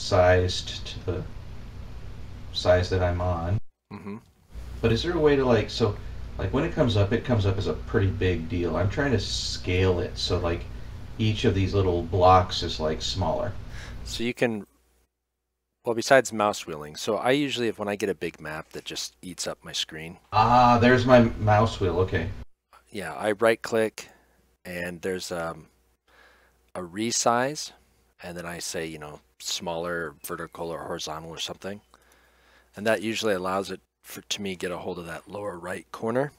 sized to the size that I'm on. Hmm. But is there a way to like when it comes up as a pretty big deal. I'm trying to scale it so like each of these little blocks is like smaller. So you can, well, besides mouse wheeling, so I usually, when I get a big map that just eats up my screen, Ah, there's my mouse wheel. Okay. yeah, I right click and there's a resize, and then I say, smaller, vertical or horizontal or something. And that usually allows it to me get a hold of that lower right corner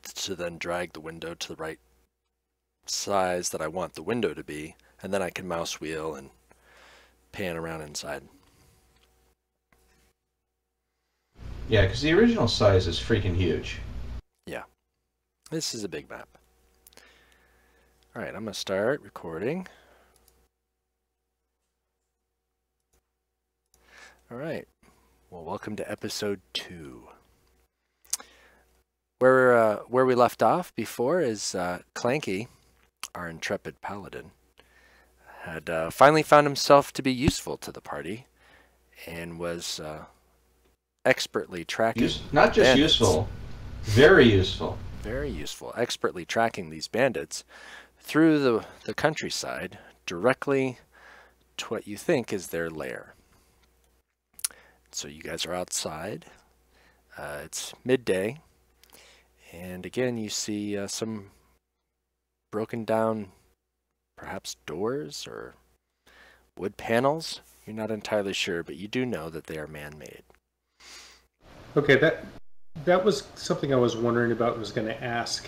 to then drag the window to the right size that I want the window to be. And then I can mouse wheel and pan around inside. Yeah, because the original size is freaking huge. Yeah, this is a big map. All right, I'm going to start recording. All right. Well, welcome to episode 2. Where we left off before is Clanky, our intrepid paladin, had finally found himself to be useful to the party and was expertly tracking Not just bandits. useful, very useful. Very useful. Expertly tracking these bandits through the countryside directly to what you think is their lair. So you guys are outside. It's midday. And again, you see some broken down, perhaps doors or wood panels. You're not entirely sure, but you do know that they are man-made. Okay, that was something I was wondering about and was going to ask.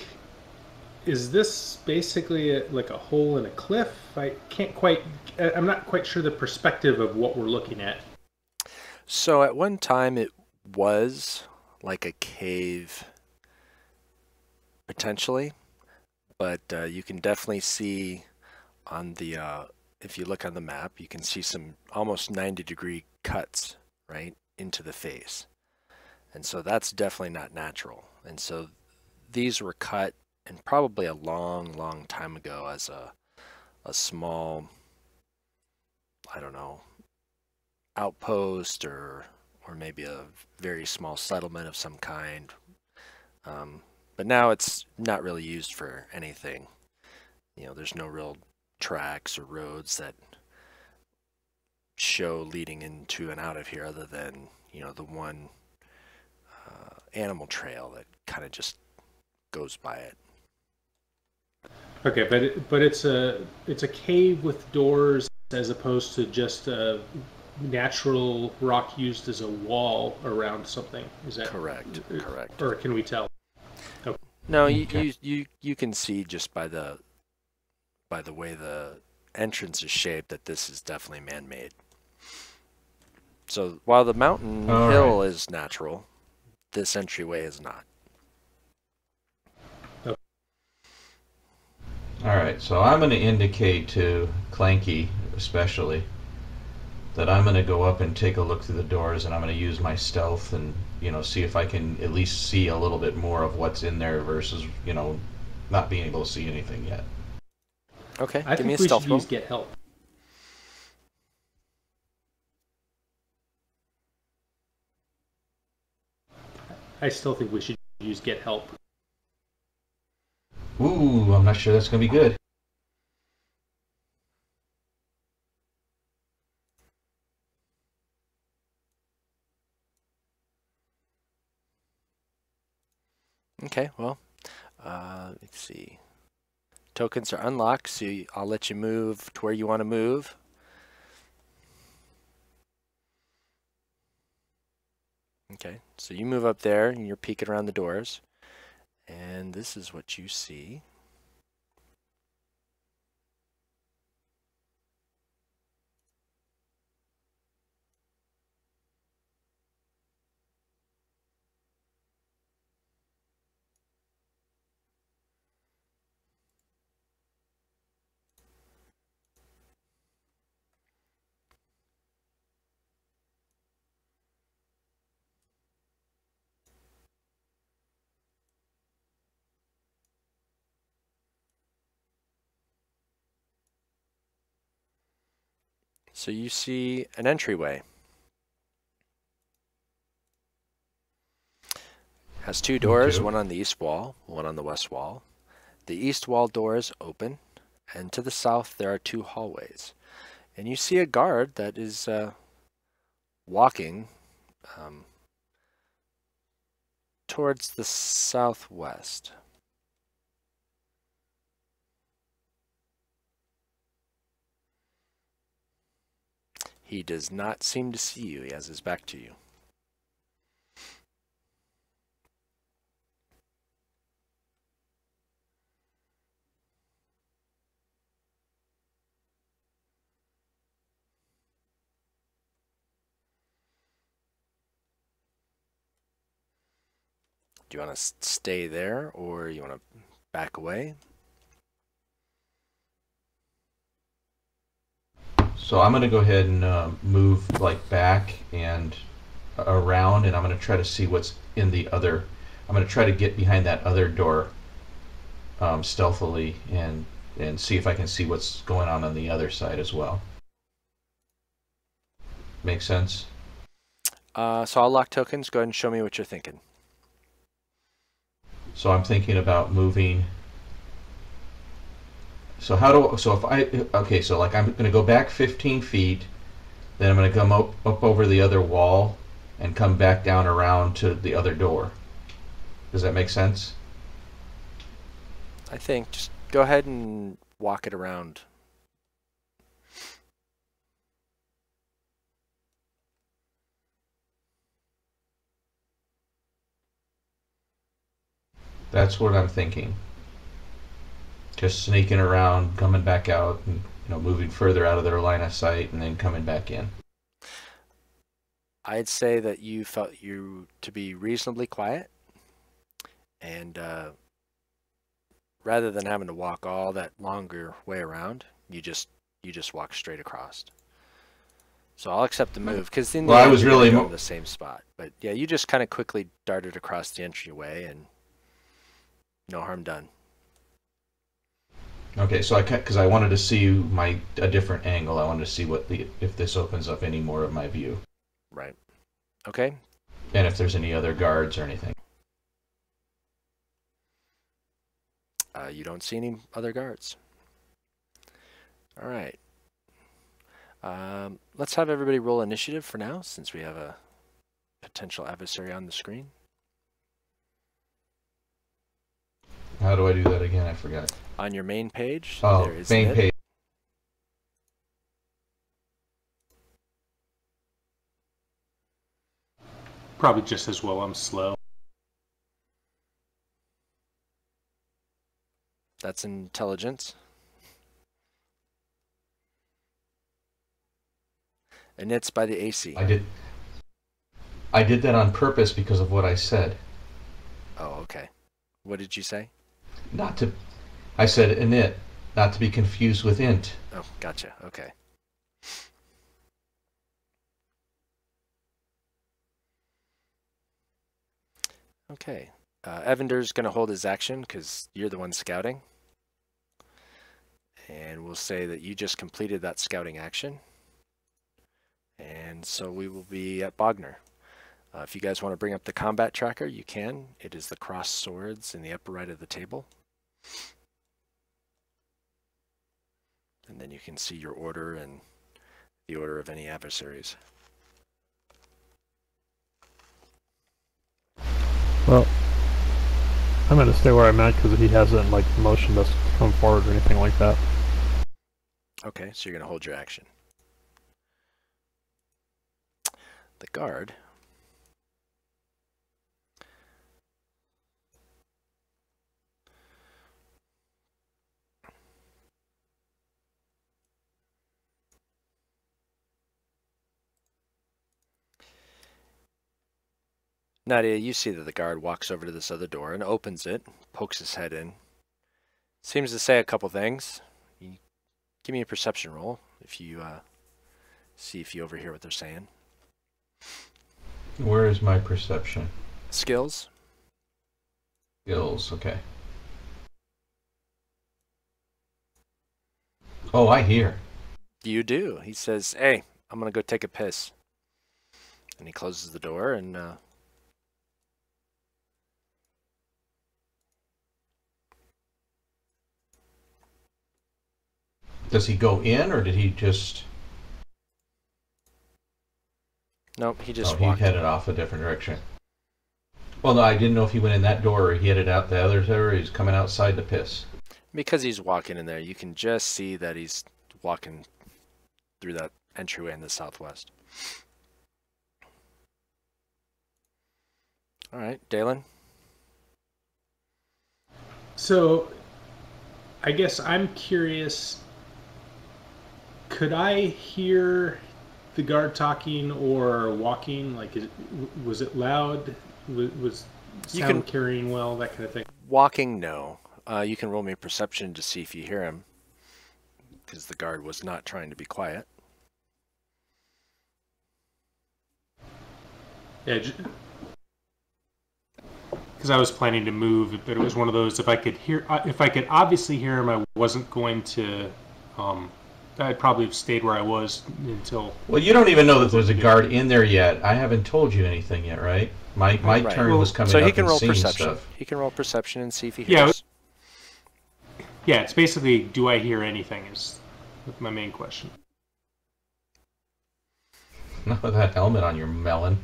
Is this basically like a hole in a cliff? I'm not quite sure the perspective of what we're looking at. So at one time it was like a cave, potentially, but you can definitely see on the, if you look on the map, you can see some almost 90-degree cuts, right, into the face. And so that's definitely not natural. And so these were cut and probably a long, long time ago as a small, I don't know, outpost or maybe a very small settlement of some kind. But now it's not really used for anything. There's no real tracks or roads that show leading into and out of here other than, the one animal trail that kind of just goes by it. Okay, but it's a cave with doors as opposed to just a natural rock used as a wall around something. Is that Correct, correct. or can we tell? Okay. No, Okay. you can see just by the way the entrance is shaped that this is definitely man-made. So while the mountain All right. hill is natural, this entryway is not. All right. So I'm going to indicate to Clanky, especially, that I'm going to go up and take a look through the doors, and I'm going to use my stealth and see if I can at least see a little bit more of what's in there versus not being able to see anything yet. Okay, I give me a think we should stealth roll. use get help. I still think we should use get help. Ooh, I'm not sure that's going to be good. Okay, well, let's see. Tokens are unlocked, so I'll let you move to where you want to move. Okay, so you move up there and you're peeking around the doors. And this is what you see. So you see an entryway. Has two doors, Okay. one on the east wall, one on the west wall. The east wall door is open, and to the south there are two hallways. And you see a guard that is walking towards the southwest. He does not seem to see you. He has his back to you. Do you want to stay there, or you want to back away? So I'm going to go ahead and move like back and around, and I'm going to try to see what's in the other. I'm going to try to get behind that other door stealthily and see if I can see what's going on the other side as well. Make sense? So I'll lock tokens. Go ahead and show me what you're thinking. So I'm thinking about moving. So so like I'm going to go back 15 feet, then I'm going to come up over the other wall and come back down around to the other door. Does that make sense? I think just go ahead and walk it around. That's what I'm thinking. Just sneaking around, coming back out, and moving further out of their line of sight, and then coming back in. I'd say that you felt you to be reasonably quiet, and rather than having to walk all that longer way around, you just walk straight across. So I'll accept the move because in the end, I was you're really going to the same spot. But yeah, you just kind of quickly darted across the entryway, and no harm done. Okay, so because I wanted to see a different angle. I wanted to see if this opens up any more of my view. Right. Okay. And if there's any other guards or anything. You don't see any other guards. All right. Let's have everybody roll initiative for now, since we have a potential adversary on the screen. How do I do that again? I forgot. On your main page, Oh, there is main page. Probably just as well I'm slow. That's intelligence. And it's by the AC. I did that on purpose because of what I said. Oh, okay. What did you say? I said init, not to be confused with int. Oh, gotcha. Okay. Okay. Evander's going to hold his action because you're the one scouting. And we'll say that you just completed that scouting action. And so we will be at Bogner. If you guys want to bring up the combat tracker, you can. It is the crossed swords in the upper right of the table. And then you can see your order and the order of any adversaries. Well, I'm going to stay where I'm at because he hasn't motioned us to come forward or anything like that. Okay, so you're going to hold your action. The guard Nadia, you see that the guard walks over to this other door and opens it, pokes his head in. Seems to say a couple things. Give me a perception roll if you see if you overhear what they're saying. Where is my perception? Skills. Skills, okay. Oh, I hear. You do. He says, "Hey, I'm gonna go take a piss," and he closes the door. And Does he go in, or did he just? nope, he Oh, just he walked. headed off a different direction. Well, no, I didn't know if he went in that door or he headed out the other door. Or he's coming outside to piss. Because he's walking in there, you can just see that he's walking through that entryway in the southwest. All right, Dalen. So, I guess I'm curious. Could I hear the guard talking or walking? Like, was it loud? Was You sound can- carrying well? That kind of thing. Walking, no. You can roll me perception to see if you hear him, because the guard was not trying to be quiet. Yeah. Because I was planning to move, but it was one of those. If I could obviously hear him, I wasn't going to. I'd probably have stayed where I was until. Well, you don't even know that there's a guard in there yet. I haven't told you anything yet, right? My Right. turn was coming So up he can and roll seeing perception. stuff. He can roll perception and see if he Yeah, hears. Yeah, it's basically, do I hear anything? Is my main question. Not with that helmet on your melon.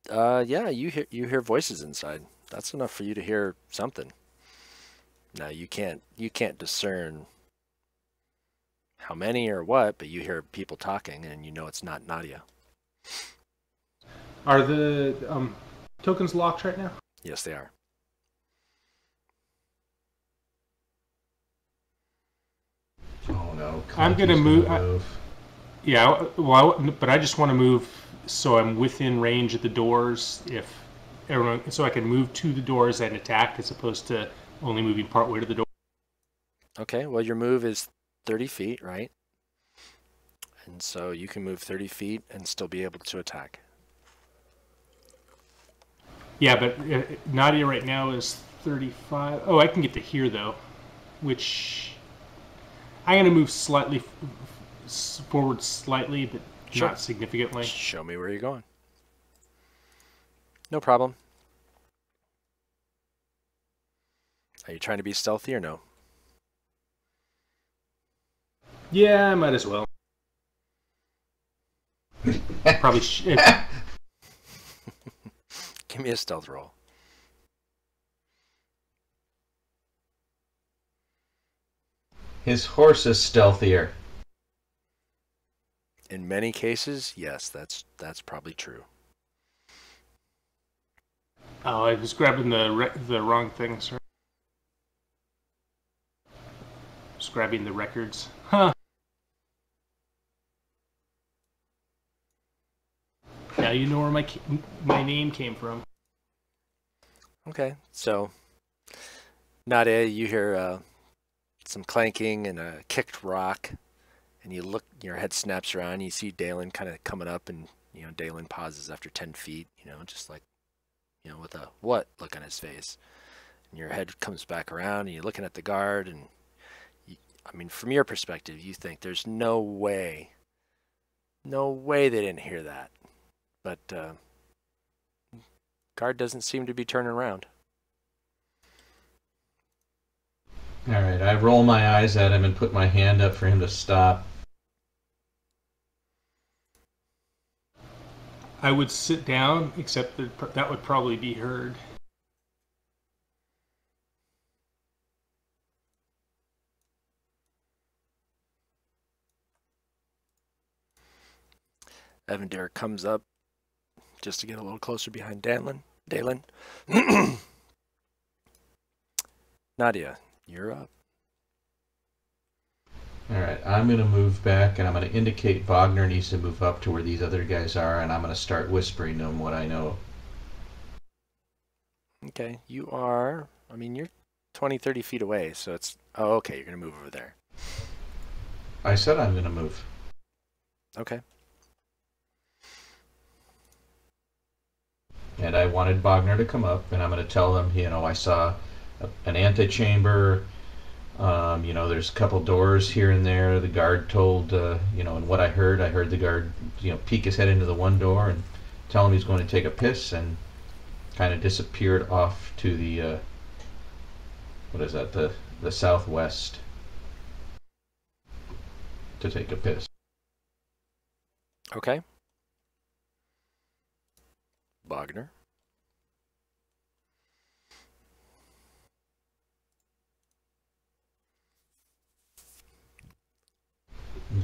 Yeah, you hear voices inside. That's enough for you to hear something. Now you can't discern how many or what, but you hear people talking, and you know it's not Nadia. Are the tokens locked right now? Yes, they are. Oh no! I'm gonna Clanky's move. Yeah, well, but I just want to move so I'm within range of the doors. If everyone, so I can move to the doors and attack, as opposed to only moving partway to the door. Okay, well, your move is 30 feet, right? And so you can move 30 feet and still be able to attack. Yeah, but Nadia right now is 35. Oh, I can get to here though, which I'm gonna move slightly forward, slightly, but Sure. not significantly. Show me where you're going. No problem. Are you trying to be stealthy or no? Yeah, I might as well. Probably. Give me a stealth roll. His horse is stealthier. In many cases, yes, that's probably true. Oh, I was grabbing the wrong thing, sorry. Just grabbing the records. Huh. Now you know where my name came from. Okay, so Nadia, you hear some clanking and a kicked rock, and you look. Your head snaps around. And you see Dalen kind of coming up, and Dalen pauses after 10 feet. Just like with a what look on his face. And your head comes back around, and you're looking at the guard, and I mean, from your perspective, you think there's no way they didn't hear that. But guard doesn't seem to be turning around. All right, I roll my eyes at him and put my hand up for him to stop. I would sit down, except that would probably be heard. Evander comes up just to get a little closer behind Dalen. Nadia, you're up. All right, I'm going to move back, and I'm going to indicate Wagner needs to move up to where these other guys are, and I'm going to start whispering to him what I know. Okay, you're 20, 30 feet away, so it's... Oh, okay, you're going to move over there. I said I'm going to move. Okay. And I wanted Wagner to come up, and I'm going to tell him, I saw an antechamber, You know, there's a couple doors here and there. The guard told, you know, and what I heard the guard, you know, peek his head into the one door and tell him he's going to take a piss, and kind of disappeared off to the, what is that, the southwest to take a piss. Okay. Wagner.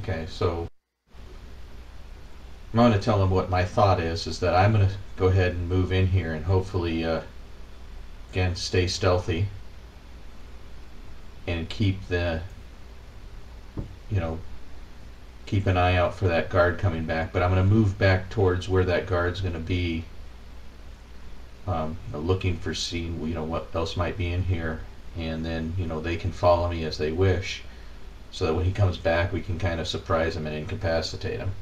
Okay, so I'm going to tell him what my thought is that I'm going to go ahead and move in here and hopefully, again, stay stealthy and keep the, you know, keep an eye out for that guard coming back. But I'm going to move back towards where that guard's going to be, looking for seeing, you know, what else might be in here, and then, you know, they can follow me as they wish, so that when he comes back, we can kind of surprise him and incapacitate him.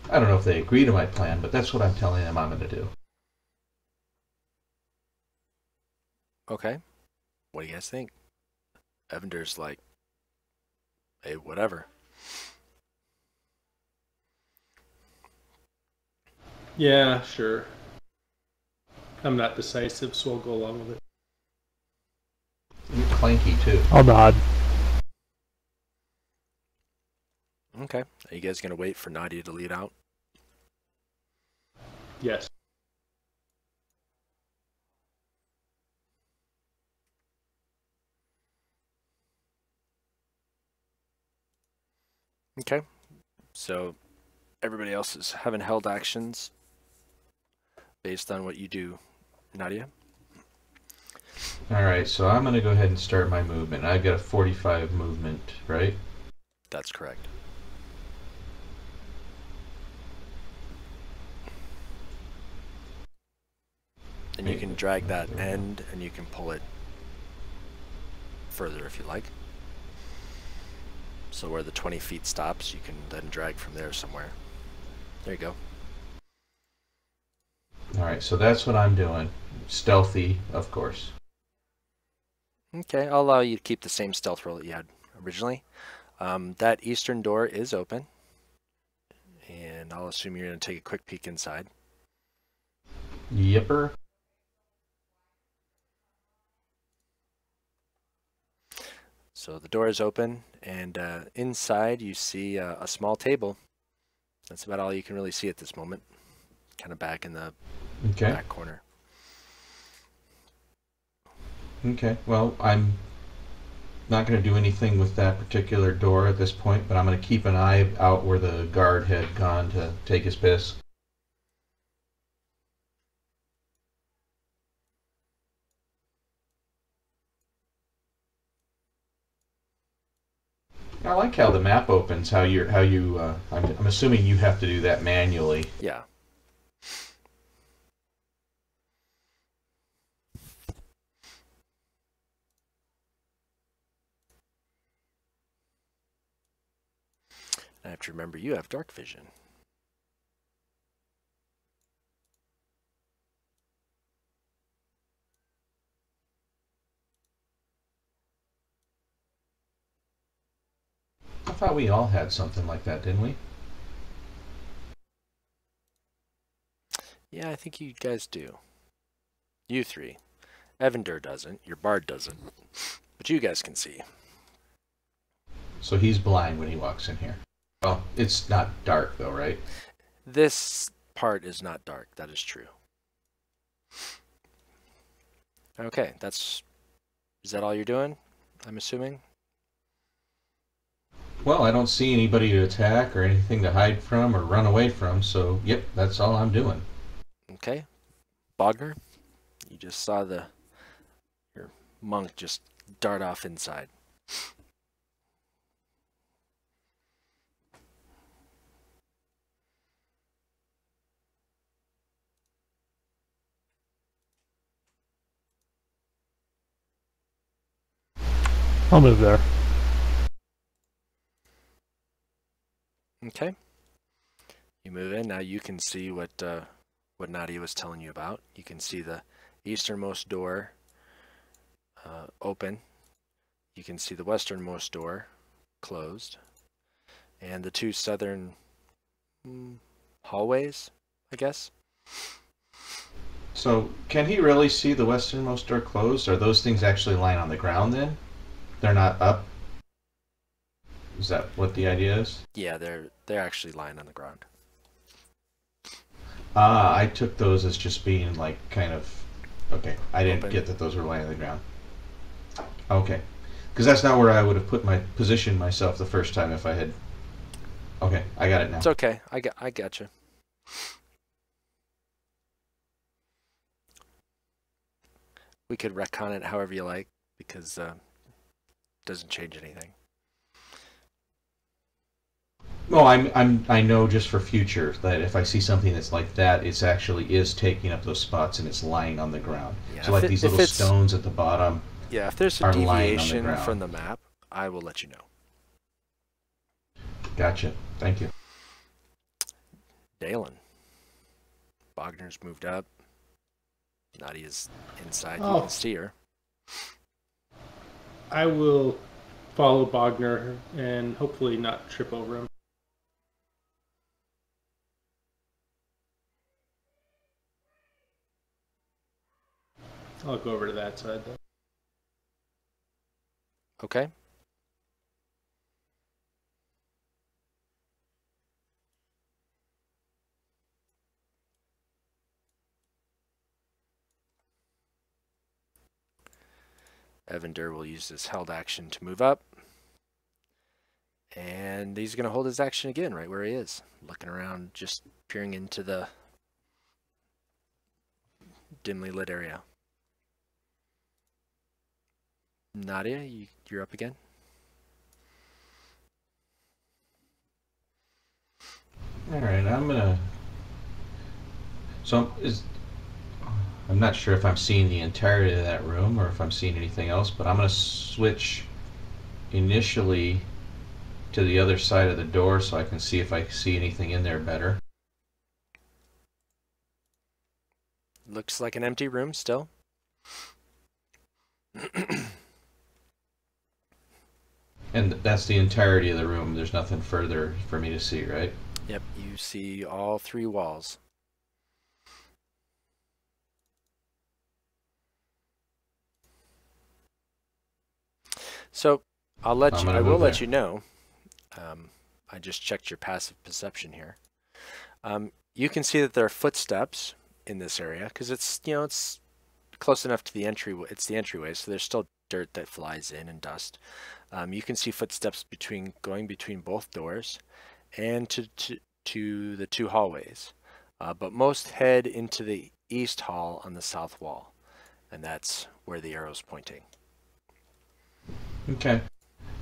I don't know if they agree to my plan, but that's what I'm telling them I'm going to do. Okay. What do you guys think? Evander's like, hey, whatever. Yeah, sure. I'm not decisive, so I'll go along with it. You're clanky too. I'll nod. Okay. Are you guys going to wait for Nadia to lead out? Yes. Okay. So everybody else is having held actions based on what you do, Nadia. All right, so I'm going to go ahead and start my movement. I've got a 45 movement, right? That's correct. And you can drag that end and you can pull it further if you like. So where the 20 feet stops, you can then drag from there somewhere. There you go. All right, so that's what I'm doing. Stealthy, of course. Okay, I'll allow you to keep the same stealth roll that you had originally. That eastern door is open. And I'll assume you're going to take a quick peek inside. Yipper. So the door is open, and inside you see a small table. That's about all you can really see at this moment. Kind of back in the back corner. Okay, well, I'm not going to do anything with that particular door at this point, but I'm going to keep an eye out where the guard had gone to take his piss. I like how the map opens. I'm assuming you have to do that manually. Yeah. I have to remember you have dark vision. I thought we all had something like that, didn't we? Yeah, I think you guys do. You three. Evander doesn't. Your bard doesn't. But you guys can see. So he's blind when he walks in here. Well, it's not dark though, right? This part is not dark. That is true. Okay, is that all you're doing? I'm assuming? Well, I don't see anybody to attack or anything to hide from or run away from, so yep, that's all I'm doing. Okay. Bogner, you just saw your monk just dart off inside. I'll move there. Okay. You move in. Now you can see what what Nadia was telling you about. You can see the easternmost door open. You can see the westernmost door closed. And the two southern hallways, I guess. So, can he really see the westernmost door closed? Are those things actually lying on the ground then? They're not up? Is that what the idea is? Yeah, they're actually lying on the ground. Ah, I took those as just being like kind of... Okay, I didn't Open. get that those were lying on the ground. Okay. Because that's not where I would have positioned myself the first time if I had... Okay, I got it now. It's okay. I got you. We could retcon it however you like, because it doesn't change anything. Well, I know just for future that if I see something that's like that, it's actually is taking up those spots and it's lying on the ground. Yeah, So like these little stones at the bottom. Yeah, if there's a are lying on the deviation ground. from the map, I will let you know. Gotcha. Thank you. Dalen. Bogner's moved up. Nadia's inside. You Oh. can see her. I will follow Bogner and hopefully not trip over him. I'll go over to that side though. Okay. Evander will use his held action to move up. And he's going to hold his action again right where he is. Looking around, just peering into the dimly lit area. Nadia, you're up again. All right, I'm gonna. So I'm not sure if I'm seeing the entirety of that room or if I'm seeing anything else, but I'm gonna switch initially to the other side of the door so I can see if I see anything in there better. Looks like an empty room still. And that's the entirety of the room. There's nothing further for me to see, right? Yep, you see all three walls. So I will let you know. I just checked your passive perception here. You can see that there are footsteps in this area because it's close enough to the entry. It's the entryway, so there's still dirt that flies in and dust. You can see footsteps going between both doors and to the two hallways. But most head into the east hall on the south wall, and that's where the arrow's pointing. Okay.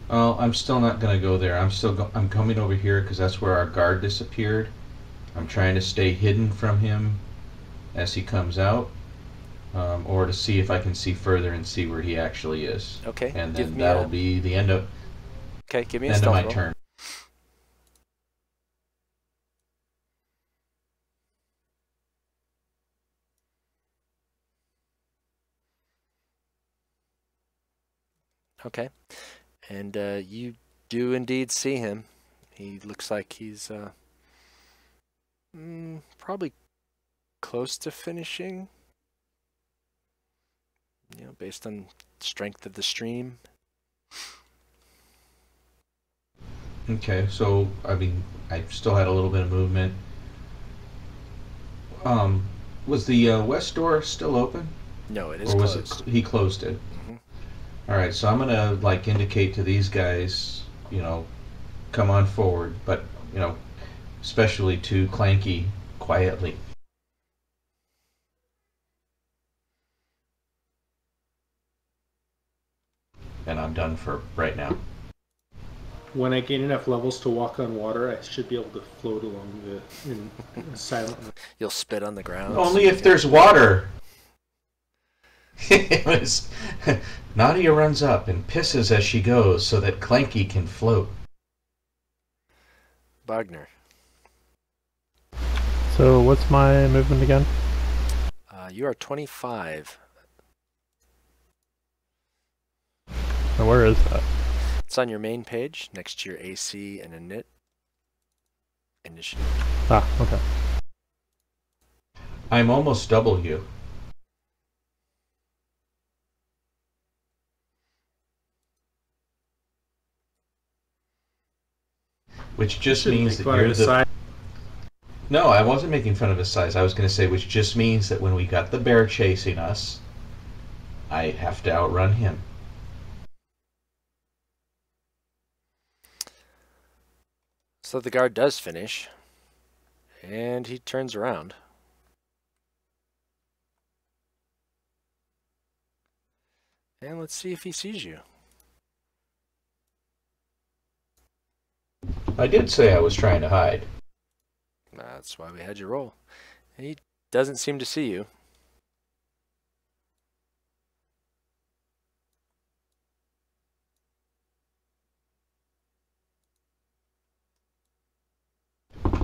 Well, I'm still not gonna go there. I'm coming over here because that's where our guard disappeared. I'm trying to stay hidden from him as he comes out, or to see if I can see further and see where he actually is. Okay. And then that'll be the end of. Okay, give me a end of stealth my roll. turn. Okay. And you do indeed see him. He looks like he's probably close to finishing. Based on strength of the stream. Okay, so I mean, I still had a little bit of movement. Was the west door still open? No, it is Or was closed. he closed it? All right, so I'm gonna indicate to these guys, come on forward, but especially to Clanky quietly. And I'm done for right now. When I gain enough levels to walk on water, I should be able to float along in silently. You'll spit on the ground. Only if there's water. Nadia runs up and pisses as she goes so that Clanky can float. Wagner. So what's my movement again? You are 25. Now, where is that? It's on your main page, next to your AC and init initiative. Ah, okay. I'm almost double you. Which just Shouldn't means make that fun of you're his the... size. No, I wasn't making fun of his size. I was going to say, which just means that when we got the bear chasing us, I have to outrun him. So the guard does finish, and he turns around. And let's see if he sees you. I did say I was trying to hide. That's why we had you roll. And he doesn't seem to see you.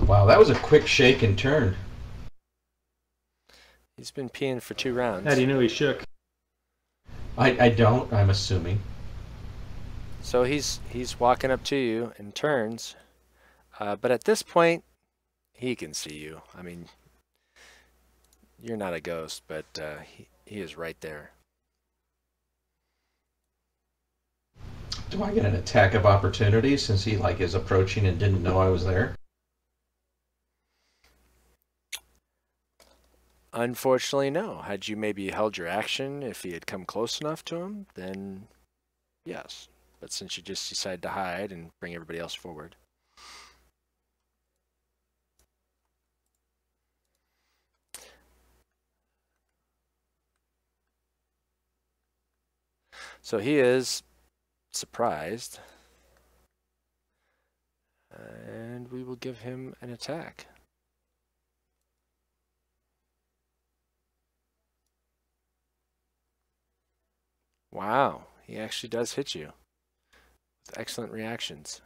Wow, that was a quick shake and turn. He's been peeing for 2 rounds. How do you know he shook? I don't, I'm assuming. So he's walking up to you and turns. But at this point, he can see you. I mean, you're not a ghost, but he is right there. Do I get an attack of opportunity since he is approaching and didn't know I was there? Unfortunately, no. Had you maybe held your action, if he had come close enough to him, then yes. But since you just decided to hide and bring everybody else forward. So he is surprised. And we will give him an attack. Wow, he actually does hit you with excellent reactions.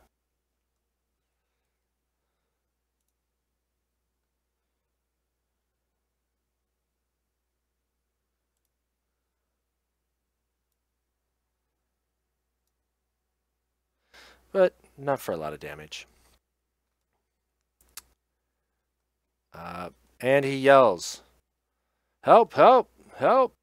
But not for a lot of damage. And he yells, "Help, help, help!"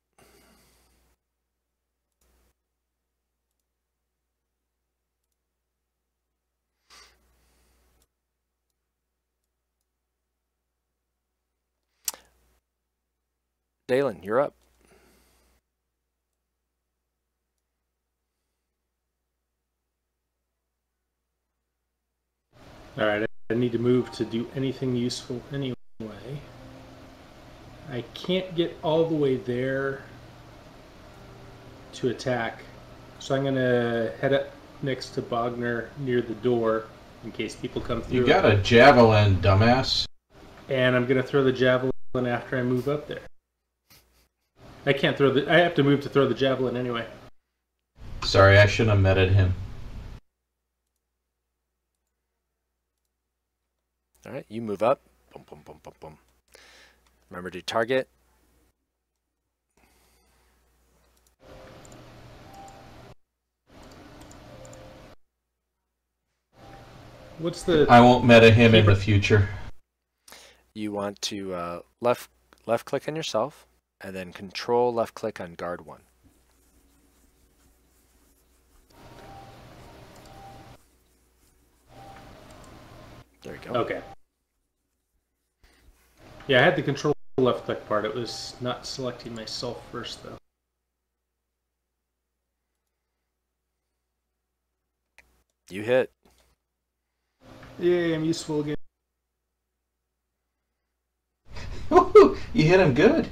Dalen, you're up. Alright, I need to move to do anything useful anyway. I can't get all the way there to attack, so I'm going to head up next to Bogner near the door in case people come through. You got a javelin, dumbass. And I'm going to throw the javelin after I move up there. I can't throw the... I have to move to throw the javelin anyway. Sorry, I shouldn't have meted him. All right, you move up. Boom, boom, boom, boom, boom. Remember to target. What's the... I won't meta him in the future. You want to left click on yourself, and then control left click on guard 1. There you go. Okay. Yeah, I had the control left click part. It was not selecting myself first, though. You hit. Yay, I'm useful again. You hit him good.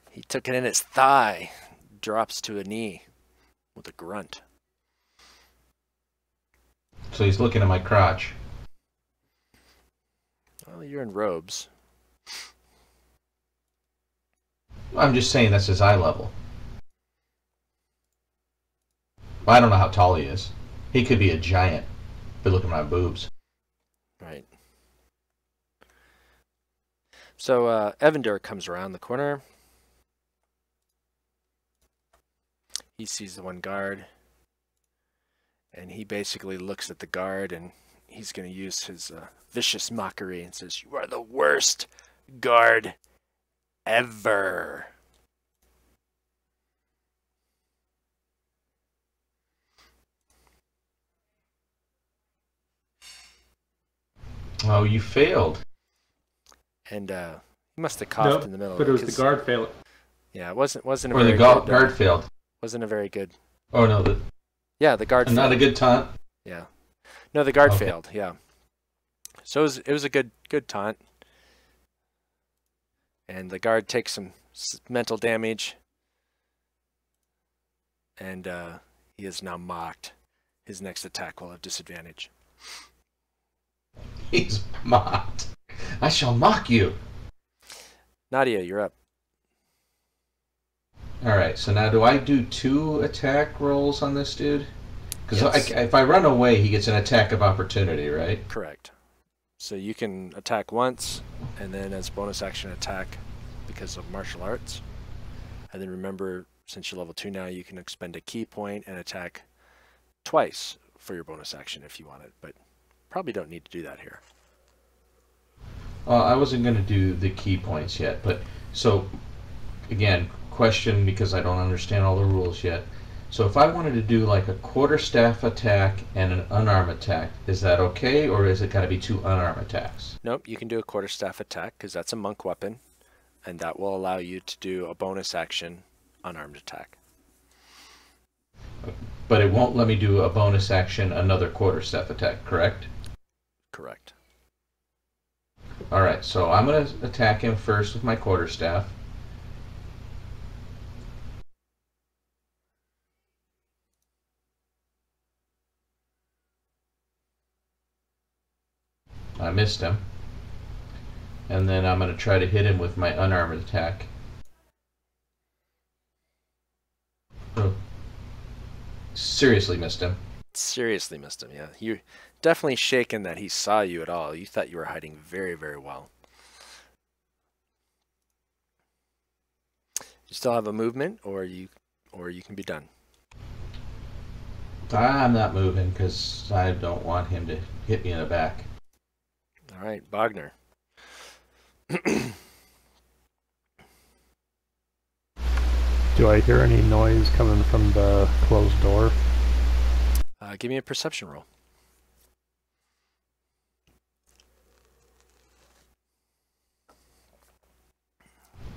He took it in his thigh, drops to a knee with a grunt. So he's looking at my crotch. Well, you're in robes. I'm just saying that's his eye level. I don't know how tall he is. He could be a giant. But look at my boobs. Right. So Evander comes around the corner. He sees the one guard, and he basically looks at the guard, and he's going to use his vicious mockery and says, "You are the worst guard ever." Oh, you failed. And he must have coughed in the middle. But it was the guard fail. Yeah, it wasn't a Or very the good, guard failed. Wasn't a very good. Oh no, Yeah, the guard. not failed. a good taunt. Yeah, no, the guard Okay. failed. Yeah, so it was a good taunt, and the guard takes some mental damage, and he is now mocked. His next attack will have disadvantage. He's mocked. I shall mock you. Nadia, you're up. All right. So now, do I do 2 attack rolls on this dude? Because Yes. if I run away, he gets an attack of opportunity, right? Correct. So you can attack once, and then as bonus action attack because of martial arts. And then remember, since you're level 2 now, you can expend a key point and attack twice for your bonus action if you want it, but probably don't need to do that here. I wasn't going to do the key points yet, but so again, question because I don't understand all the rules yet. So if I wanted to do like a quarterstaff attack and an unarmed attack, is that okay, or is it got to be 2 unarmed attacks? Nope, you can do a quarterstaff attack because that's a monk weapon, and that will allow you to do a bonus action unarmed attack. But it won't let me do a bonus action another quarterstaff attack, correct? Correct. All right, so I'm going to attack him first with my quarterstaff. I missed him. And then I'm going to try to hit him with my unarmed attack. Oh. Seriously missed him. Seriously missed him, yeah. You're definitely shaken that he saw you at all. You thought you were hiding very, very well. You still have a movement, or you can be done. I'm not moving because I don't want him to hit me in the back. All right, Bogner. Do I hear any noise coming from the closed door? Give me a perception roll.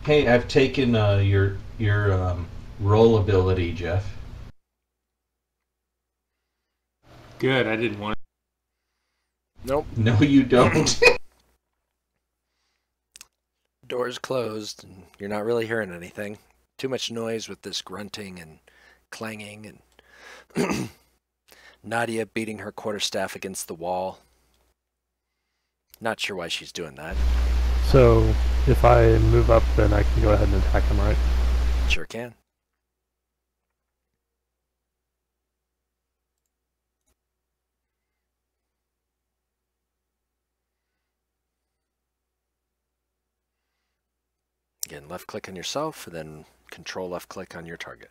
Hey, I've taken your roll ability, Jeff. Good. I didn't want. Nope. No, you don't. Door's closed, and you're not really hearing anything. Too much noise with this grunting and clanging, and Nadia beating her quarterstaff against the wall. Not sure why she's doing that. So, if I move up, then I can go ahead and attack him, right? Sure can. Again, left click on yourself, and then control left click on your target.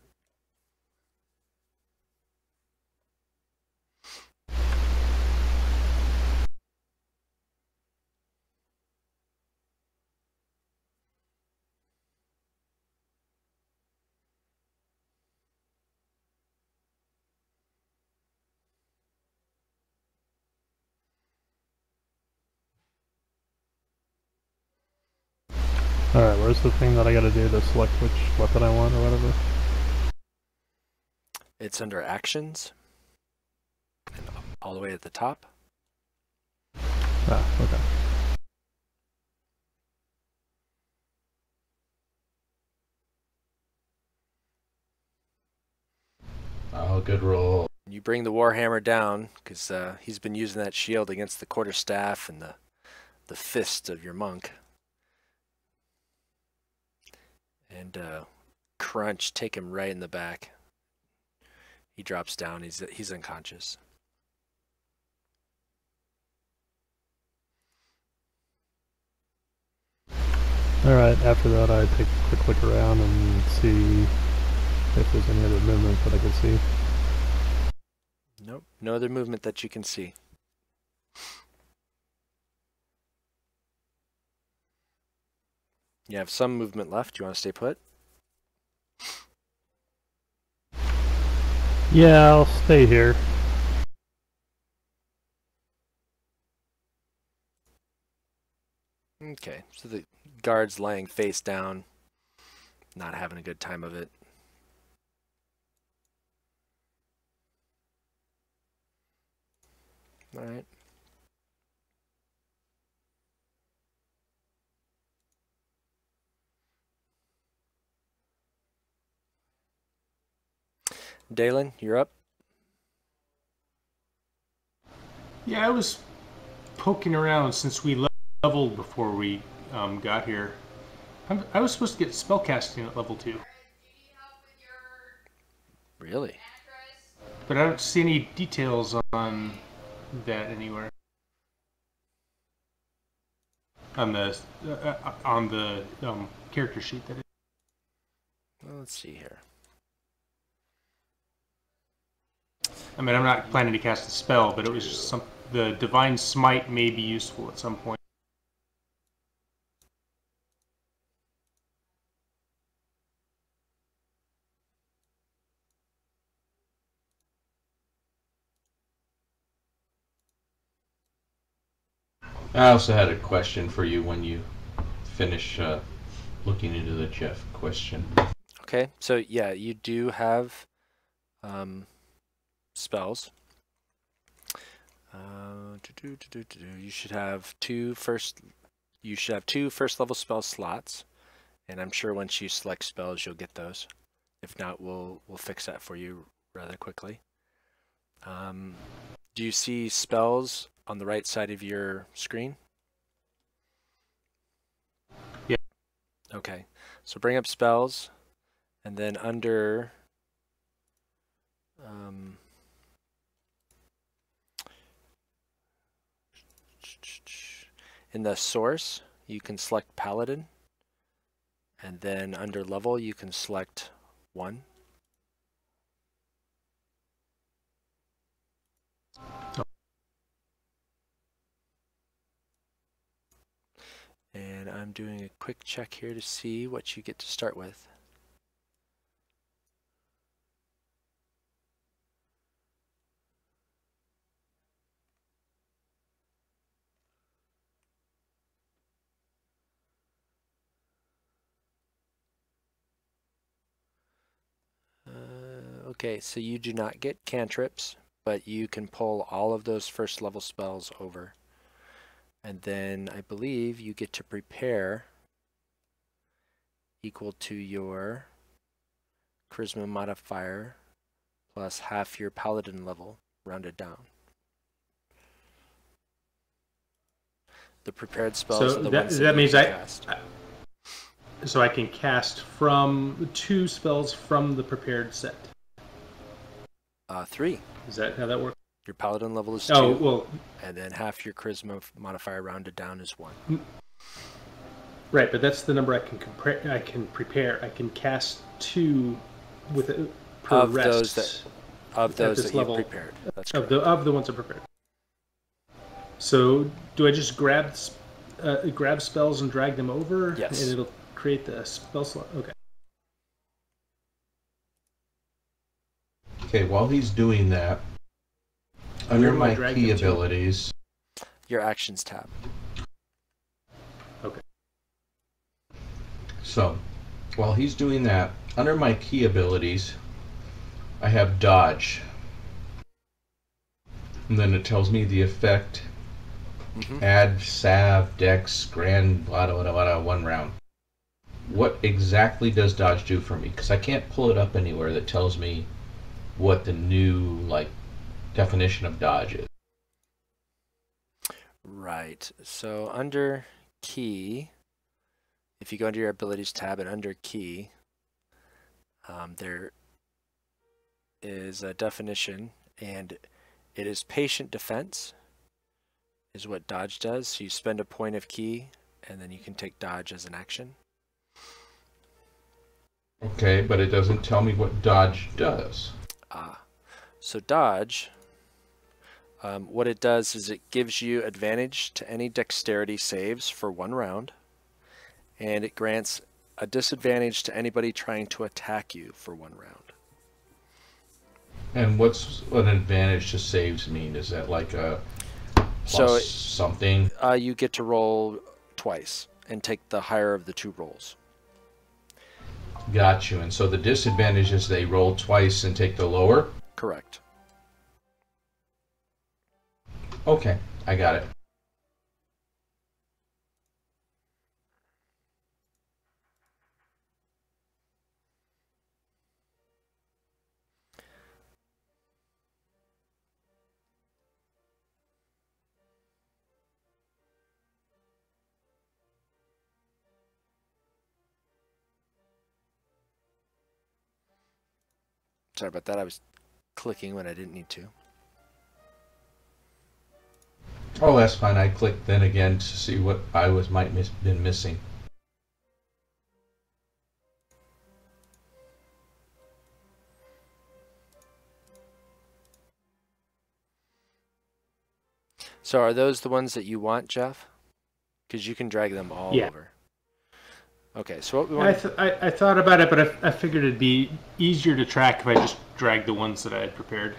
Alright, where's the thing that I gotta do to select which weapon I want or whatever? It's under actions, and all the way at the top. Ah, okay. Oh, good roll. You bring the Warhammer down, because he's been using that shield against the quarterstaff and the fist of your monk. And crunch, take him right in the back. He drops down, he's unconscious. Alright, after that I take a quick look around and see if there's any other movement that I can see. Nope, no other movement that you can see. You have some movement left. You want to stay put? Yeah, I'll stay here. Okay, so the guard's laying face down, not having a good time of it. All right. Dalen, you're up. Yeah, I was poking around since we leveled before we got here. I was supposed to get spellcasting at level 2. Really? But I don't see any details on that anywhere. On the character sheet, that is. Well, let's see here. I mean, I'm not planning to cast a spell, but it was just the Divine Smite may be useful at some point. I also had a question for you when you finish looking into the Jeff question. Okay, so yeah, you do have spells. You should have two first level spell slots, and I'm sure once you select spells, you'll get those. If not, we'll fix that for you rather quickly. Do you see spells on the right side of your screen? Yeah. Okay, so bring up spells, and then under in the source, you can select Paladin, and then under level, you can select 1. And I'm doing a quick check here to see what you get to start with. Okay, so you do not get cantrips, but you can pull all of those first level spells over. And then I believe you get to prepare equal to your charisma modifier plus half your paladin level rounded down. The prepared spells So are the that ones that you means can cast. So I can cast from 2 spells from the prepared set. 3. Is that how that works? Your paladin level is 2. Oh, well, and then half your charisma modifier rounded down is 1. right, but that's the number I can prepare. I can cast 2 with per Of rest. Of those that level, you've prepared. That's correct. Of the ones I prepared. So do I just grab spells and drag them over? Yes. And it'll create the spell slot. Okay. Okay, while he's doing that, under Where do I my drag key them to? abilities, Your actions tab. Okay. so while he's doing that, under my key abilities, I have dodge. And then it tells me the effect, add, salve, dex, grand, blah, blah, blah, blah, 1 round. What exactly does dodge do for me? Because I can't pull it up anywhere that tells me what the new, definition of dodge is. Right. So under key, if you go into your abilities tab and under key, there is a definition, and it is patient defense is what dodge does. So you spend a point of key and then you can take dodge as an action. Okay, but it doesn't tell me what dodge does. So dodge, what it does is it gives you advantage to any dexterity saves for 1 round, and it grants a disadvantage to anybody trying to attack you for 1 round. And what's an advantage to saves mean? Is that like a plus something? You get to roll twice and take the higher of the 2 rolls. Got you. And so the disadvantage is they roll twice and take the lower? Correct. Okay, I got it. Sorry about that. I was clicking when I didn't need to. Oh, that's fine. I clicked then again to see what I might been missing. So are those the ones that you want, Jeff? Because you can drag them all over. Okay, so what we want... I thought about it, but I figured it'd be easier to track if I just dragged the ones that I had prepared.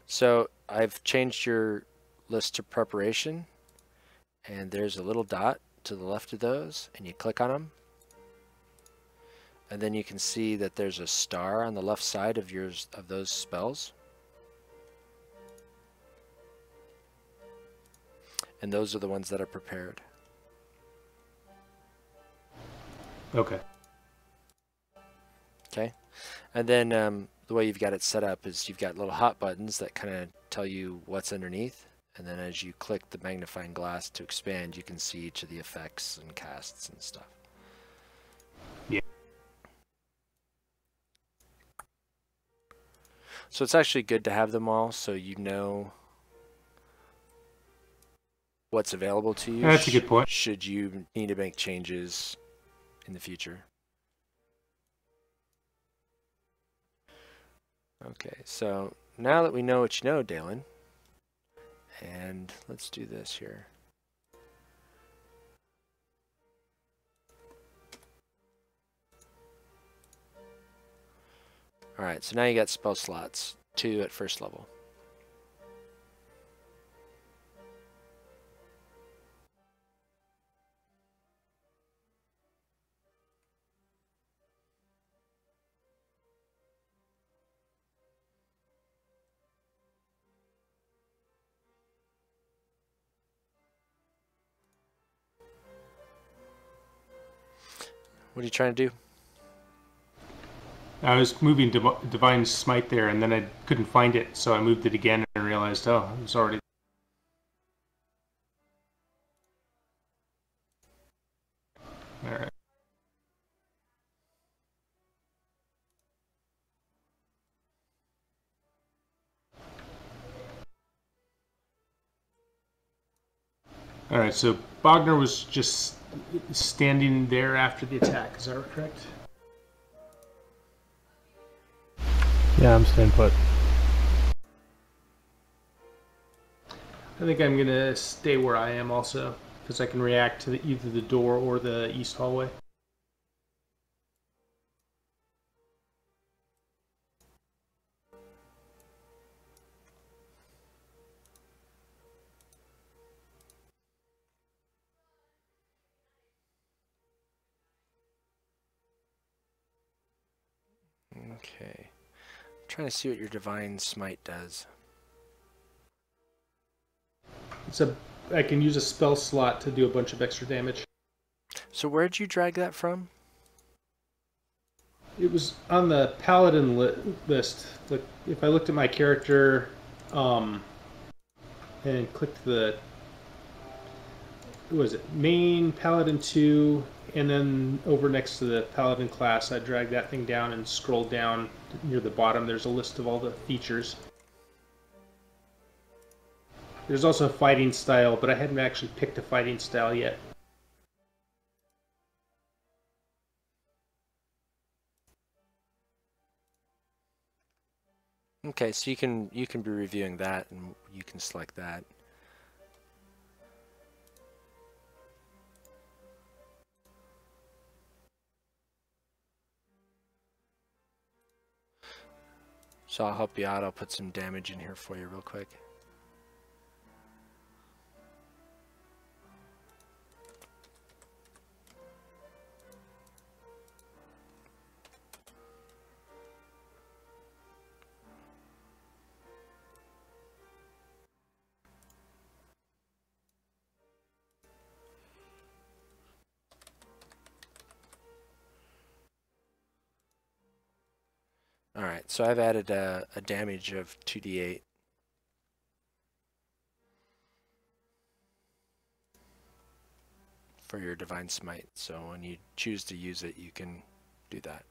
So I've changed your list to preparation, and there's a little dot to the left of those, and you click on them. And then you can see that there's a star on the left side of those spells. And those are the ones that are prepared. Okay. Okay. And then the way you've got it set up is you've got little hot buttons that kind of tell you what's underneath. And then as you click the magnifying glass to expand, you can see each of the effects and casts and stuff. Yeah. So it's actually good to have them all so you know what's available to you. That's a good point. Should you need to make changes in the future. Okay, so now that we know what you know, Dalen, and let's do this here. All right, so now you got spell slots, 2 at first level. What are you trying to do? I was moving Divine Smite there, and then I couldn't find it, so I moved it again and realized, oh, it was already... All right. All right, so Bogner was just standing there after the attack. Is that correct? Yeah, I'm staying put. I think I'm going to stay where I am also, because I can react to either the door or the east hallway. Okay. I'm trying to see what your Divine Smite does. I can use a spell slot to do a bunch of extra damage. So where'd you drag that from? It was on the Paladin list. Like, if I looked at my character and clicked the... What was it? Main Paladin 2, and then over next to the Paladin class, I dragged that thing down and scrolled down near the bottom. There's a list of all the features. There's also a fighting style, but I hadn't actually picked a fighting style yet. Okay, so you can be reviewing that, and you can select that. So I'll help you out. I'll put some damage in here for you real quick. Alright, so I've added a damage of 2d8. For your Divine Smite, so when you choose to use it, you can do that.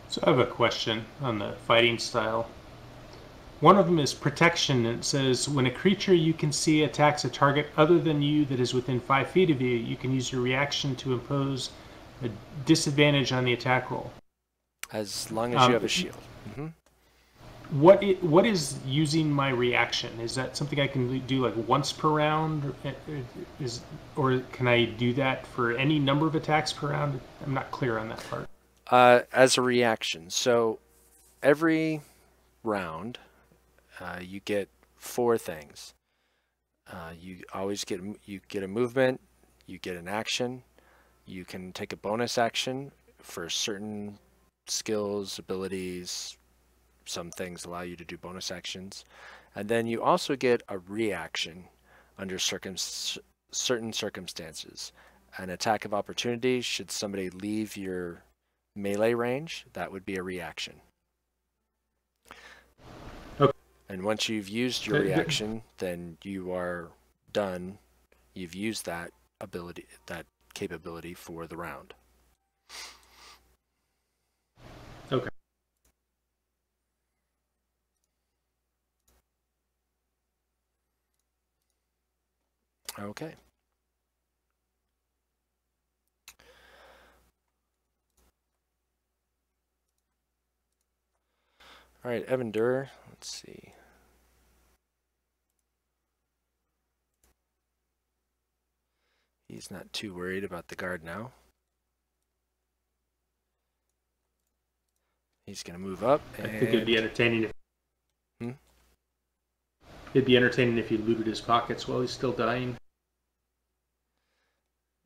So I have a question on the fighting style. One of them is protection, and it says, when a creature you can see attacks a target other than you that is within 5 feet of you, you can use your reaction to impose a disadvantage on the attack roll. As long as you have a shield. Mm-hmm. What is using my reaction? Is that something I can do like once per round? Or can I do that for any number of attacks per round? I'm not clear on that part. As a reaction. So every round, you get 4 things. You always get a movement, you get an action, you can take a bonus action for certain skills, abilities. Some things allow you to do bonus actions. And then you also get a reaction under certain circumstances. An attack of opportunity, should somebody leave your melee range, that would be a reaction. Okay. And once you've used your reaction, then you are done. You've used that ability, that capability for the round. Okay. Okay. All right, Evan Durr, let's see. He's not too worried about the guard now. He's going to move up. I think it'd be entertaining if it'd be entertaining if he looted his pockets while he's still dying.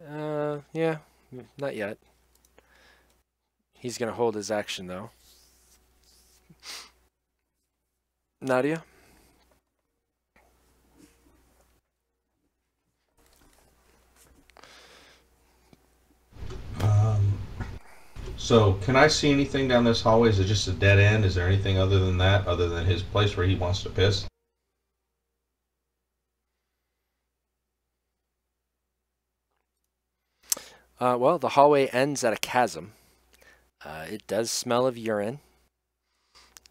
Yeah, not yet. He's going to hold his action though. Nadia? So, can I see anything down this hallway? Is it just a dead end? Is there anything other than that, other than his place where he wants to piss? Well, the hallway ends at a chasm. It does smell of urine.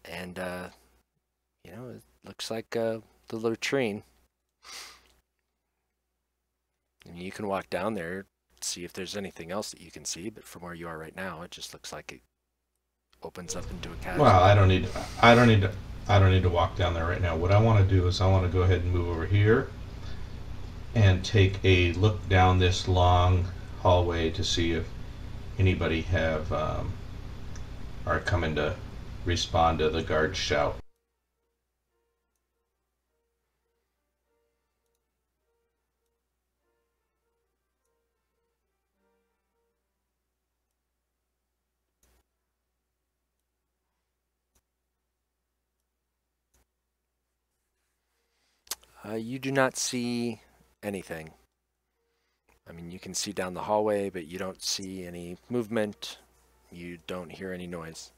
And, you know, it looks like the latrine. I mean, you can walk down there, see if there's anything else that you can see, but from where you are right now, it just looks like it opens up into a chasm. Well, I don't need to walk down there right now. What I want to do is I want to go ahead and move over here and take a look down this long hallway to see if anybody are coming to respond to the guard's shout. You do not see anything. I mean, you can see down the hallway, but you don't see any movement. You don't hear any noise.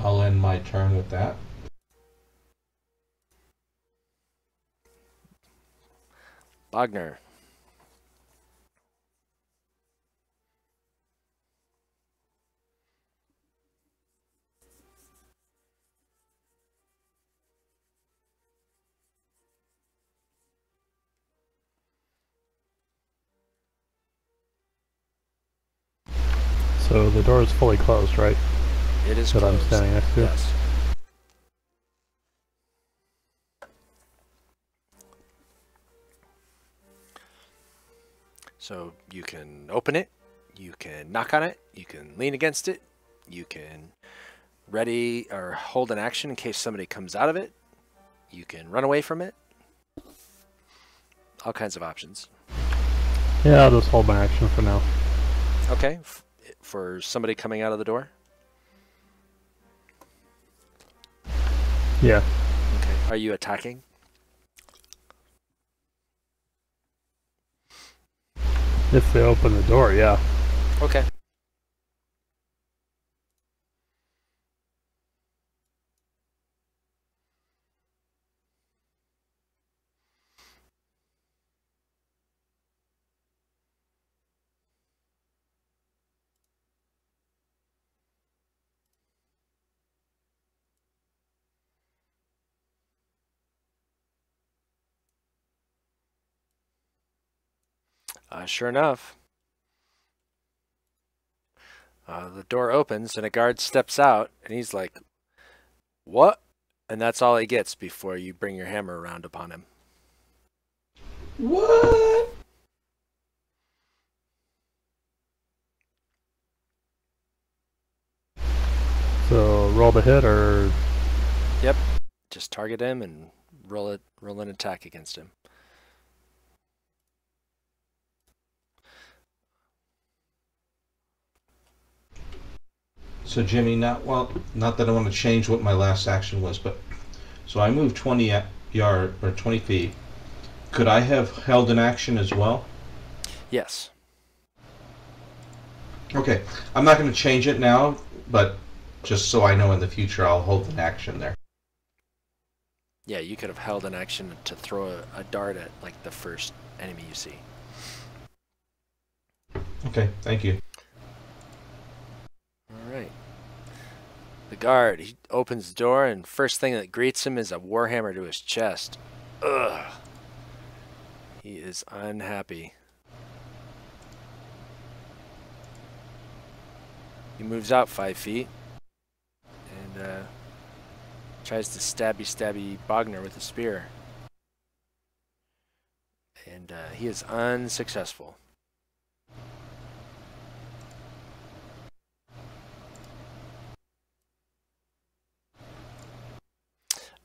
I'll end my turn with that. Bogner. So the door is fully closed, right? It is That I'm closed. standing next to? Yes. So you can open it, you can knock on it, you can lean against it, you can ready or hold an action in case somebody comes out of it, you can run away from it. All kinds of options. Yeah, I'll just hold my action for now. Okay, for somebody coming out of the door? Yeah. Okay, are you attacking? If they open the door, yeah. Okay. Sure enough, the door opens and a guard steps out and he's like, "What?" And that's all he gets before you bring your hammer around upon him. What? So roll the hit or... Yep. Just target him and roll an attack against him. So Jimmy, not that I want to change what my last action was, but so I moved 20 yard or 20 feet. Could I have held an action as well? Yes. Okay, I'm not going to change it now, but just so I know in the future, I'll hold an action there. Yeah, you could have held an action to throw a dart at like the first enemy you see. Okay, thank you. All right. The guard, he opens the door and first thing that greets him is a warhammer to his chest. Ugh. He is unhappy. He moves out 5 feet and tries to stabby Bogner with a spear. And he is unsuccessful.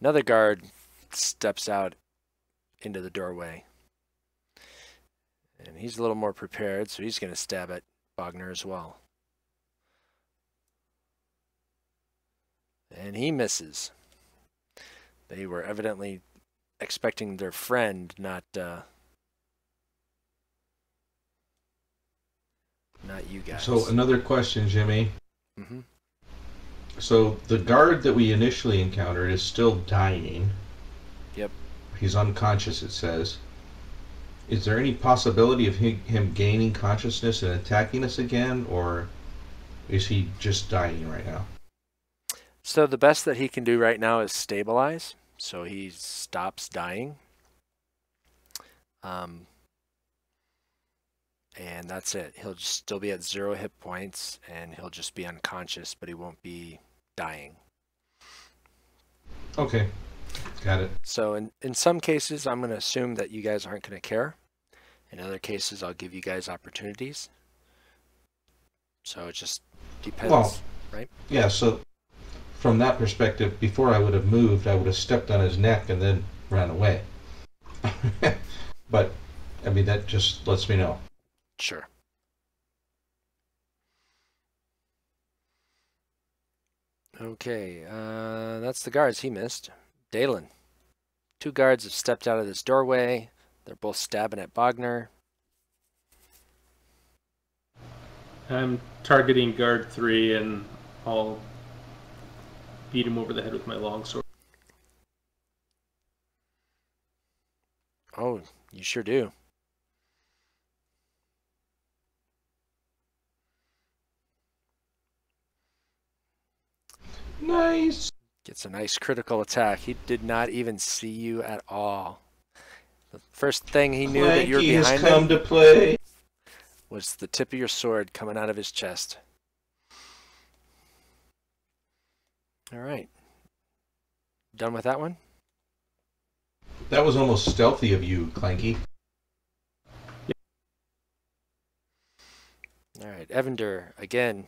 Another guard steps out into the doorway. And he's a little more prepared, so he's going to stab at Bogner as well. And he misses. They were evidently expecting their friend, not you guys. So another question, Jimmy. Mm-hmm. So the guard that we initially encountered is still dying. Yep. He's unconscious, it says. Is there any possibility of him gaining consciousness and attacking us again, or is he just dying right now? So the best that he can do right now is stabilize, so he stops dying. And that's it. He'll just still be at 0 hit points, and he'll just be unconscious, but he won't be dying. Okay, got it. So in some cases, I'm going to assume that you guys aren't going to care. In other cases, I'll give you guys opportunities. So it just depends, Well, right? Yeah, so from that perspective, before I would have moved, I would have stepped on his neck and then ran away. But, I mean, that just lets me know. Sure. Okay, that's the guards he missed. Dalen. 2 guards have stepped out of this doorway. They're both stabbing at Bogner. I'm targeting guard 3, and I'll beat him over the head with my longsword. Oh, you sure do. Nice. Gets a nice critical attack. He did not even see you at all. The first thing he knew that you were Clanky has behind come him to play. was the tip of your sword coming out of his chest. All right. Done with that one? That was almost stealthy of you, Clanky. All right. Evander, again,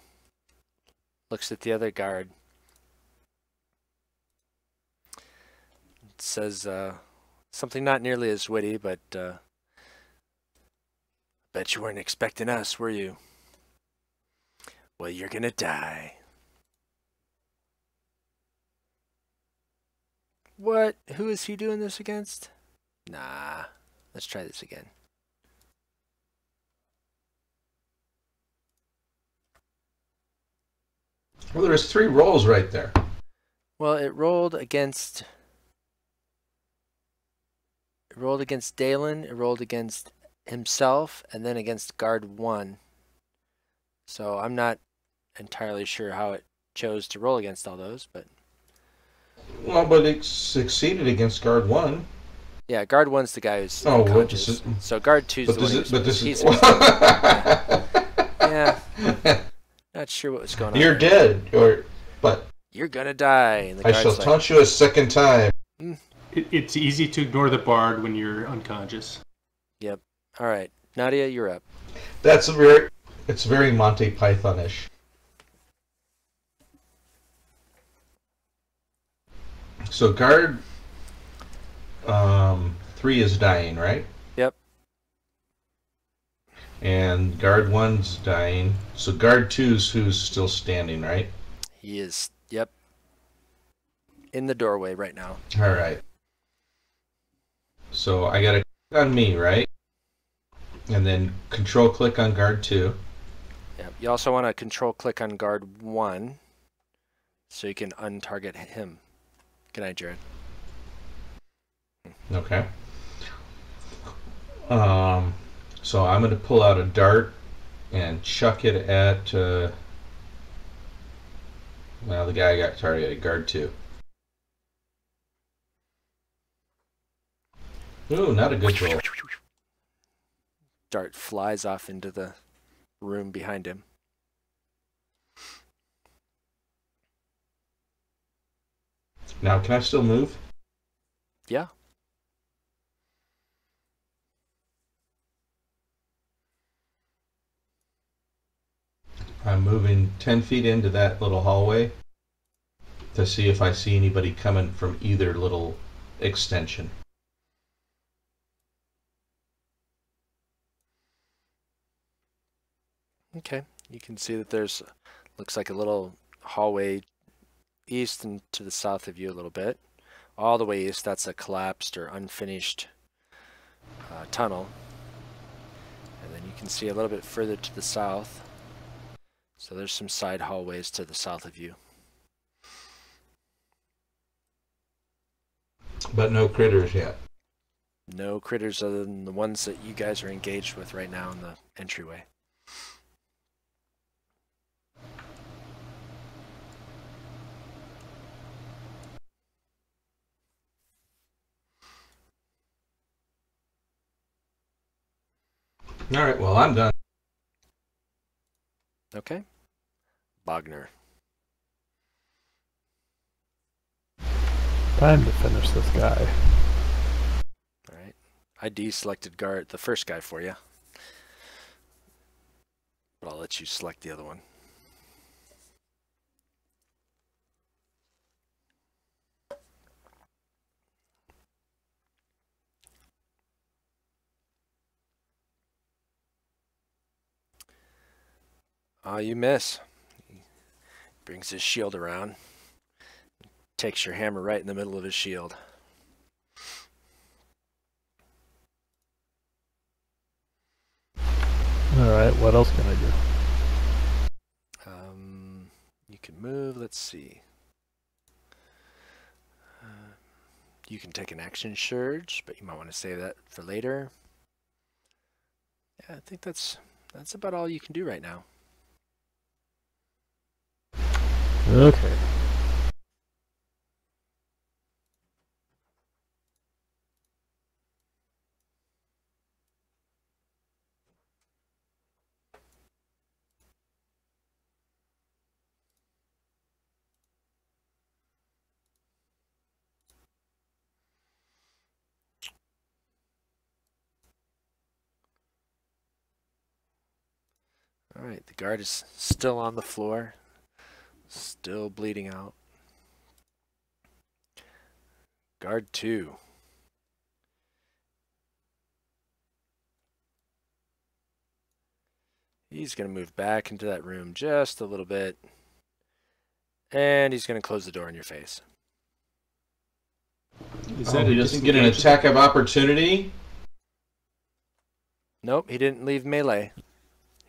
looks at the other guard. It says something not nearly as witty, but bet you weren't expecting us, were you? Well, you're gonna die. What? Who is he doing this against? Nah. Let's try this again. Well, there's 3 rolls right there. Well, it rolled against Dalen, it rolled against himself, and then against guard 1. So I'm not entirely sure how it chose to roll against all those, but Well, but it succeeded against guard 1. yeah, guard 1's the guy who's Oh, unconscious. So guard 2's the one who's but this is. yeah. Not sure what was going on. You're there. dead, but You're gonna die. And the I guard's shall like, taunt you a second time. It's easy to ignore the bard when you're unconscious. Yep. All right, Nadia, you're up. It's very Monty Python-ish. So guard 3 is dying, right? Yep. And guard 1's dying. So guard 2's who's still standing, right? He is. Yep. In the doorway right now. All right. So I got to click on me, right? And then control click on guard 2. Yep. You also want to control click on guard 1 so you can untarget him. Good night, Jared. Okay. So I'm going to pull out a dart and chuck it at, well, the guy got targeted, guard 2. Ooh, not a good roll. Dart flies off into the room behind him. Now, can I still move? Yeah. I'm moving 10 feet into that little hallway to see if I see anybody coming from either little extension. Okay. You can see that there's, looks like a little hallway east and to the south of you a little bit. All the way east, that's a collapsed or unfinished tunnel. And then you can see a little bit further to the south. So there's some side hallways to the south of you. But no critters yet. No critters other than the ones that you guys are engaged with right now in the entryway. All right, well, I'm done. Okay. Bogner. Time to finish this guy. All right. I deselected guard the first guy for you. But I'll let you select the other one. You miss. He brings his shield around. Takes your hammer right in the middle of his shield. Alright, what else can I do? You can move, let's see. You can take an action surge, but you might want to save that for later. Yeah, I think that's about all you can do right now. Okay. All right, the guard is still on the floor, still bleeding out. Guard 2. He's going to move back into that room just a little bit. And he's going to close the door in your face. Is that he doesn't get an attack of opportunity? Nope, he didn't leave melee.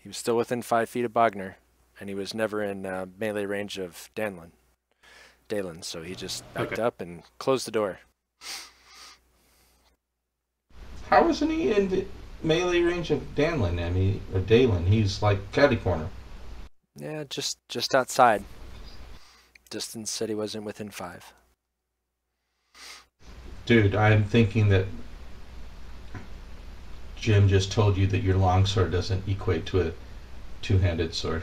He was still within 5 feet of Bogner, and he was never in melee range of Dalen, so he just backed up and closed the door. How isn't he in the melee range of Dalen? I mean, or Dalen? He's like catty corner. Yeah, just outside. Distance said he wasn't within 5. Dude, I'm thinking that Jim just told you that your longsword doesn't equate to a two-handed sword.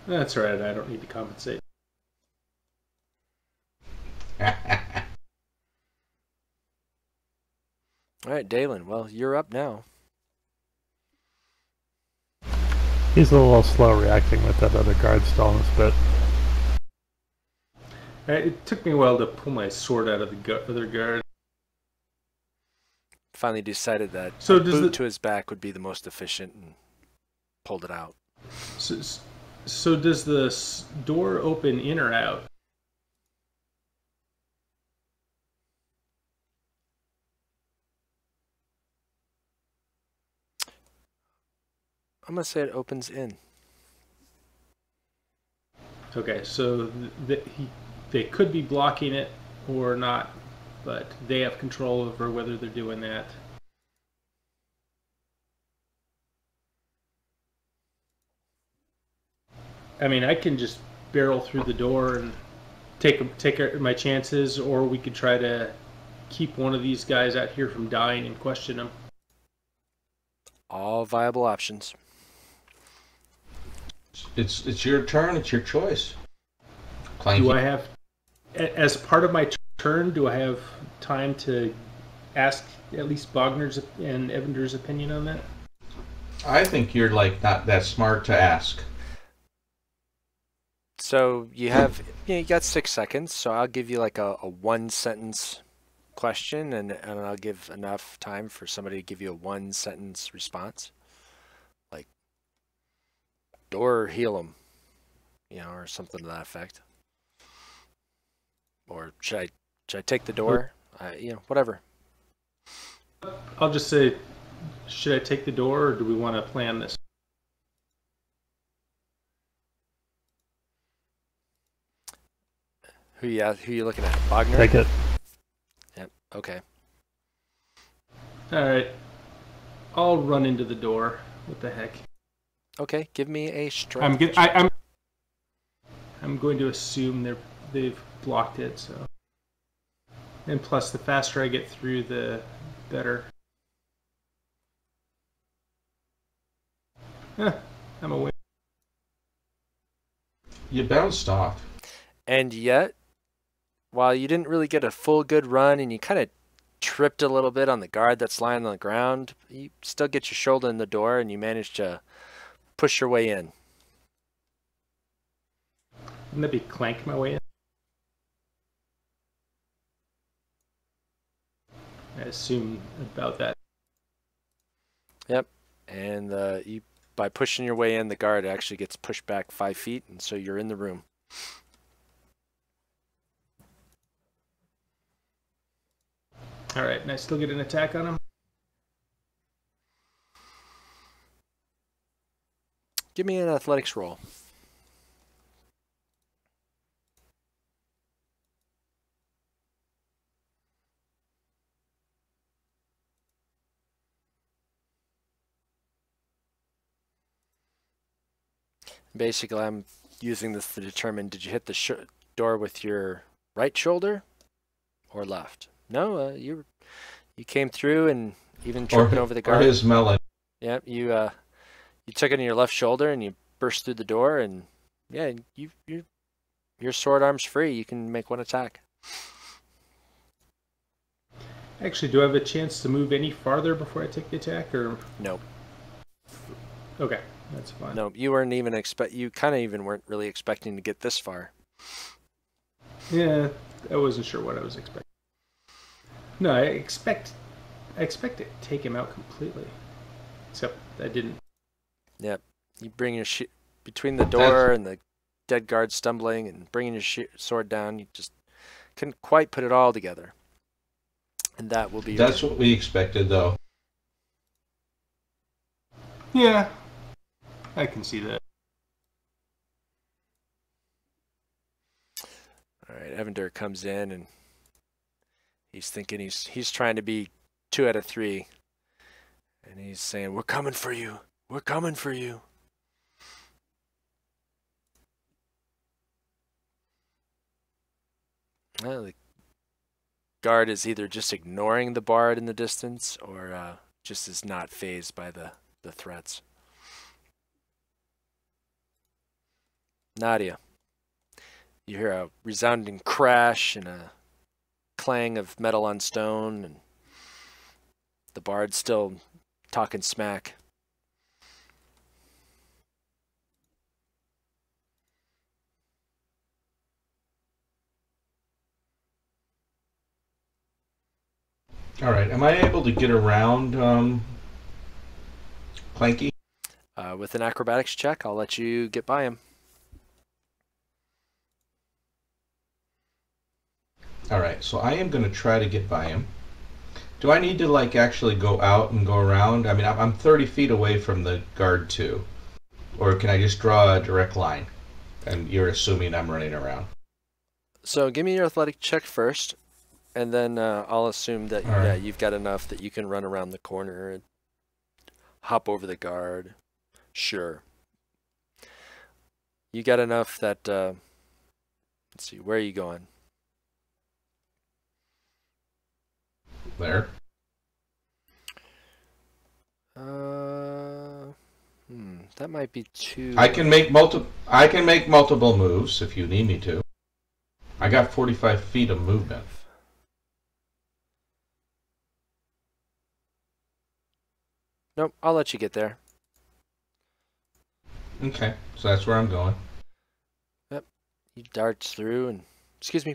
That's right. I don't need to compensate. All right, Dalen. Well, you're up now. He's a little slow reacting with that other guard stalling his bit. It took me a while to pull my sword out of the other guard. Finally decided that So a does boot the- to his back would be the most efficient and pulled it out. So does the door open in or out? I'm going to say it opens in. Okay, so they could be blocking it or not, but they have control over whether they're doing that. I mean, I can just barrel through the door and take my chances, or we could try to keep one of these guys out here from dying and question them. All viable options. It's your turn. It's your choice. Clanky. Do I have, as part of my turn, do I have time to ask at least Bogner's and Evander's opinion on that? I think you're like not that smart to ask. So you got 6 seconds, so I'll give you like a 1-sentence question, and I'll give enough time for somebody to give you a 1-sentence response. Like, door heal him, or something to that effect. Or should I take the door? Whatever. I'll just say, should I take the door, or do we want to plan this? Who you looking at? Bogner? Take it. Yep. Okay. All right, I'll run into the door. What the heck? Okay. Give me a strength. I'm going to assume they've blocked it. So, and plus, the faster I get through, the better. I'm away. You bounced off. And yet, while you didn't really get a full good run and you kind of tripped a little bit on the guard that's lying on the ground, you still get your shoulder in the door and you manage to push your way in. Wouldn't that be clank my way in? I assume about that. Yep. And by pushing your way in, the guard actually gets pushed back 5 feet, and so you're in the room. All right, and I still get an attack on him? Give me an athletics roll. . Basically, I'm using this to determine, did you hit the door with your right shoulder or left? No, you came through and even tripping over the guard. Or his melon. Yep, you took it on your left shoulder and you burst through the door, and yeah, your sword arm's free. You can make one attack. Actually, do I have a chance to move any farther before I take the attack, or Nope. Okay, that's fine. Nope. You weren't even you kind of even weren't really expecting to get this far. Yeah, I wasn't sure what I was expecting. No, I expect to take him out completely. Except I didn't. Yep. You bring your between the door and the dead guard stumbling and bringing your sword down. You just couldn't quite put it all together. And that will be. That's what we expected, though. Yeah, I can see that. All right, Evander comes in and he's thinking he's trying to be 2 out of 3, and he's saying, "We're coming for you. We're coming for you." Well, the guard is either just ignoring the bard in the distance, or just is not fazed by the threats. Nadia, you hear a resounding crash and a clang of metal on stone, and the bard's still talking smack. All right. Am I able to get around Clanky? With an acrobatics check, I'll let you get by him. All right. So I am going to try to get by him. Do I need to like actually go out and go around? I mean, I'm 30 feet away from the guard too, or can I just draw a direct line? And you're assuming I'm running around. So give me your athletic check first, and then I'll assume that you've got enough that you can run around the corner and hop over the guard. Sure. You got enough that, let's see, where are you going? There. That might be too. I can make multiple moves if you need me to. I got 45 feet of movement. Nope, I'll let you get there. Okay, so that's where I'm going. Yep. He darts through and,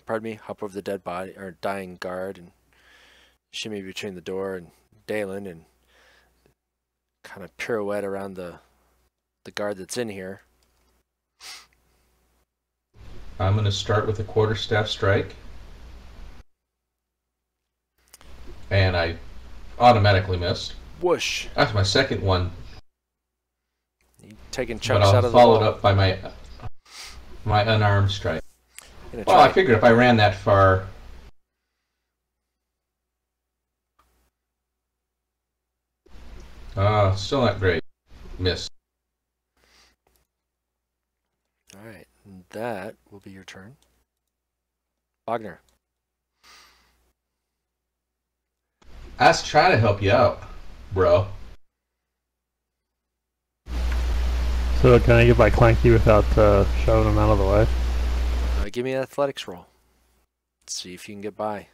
pardon me, hop over the dead body or dying guard and shimmy between the door and Dalen and kind of pirouette around the guard that's in here. I'm going to start with a quarterstaff strike. And I automatically missed. Whoosh. That's my second one. You're taking chunks but out I'll of the follow wall. it up by my unarmed strike. Well, I figured if I ran that far... still not great. Missed. Alright, that will be your turn. Wagner. I was trying to help you out, bro. So can I get by Clanky without shoving him out of the way? Give me an athletics roll. Let's see if you can get by.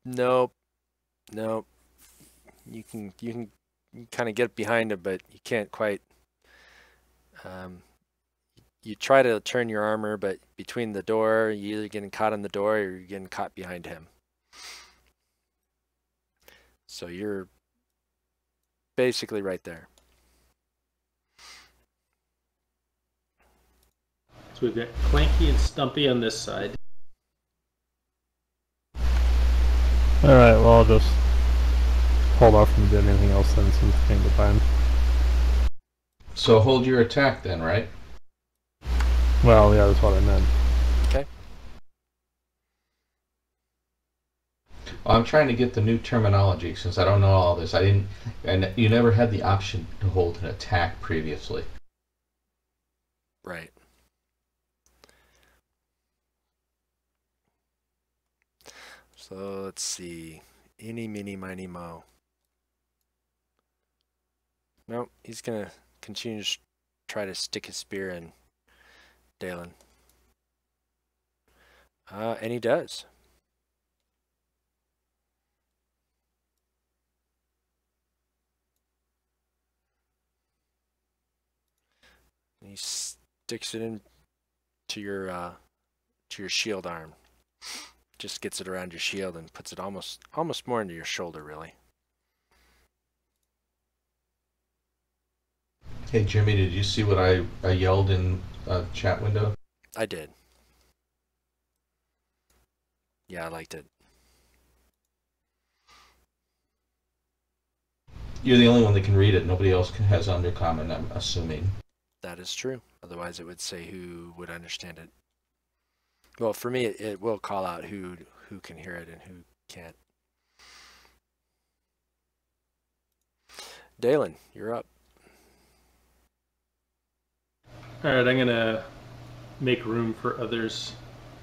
Nope. Nope. You can kind of get behind him, but you can't quite. You try to turn your armor, but between the door, you're either getting caught on the door or you're getting caught behind him. So you're basically right there. So we've got Clanky and Stumpy on this side. Alright, well I'll just hold off from doing anything else then since I can't get by him. So hold your attack then, right? Well, yeah, that's what I meant. Okay. I'm trying to get the new terminology since I don't know all this. I didn't, and you never had the option to hold an attack previously. Right. So let's see. Eeny, meeny, miny, mo. Nope, he's gonna continue to try to stick his spear in Dalen. And he does. And he sticks it in to your shield arm. Just gets it around your shield and puts it almost more into your shoulder, really. Hey Jimmy, did you see what I yelled in a chat window? I did. Yeah, I liked it. You're the only one that can read it. Nobody else has undercommon, I'm assuming. That is true. Otherwise, it would say who would understand it. Well, for me, it will call out who can hear it and who can't. Dalen, you're up. All right, I'm gonna make room for others,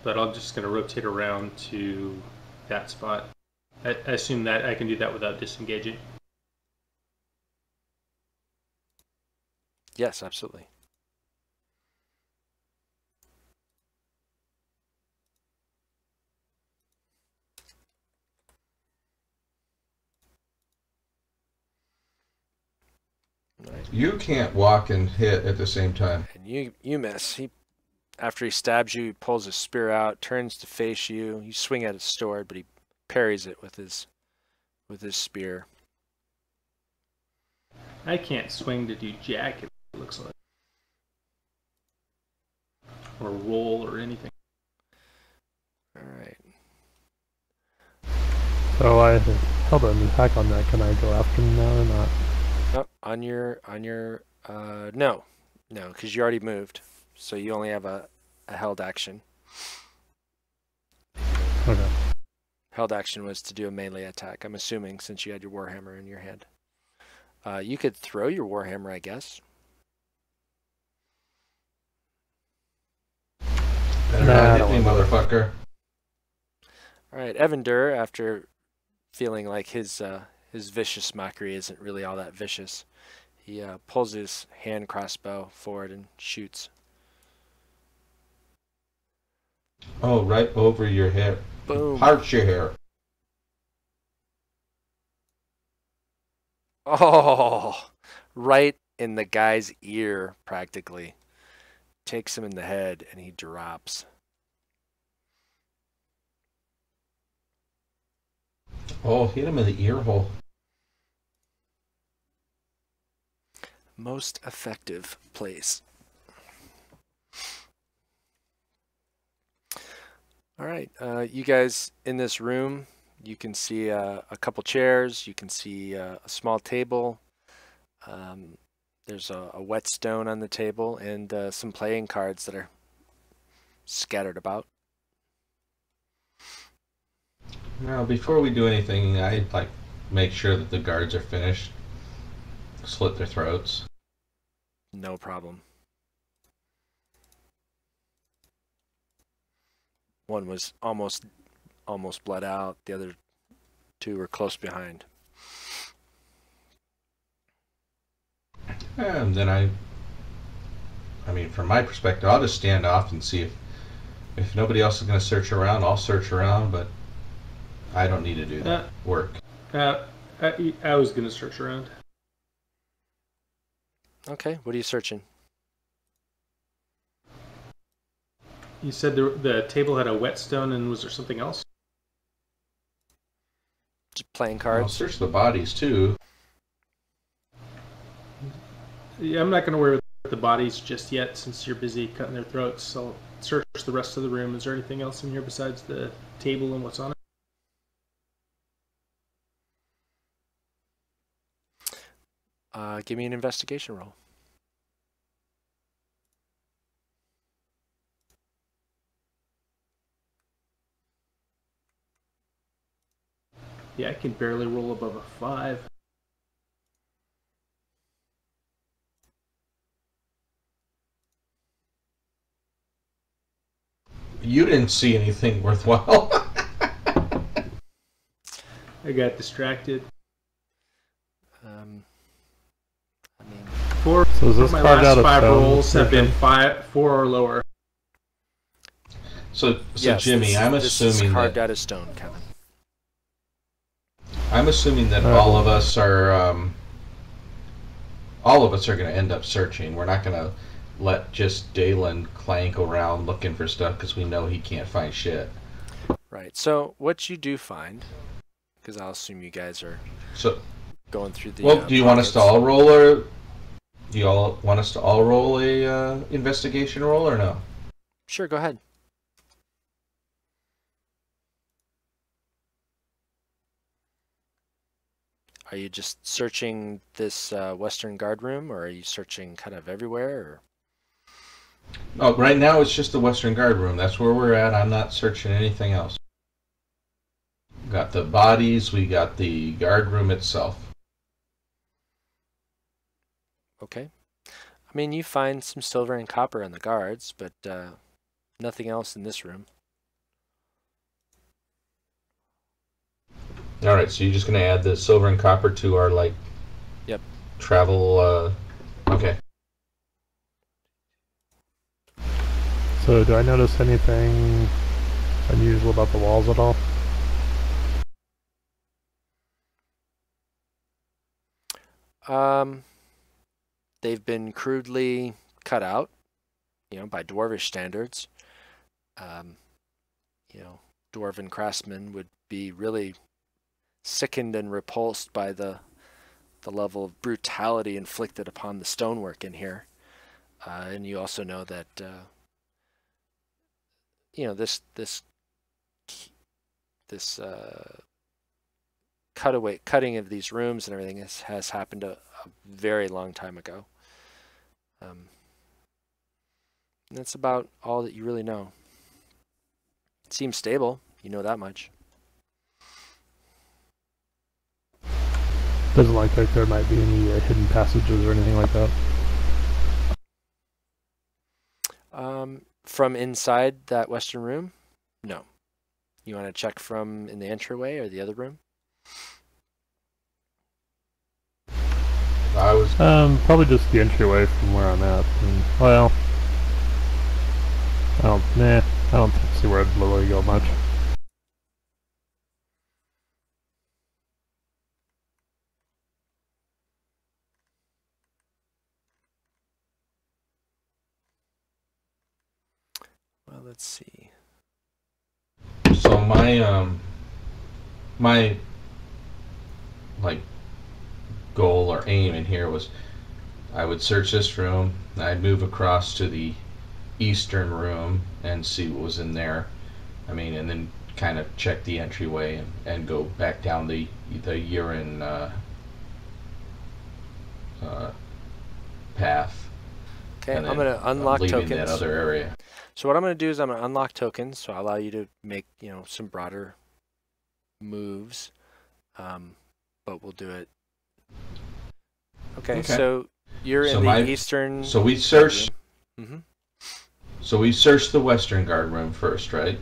but I'm just gonna rotate around to that spot. I assume that I can do that without disengaging. Yes, absolutely. Right. You can't walk and hit at the same time. And you miss. After he stabs you, he pulls his spear out, turns to face you. You swing at his sword, but he parries it with his spear. I can't swing to do jack, it looks like. Or roll or anything. Alright. So I held an attack on that. Can I go after him now or not? Oh, on your no, because you already moved, so you only have a held action. Okay. Held action was to do a melee attack, I'm assuming, since you had your warhammer in your hand. You could throw your warhammer, I guess. Better not hit me, motherfucker. Alright, Evander, after feeling like his vicious mockery isn't really all that vicious, he pulls his hand crossbow forward and shoots. Oh, right over your hair. Boom. Parts your hair. Oh, right in the guy's ear, practically. Takes him in the head, and he drops. Oh, hit him in the ear hole. Most effective place. All right, you guys in this room, you can see a couple chairs. You can see a small table. There's a whetstone on the table and some playing cards that are scattered about. Now, before we do anything, I'd like make sure that the guards are finished. Slit their throats. No problem. One was almost bled out. The other two were close behind. And then I mean, from my perspective, I'll just stand off and see if nobody else is going to search around, I'll search around, but I don't need to do that work. I was going to search around. Okay, what are you searching? You said the table had a whetstone, and was there something else? Just playing I'll cards. search the bodies too. Yeah, I'm not going to worry with the bodies just yet, since you're busy cutting their throats. So I'll search the rest of the room. Is there anything else in here besides the table and what's on it? Give me an investigation roll. Yeah, I can barely roll above a 5. You didn't see anything worthwhile. I got distracted. I mean, Four. So is this My carved last out of 5 stone, rolls have been Richard? 4 or lower. So yes, Jimmy, I'm this is assuming carved that out of stone, Kevin. all of us are going to end up searching. We're not going to let just Dalen clank around looking for stuff because we know he can't find shit. Right. So what you do find, because I'll assume you guys are going through the. Well, do you want us to all roll, or do you all want us to all roll a investigation roll, or no? Sure, go ahead. Are you just searching this Western guard room, or are you searching kind of everywhere? Or? Oh, right now it's just the Western guard room. That's where we're at. I'm not searching anything else. We got the bodies. We got the guard room itself. Okay. I mean, you find some silver and copper in the guards, but nothing else in this room. All right, so you're just going to add the silver and copper to our Yep. travel. Okay. So do I notice anything unusual about the walls at all? They've been crudely cut out, by dwarvish standards. Dwarven craftsmen would be really sickened and repulsed by the level of brutality inflicted upon the stonework in here. And you also know that this cutting of these rooms and everything has happened a very long time ago. And that's about all that you really know. It seems stable, you know that much. Doesn't look like there might be any hidden passages or anything like that. From inside that western room? No. You want to check from in the entryway or the other room? Probably just the entryway from where I'm at. Well, I don't see where I'd really go much. Well, let's see. So my goal or aim in here was I would search this room, I'd move across to the eastern room and see what was in there. And then kind of check the entryway and go back down the urine path. Okay, I'm going to unlock tokens. That other area. So what I'm going to do is I'm going to unlock tokens, so I'll allow you to make some broader moves, but we'll do it. Okay. So you're in the eastern. So we searched. Mm-hmm. So we searched the western guard room first, right?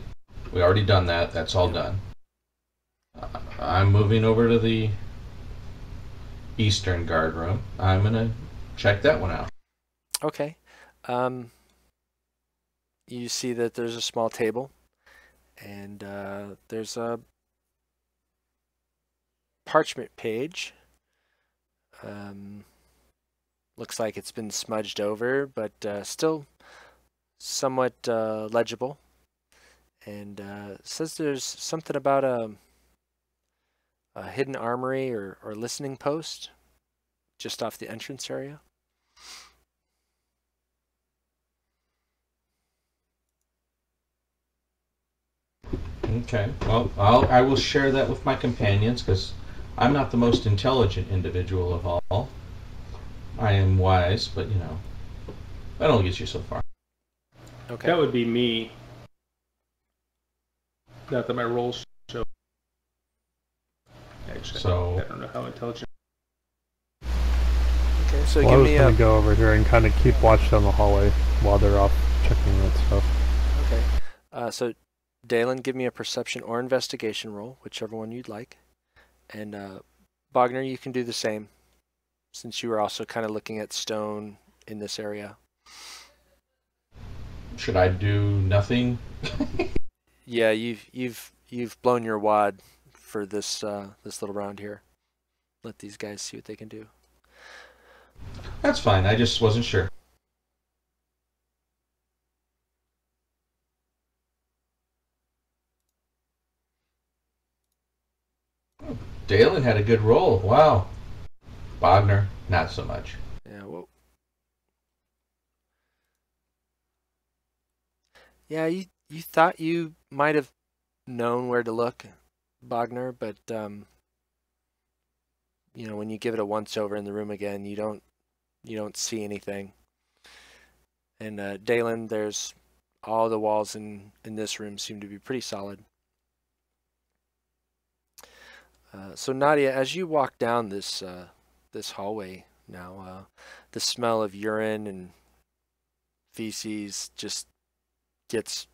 We already done that. That's all done. I'm moving over to the eastern guard room. I'm gonna check that one out. Okay. You see that there's a small table, and there's a parchment page. Looks like it's been smudged over, but still somewhat legible. And says there's something about a hidden armory or listening post just off the entrance area. Okay. Well, I will share that with my companions because I'm not the most intelligent individual of all. I am wise, but that only gets you so far. Okay. That would be me. Not that my rolls show. Actually, So I don't know how intelligent. Okay, so Well, I give was me gonna go over here and kind of keep watch down the hallway while they're off checking that stuff. Okay. So Dalen, give me a perception or investigation roll, whichever one you'd like. And Bogner, you can do the same, since you were also kind of looking at stone in this area. should I do nothing? Yeah, you've blown your wad for this this little round here. Let these guys see what they can do. That's fine. I just wasn't sure. Dalen had a good roll. Wow. Bogner, not so much. Yeah, well. Yeah, you thought you might have known where to look, Bogner, but you know, when you give it a once over in the room again, you don't see anything. And Dalen, there's all the walls in this room seem to be pretty solid. So Nadia, as you walk down this this hallway now, the smell of urine and feces just gets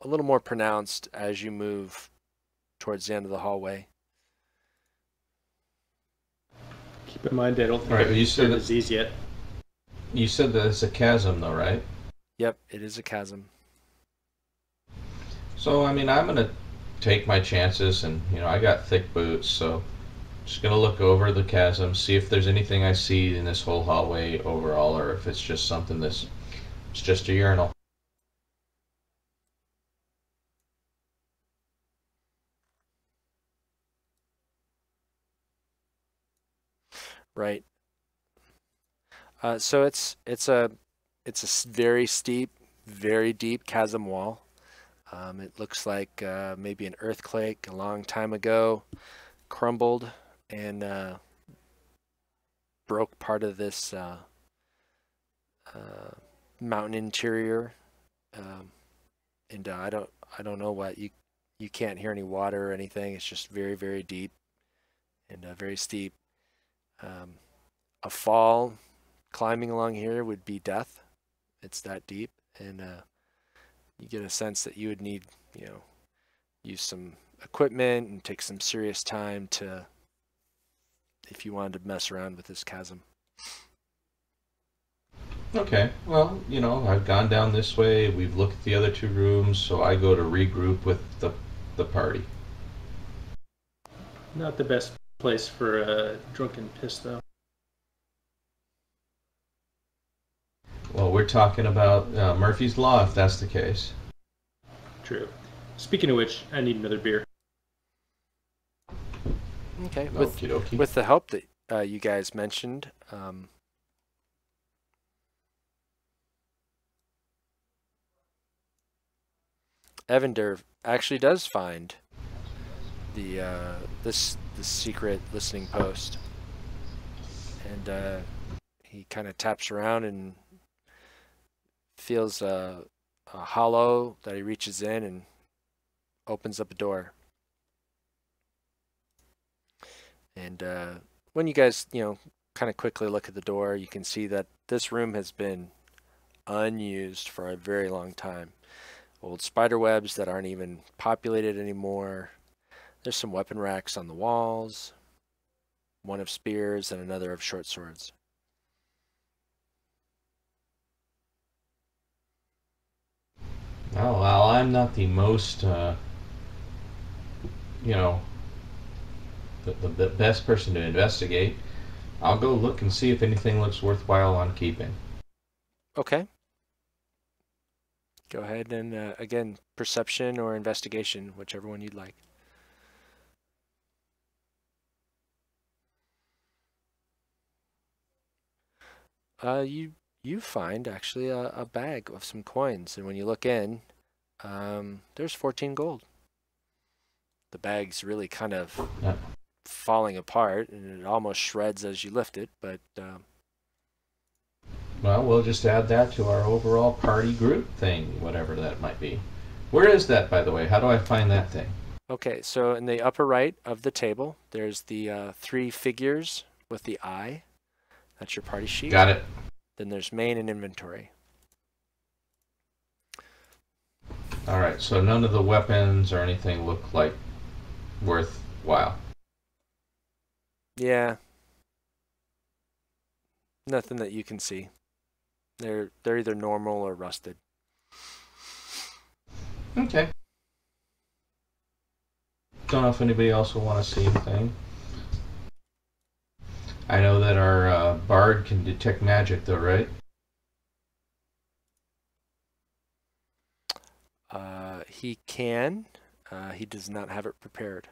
a little more pronounced as you move towards the end of the hallway. Keep in mind, I don't think Right, I've you used said that- disease yet. You said that it's a chasm, though, right? Yep, it is a chasm. So, I mean, I'm going to take my chances, and, you know, I got thick boots, so just going to look over the chasm, see if there's anything I see in this whole hallway overall, or if it's just something it's just a urinal. Right. So it's a very steep, very deep chasm wall. It looks like maybe an earthquake a long time ago crumbled and broke part of this mountain interior. And I don't know what you can't hear any water or anything. It's just very, very deep and very steep. A fall climbing along here would be death. It's that deep, and you get a sense that you would need, you know, use some equipment and take some serious time to, if you wanted to mess around with this chasm. Okay, well, you know, I've gone down this way, we've looked at the other two rooms, so I go to regroup with the party. Not the best place for a drunken piss, though. Well, we're talking about Murphy's Law, if that's the case. True. Speaking of which, I need another beer. Okay, Okie dokie. with the help that you guys mentioned, Evander actually does find the this secret listening post, and he kind of taps around and feels a hollow that he reaches in and opens up a door. And when you guys, you know, kind of quickly look at the door, you can see that this room has been unused for a very long time. Old spider webs that aren't even populated anymore. There's some weapon racks on the walls, one of spears and another of short swords. Oh, well, I'm not the most, you know, the best person to investigate. I'll go look and see if anything looks worthwhile on keeping. Okay. Go ahead and, again, perception or investigation, whichever one you'd like. You find actually a bag of some coins, and when you look in, there's 14 gold. The bag's really kind of falling apart, and it almost shreds as you lift it, but Well, we'll just add that to our overall party group thing, whatever that might be. Where is that, by the way? How do I find that thing? Okay, so in the upper right of the table, there's the 3 figures with the eye. That's your party sheet. Got it. Then there's main and inventory. All right, so none of the weapons or anything look like worthwhile. Yeah. Nothing that you can see. They're either normal or rusted. Okay. Don't know if anybody else will want to see anything. I know that our bard can detect magic, though, right? He can. He does not have it prepared.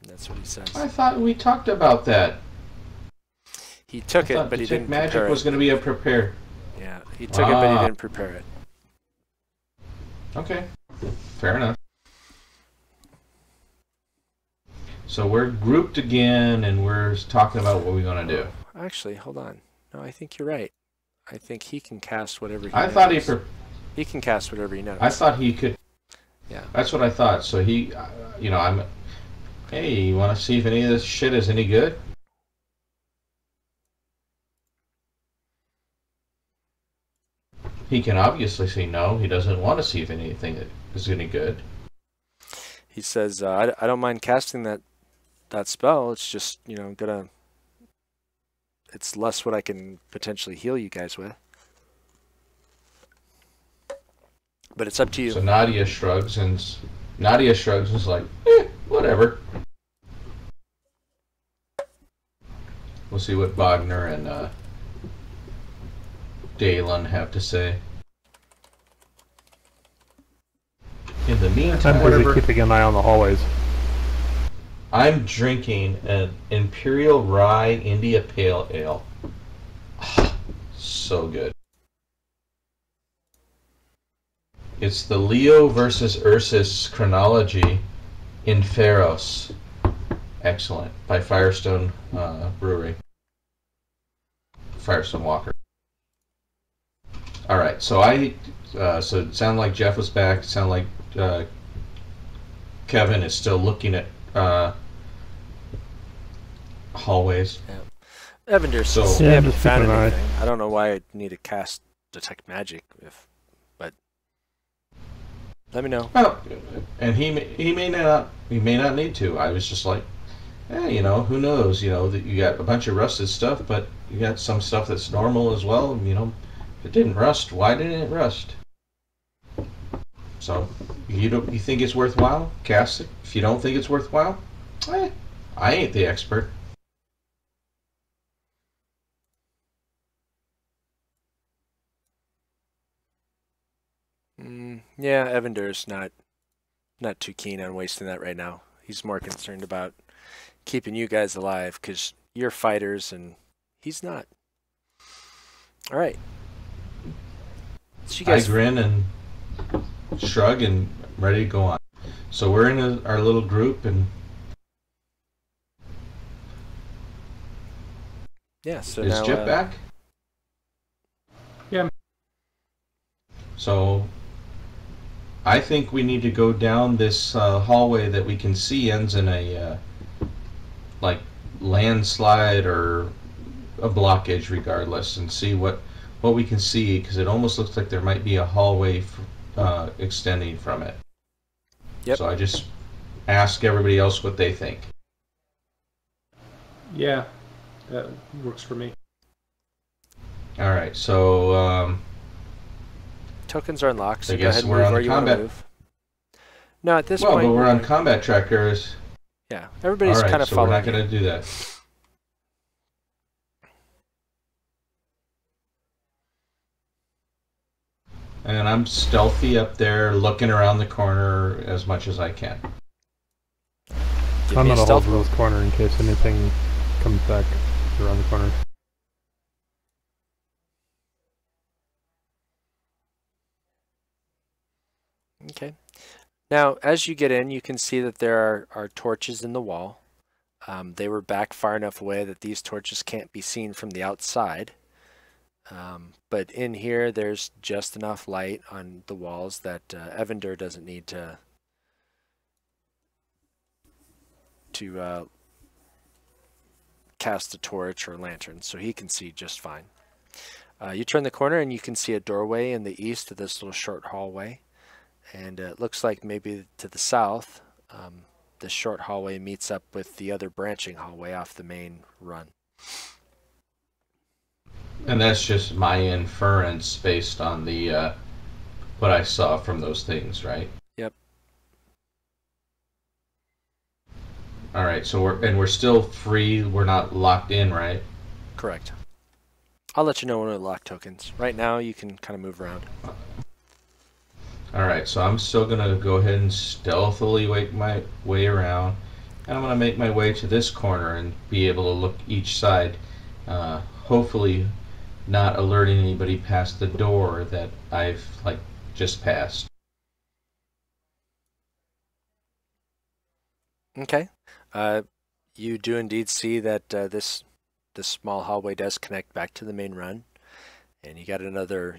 That's what he says. I thought we talked about that. He took it, but he detect didn't prepare magic was going to be a prepare. Yeah, he took it, but he didn't prepare it. Okay, fair enough. So we're grouped again, and we're talking about what we're going to do. Actually, hold on. No, I think you're right. I think he can cast whatever he I knows. thought he can cast whatever he knows. I thought he could. Yeah. That's what I thought. So he, hey, you want to see if any of this shit is any good? He can obviously say no. He doesn't want to see if anything is any good. He says, I don't mind casting that spell. It's just, it's less what I can potentially heal you guys with. But it's up to you. So Nadia shrugs and is like, whatever. We'll see what Wagner and Dalen have to say. In the meantime, I'm busy keeping an eye on the hallways. I'm drinking an Imperial Rye India Pale Ale. So good. It's the Leo versus Ursus chronology in Pharos. Excellent. By Firestone Brewery. Firestone Walker. Alright, so so it sounded like Jeff was back. It sounded like Kevin is still looking at hallways. Yeah. Evander So says, yeah, I haven't just found keep an eye. anything. I don't know why I need to cast Detect Magic, but let me know. Well, and he may not need to. I was just like, who knows? That you got a bunch of rusted stuff, but you got some stuff that's normal as well. If it didn't rust, why didn't it rust? So you think it's worthwhile? Cast it. If you don't think it's worthwhile, I ain't the expert. Yeah, Evander's not too keen on wasting that right now. He's more concerned about keeping you guys alive because you're fighters and he's not. All right. So you guys I grin and shrug and ready to go on. So we're in our little group and so is now Jeff back? Yeah. So I think we need to go down this hallway that we can see ends in a landslide or a blockage regardless, and see what we can see, because it almost looks like there might be a hallway extending from it. Yep. So I just ask everybody else what they think. Yeah, that works for me. All right, so tokens are unlocked, so I go guess ahead and we're move on where you want to combat. move. No, at this well, point but we're on combat trackers. Yeah, everybody's All right, kind of so we're following not going you. to do that. And I'm stealthy up there, looking around the corner as much as I can. Give I'm me a gonna hold stealth to roll. this corner in case anything comes back around the corner. Okay. Now, as you get in, you can see that there are torches in the wall. They were back far enough away that these torches can't be seen from the outside. But in here, there's just enough light on the walls that Evander doesn't need to to cast a torch or a lantern, so he can see just fine. You turn the corner and you can see a doorway in the east of this little short hallway, and it looks like maybe to the south this short hallway meets up with the other branching hallway off the main run. And that's just my inference based on the what I saw from those things, right? Yep. All right, so we're still free. We're not locked in, right? Correct. I'll let you know when we lock tokens. Right now, you can kind of move around. All right, so I'm still gonna go ahead and stealthily make my way around, and I'm gonna make my way to this corner and be able to look each side. Hopefully, not alerting anybody past the door that I've just passed. Okay. You do indeed see that this small hallway does connect back to the main run, and you got another,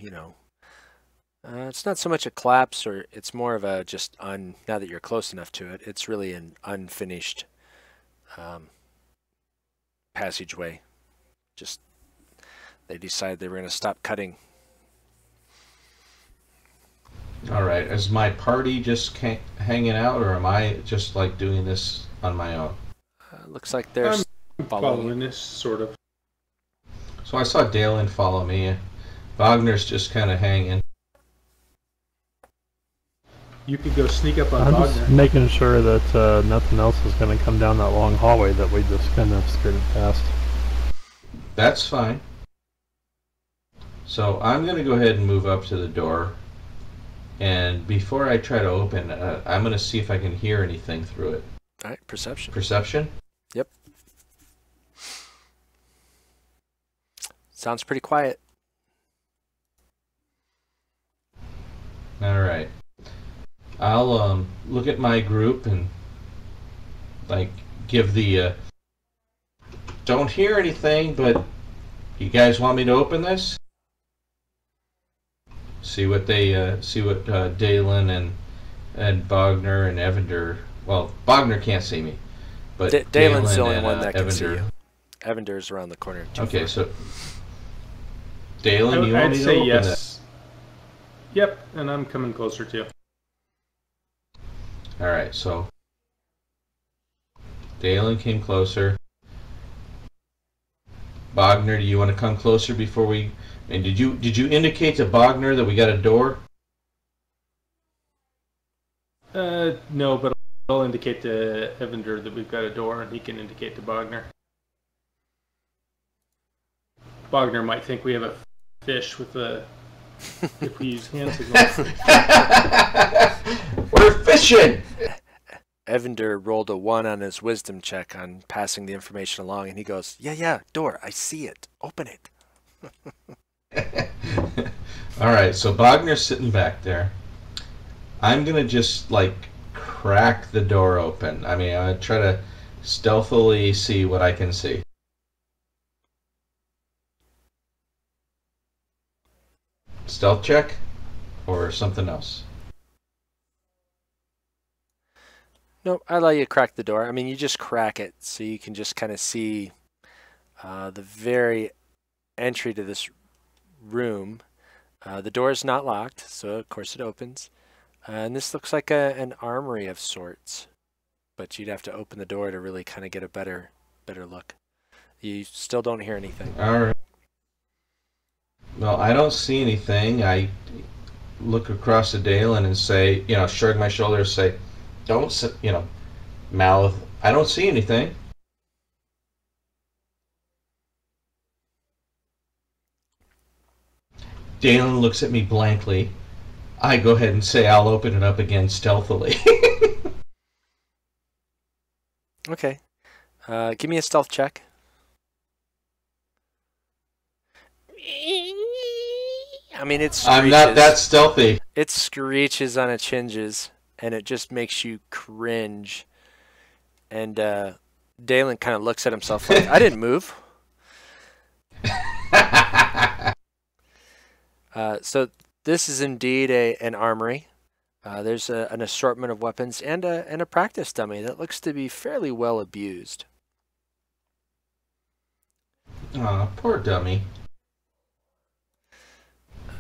it's not so much a collapse, or it's more of a just now that you're close enough to it, it's really an unfinished passageway. Just they decided they were going to stop cutting. All right, is my party just hanging out, or am I just doing this on my own? Looks like they're following this, sort of. So I saw Dalen follow me. Wagner's just kind of hanging. You could go sneak up on I'm Wagner. just making sure that nothing else is going to come down that long hallway that we just kind of skirted past. That's fine. So I'm going to go ahead and move up to the door. And before I try to open, I'm going to see if I can hear anything through it. All right, perception. Perception? Yep. Sounds pretty quiet. All right. I'll look at my group and give the don't hear anything, but you guys want me to open this? See what Dalen and Wagner and Evander. Well, Wagner can't see me, but Dalen's the only and, one that can see Evander. you. Evander's around the corner. Okay, so Dalen, you want I'd me to say open yes. this? Yep, and I'm coming closer too. All right, so Dalen came closer. Wagner, do you want to come closer before we? And did you indicate to Wagner that we got a door? No, but I'll indicate to Evander that we've got a door, and he can indicate to Wagner. Wagner might think we have a fish with a. If we use hand signals. We're fishing! Evander rolled a 1 on his wisdom check on passing the information along, and he goes, yeah, door, I see it. Open it. All right, so Wagner's sitting back there. I'm going to just, crack the door open. I mean, I'm going to try to stealthily see what I can see. Stealth check? Or something else? No, I allow you to crack the door. I mean, you just crack it so you can just kind of see the very entry to this room. The door is not locked, so of course it opens. And this looks like an armory of sorts, but you'd have to open the door to really kind of get a better look. You still don't hear anything. All right. Well, I don't see anything. I look across to Dalen and say, shrug my shoulders, say, don't, mouth, I don't see anything. Dalen looks at me blankly. I go ahead and say I'll open it up again stealthily. Okay. Give me a stealth check. I mean, it screeches. I'm not that stealthy. It screeches on its hinges, and it just makes you cringe. And Dalen kind of looks at himself like, I didn't move. So this is indeed an armory. There's an assortment of weapons and a practice dummy that looks to be fairly well abused. Aw, poor dummy.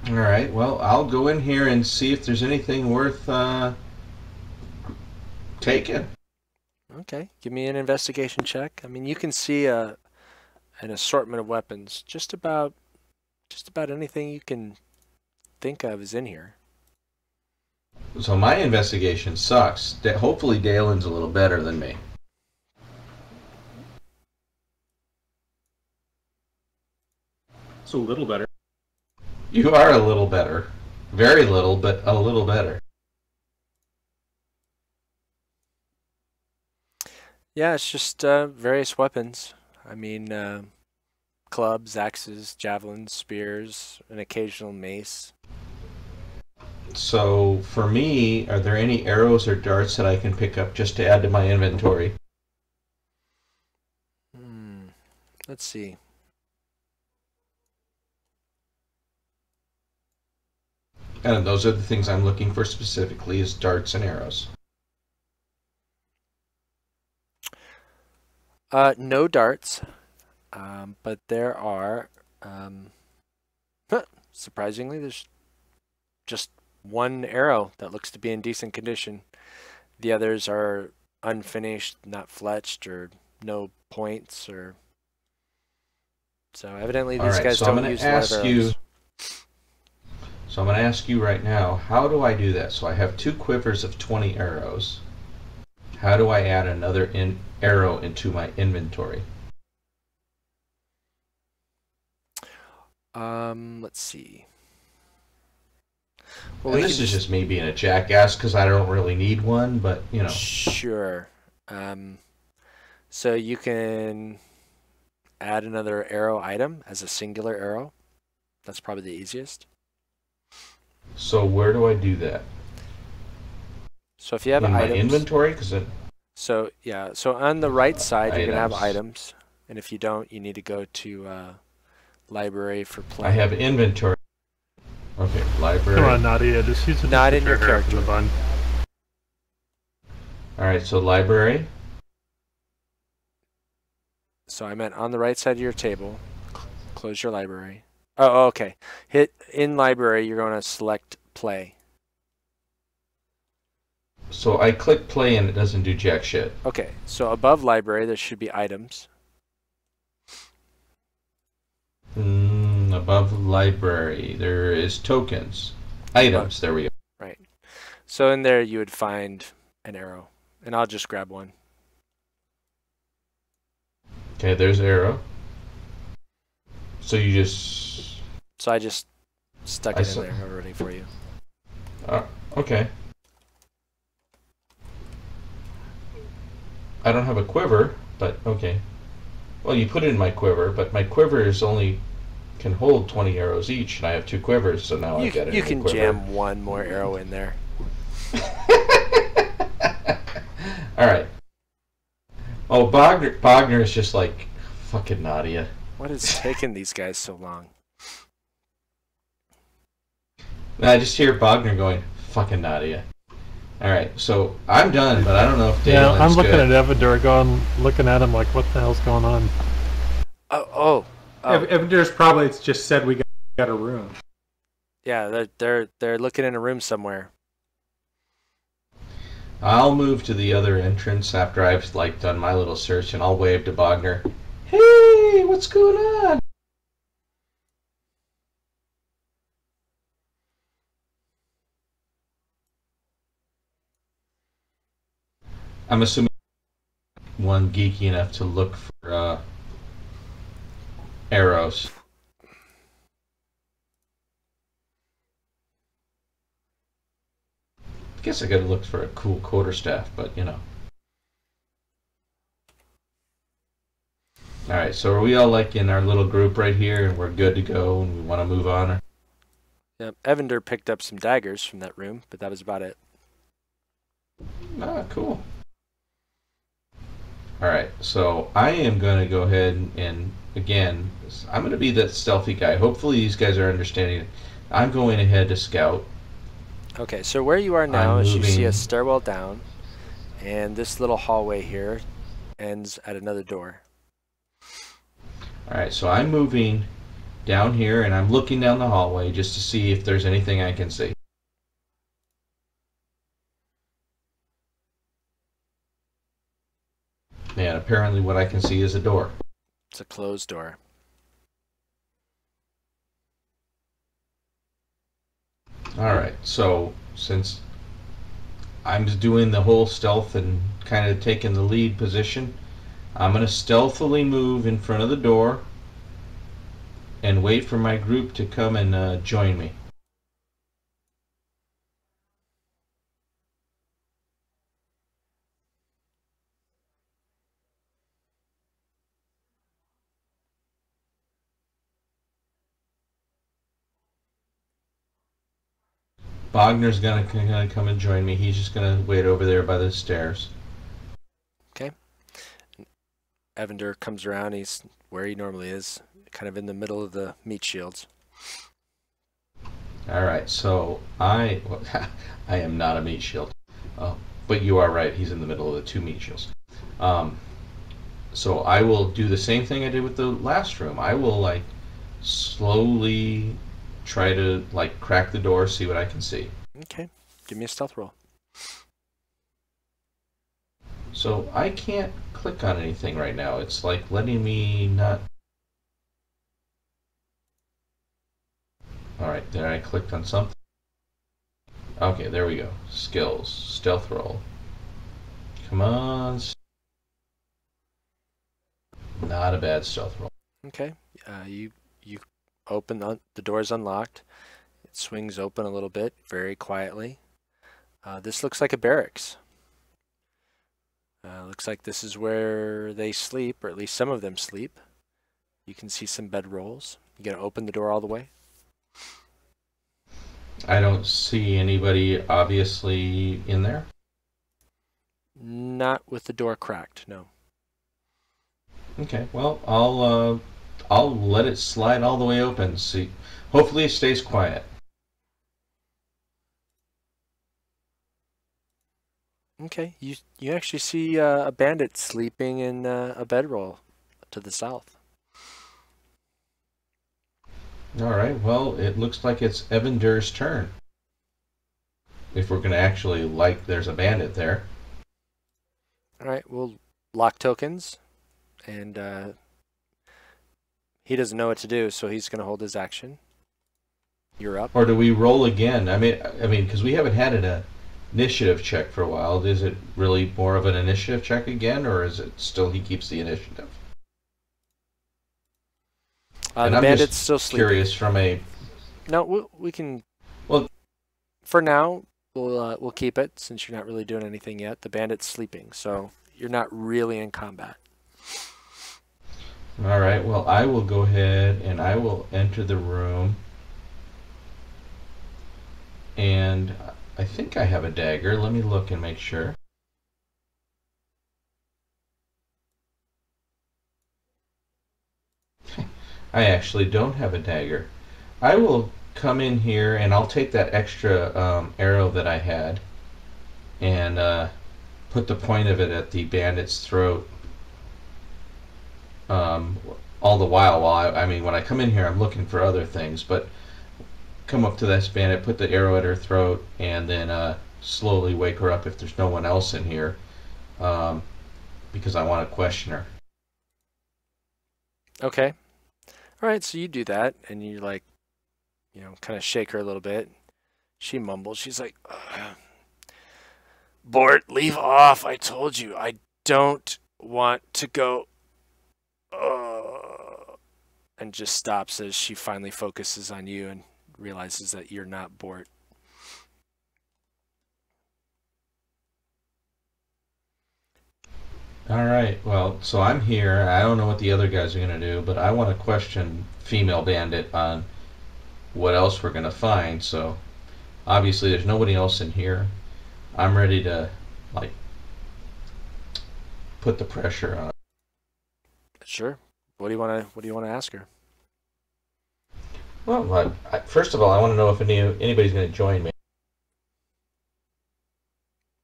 Alright, well, I'll go in here and see if there's anything worth taking. Okay, give me an investigation check. I mean, you can see an assortment of weapons. Just about anything you can think of is in here. So my investigation sucks. Hopefully Dalen's a little better than me. It's a little better. You are a little better. Very little, but a little better. Yeah, it's just various weapons. I mean, clubs, axes, javelins, spears, an occasional mace. So, for me, are there any arrows or darts that I can pick up just to add to my inventory? Let's see. And those are the things I'm looking for specifically, is darts and arrows. No darts, but there are, surprisingly, there's just one arrow that looks to be in decent condition. The others are unfinished, not fletched, or no points, or so evidently these guys don't use live arrows. So I'm going to ask you right now, how do I do that? So I have 2 quivers of 20 arrows. How do I add another arrow into my inventory? Let's see. Well, this is just me being a jackass because I don't really need one, but you know. Sure. So you can add another arrow item as a singular arrow. That's probably the easiest. So where do I do that? So if you have in items, my inventory, so yeah, so on the right side you're gonna have items, and if you don't, you need to go to library for play. I have inventory. Okay, library. Come on, Nadia, just use it. Not in your character. All right, so library. So I meant on the right side of your table. Close your library. Oh, okay. Hit in library. You're going to select play. So I click play and it doesn't do jack shit. Okay, so above library there should be items. Above library there is tokens. Items, there we go. Right. So in there you would find an arrow. And I'll just grab one. Okay, there's arrow. So you just... So I just stuck it in there already for you. Okay. I don't have a quiver, but okay. Well, you put it in my quiver, but my quiver is only can hold 20 arrows each, and I have 2 quivers, so now I get it. You can jam one more arrow in there. All right. Oh, Bogner is just like fucking Nadia. What is taking these guys so long? I just hear Bogner going, fucking Nadia. Alright, so I'm done, but I don't know if Dalen's Yeah, I'm looking good. at Evander going, looking at him like, what the hell's going on? Oh. Evander's probably just said we got a room. Yeah, they're looking in a room somewhere. I'll move to the other entrance after I've done my little search, and I'll wave to Bogner. Hey, what's going on? I'm assuming one geeky enough to look for arrows. I guess I gotta look for a cool quarterstaff, but you know. Alright, so are we all in our little group right here and we're good to go and we want to move on? Yeah, Evander picked up some daggers from that room, but that was about it. Ah, cool. Alright, so I am going to go ahead and, again, I'm going to be that stealthy guy. Hopefully these guys are understanding it. I'm going ahead to scout. Okay, so where you are now is you see a moving. stairwell down, and this little hallway here ends at another door. All right, so I'm moving down here, and I'm looking down the hallway just to see if there's anything I can see. And apparently what I can see is a door. It's a closed door. All right, so since I'm just doing the whole stealth and kind of taking the lead position, I'm going to stealthily move in front of the door and wait for my group to come and join me. Bogner's gonna come and join me. He's just gonna wait over there by the stairs. Okay. Evander comes around. He's where he normally is, kind of in the middle of the meat shields. All right, so I am not a meat shield, but you are right. He's in the middle of the two meat shields. So I will do the same thing I did with the last room. I will like slowly try to like crack the door, see what I can see. Okay, give me a stealth roll. So I can't click on anything right now. It's like letting me not. All right, there I clicked on something. Okay, there we go. Skills, stealth roll. Come on. Not a bad stealth roll. Okay, you open the door is unlocked. It swings open a little bit, very quietly. This looks like a barracks. Looks like this is where they sleep, or at least some of them sleep. You can see some bed rolls. You gonna open the door all the way? I don't see anybody obviously in there. Not with the door cracked, no. Okay, well, I'll let it slide all the way open. See, hopefully it stays quiet. Okay, you actually see a bandit sleeping in a bedroll to the south. All right, well, it looks like it's Evander's turn. If we're gonna actually there's a bandit there. All right, we'll lock tokens, and he doesn't know what to do, so he's gonna hold his action. You're up. Or do we roll again? I mean, because we haven't had an initiative check for a while. Is it really more of an initiative check again, or is it still he keeps the initiative? The and I'm bandit's just still sleeping. Curious from a. No, we can. Well, for now, we'll keep it since you're not really doing anything yet. The bandit's sleeping, so you're not really in combat. All right. Well, I will go ahead and I will enter the room, and I think I have a dagger. Let me look and make sure. I actually don't have a dagger. I will come in here and I'll take that extra arrow that I had and put the point of it at the bandit's throat. All the while I mean, when I come in here, I'm looking for other things, but come up to this bandit, put the arrow at her throat, and then slowly wake her up if there's no one else in here, because I want to question her. Okay. All right, so you do that, and you like, kind of shake her a little bit. She mumbles. She's like, Bort, leave off. I told you. I don't want to go. And just stops as she finally focuses on you and realizes that you're not Bort. All right, well, so I'm here. I don't know what the other guys are going to do, but I want to question female bandit on what else we're going to find. So obviously there's nobody else in here. I'm ready to like put the pressure on her. Sure. What do you want to ask her? Well, first of all, I want to know if anybody's going to join me.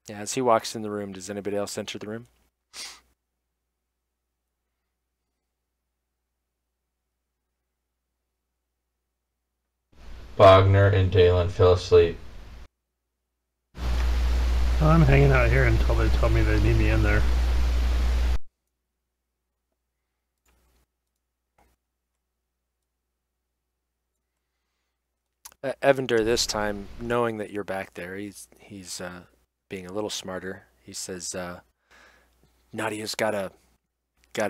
Yeah, as he walks in the room, does anybody else enter the room? Wagner and Dalen fell asleep. I'm hanging out here until they tell me they need me in there. Evander, this time, knowing that you're back there, he's being a little smarter. He says, Nadia's got a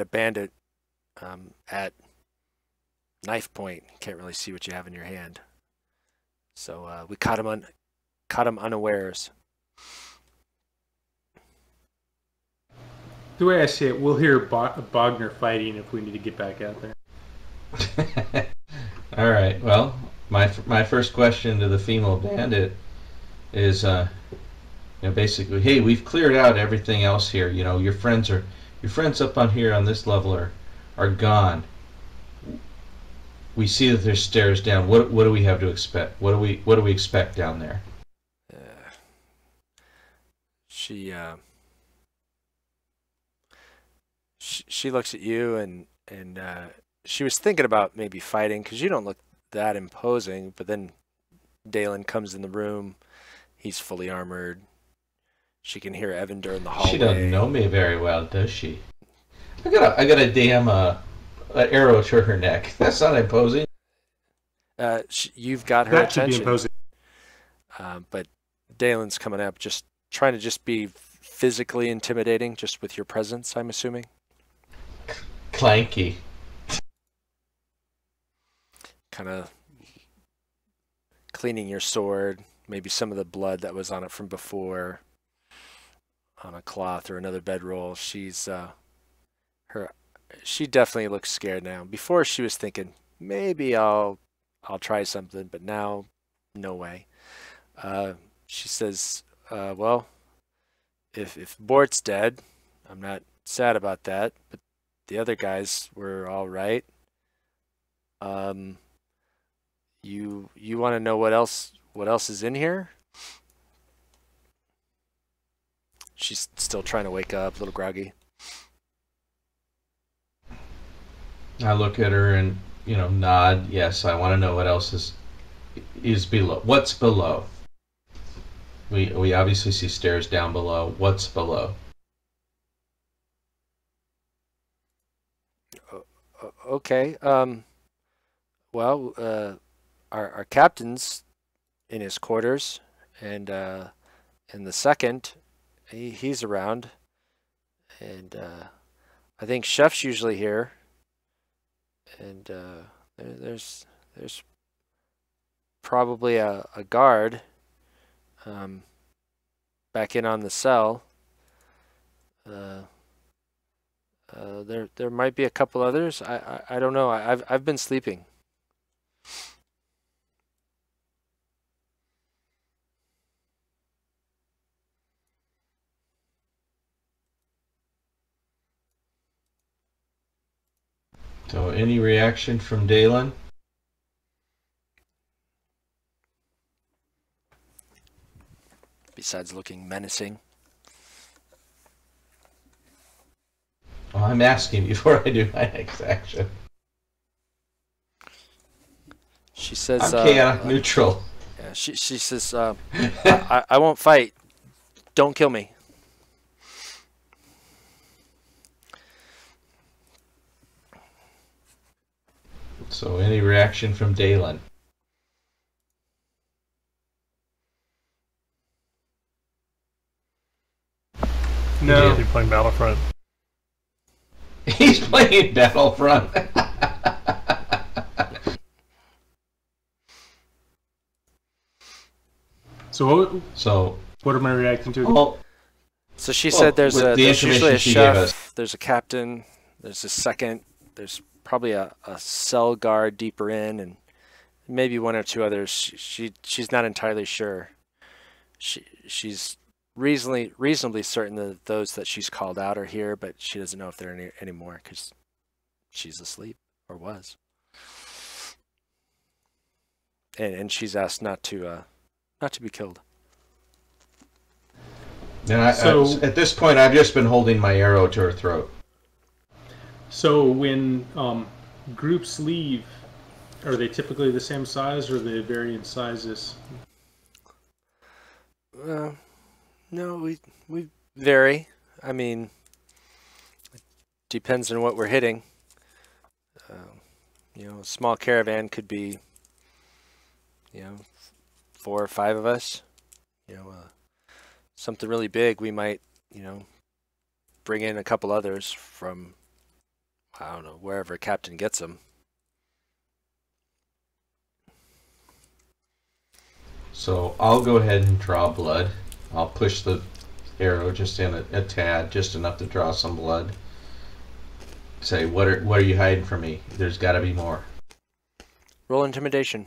bandit at knife point. Can't really see what you have in your hand. So we caught him unawares. The way I see it, we'll hear Bogner fighting if we need to get back out there. All right. Well, my first question to the female bandit is, basically, hey, we've cleared out everything else here. Your friends up on here on this level are gone. We see that there's stairs down. What do we have to expect? What do we expect down there? She looks at you and she was thinking about maybe fighting because you don't look that imposing. But then Dalen comes in the room. He's fully armored. She can hear Evander in the hallway. She doesn't know me very well, does she? I got a damn an arrow to her neck. That's not imposing. You've got her That attention. should be imposing. But Dalen's coming up, just trying to just be physically intimidating, just with your presence, I'm assuming. Clanky. Kind of cleaning your sword, maybe some of the blood that was on it from before, on a cloth or another bedroll. She definitely looks scared now. Before she was thinking, maybe I'll try something, but now, no way. She says, well, if Bort's dead, I'm not sad about that, but the other guys were all right. You want to know what else is in here? She's still trying to wake up, a little groggy. I look at her and nod. Yes, I want to know what else is below. What's below? We obviously see stairs down below. What's below? Okay. Well, our captain's in his quarters, and the second, he's around, and I think Chef's usually here, and there's probably a guard back in on the cell. There might be a couple others. I don't know. I've been sleeping. So, any reaction from Dalen? Besides looking menacing. Well, I'm asking before I do my next action. She says, I'm chaotic neutral. Yeah, she says, I won't fight. Don't kill me. So, any reaction from Dalen? No. Is he playing Battlefront? He's playing Battlefront. So what am I reacting to? So she said there's usually a she gave us. chef, there's a captain, there's a second, there's probably a cell guard deeper in, and maybe one or two others. She's not entirely sure. She's reasonably certain that those that she's called out are here, but she doesn't know if they're any anymore because she's asleep or was. And she's asked not to be killed. And at this point, I've just been holding my arrow to her throat. So when groups leave, are they typically the same size, or are they vary in sizes? No, we vary. I mean, it depends on what we're hitting. You know, a small caravan could be, you know, 4 or 5 of us. You know, something really big, we might, you know, bring in a couple others from, I don't know, wherever captain gets them. So I'll go ahead and draw blood. I'll push the arrow just in a tad, just enough to draw some blood. Say, what are you hiding from me? There's got to be more. Roll intimidation.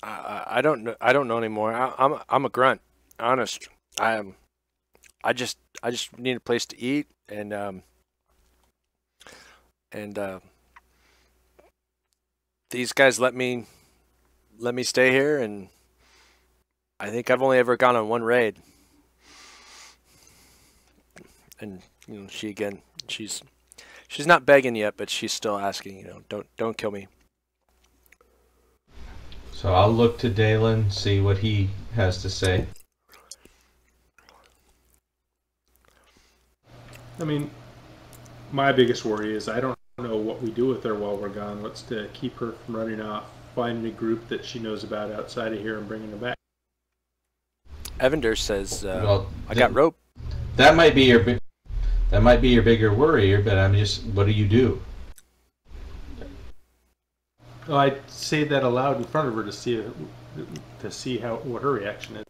I don't know. I don't know anymore. I'm a grunt. Honest. I just need a place to eat, and these guys let me stay here, and I think I've only ever gone on one raid. And you know, she's not begging yet, but she's still asking. You know, don't kill me. So I'll look to Dalen, see what he has to say. I mean, my biggest worry is I don't know what we do with her while we're gone. What's to keep her from running off, finding a group that she knows about outside of here and bringing her back. Evander says, well, I got rope. That might be your bigger worry, but I'm just, what do you do? Oh, I say that aloud in front of her to see what her reaction is.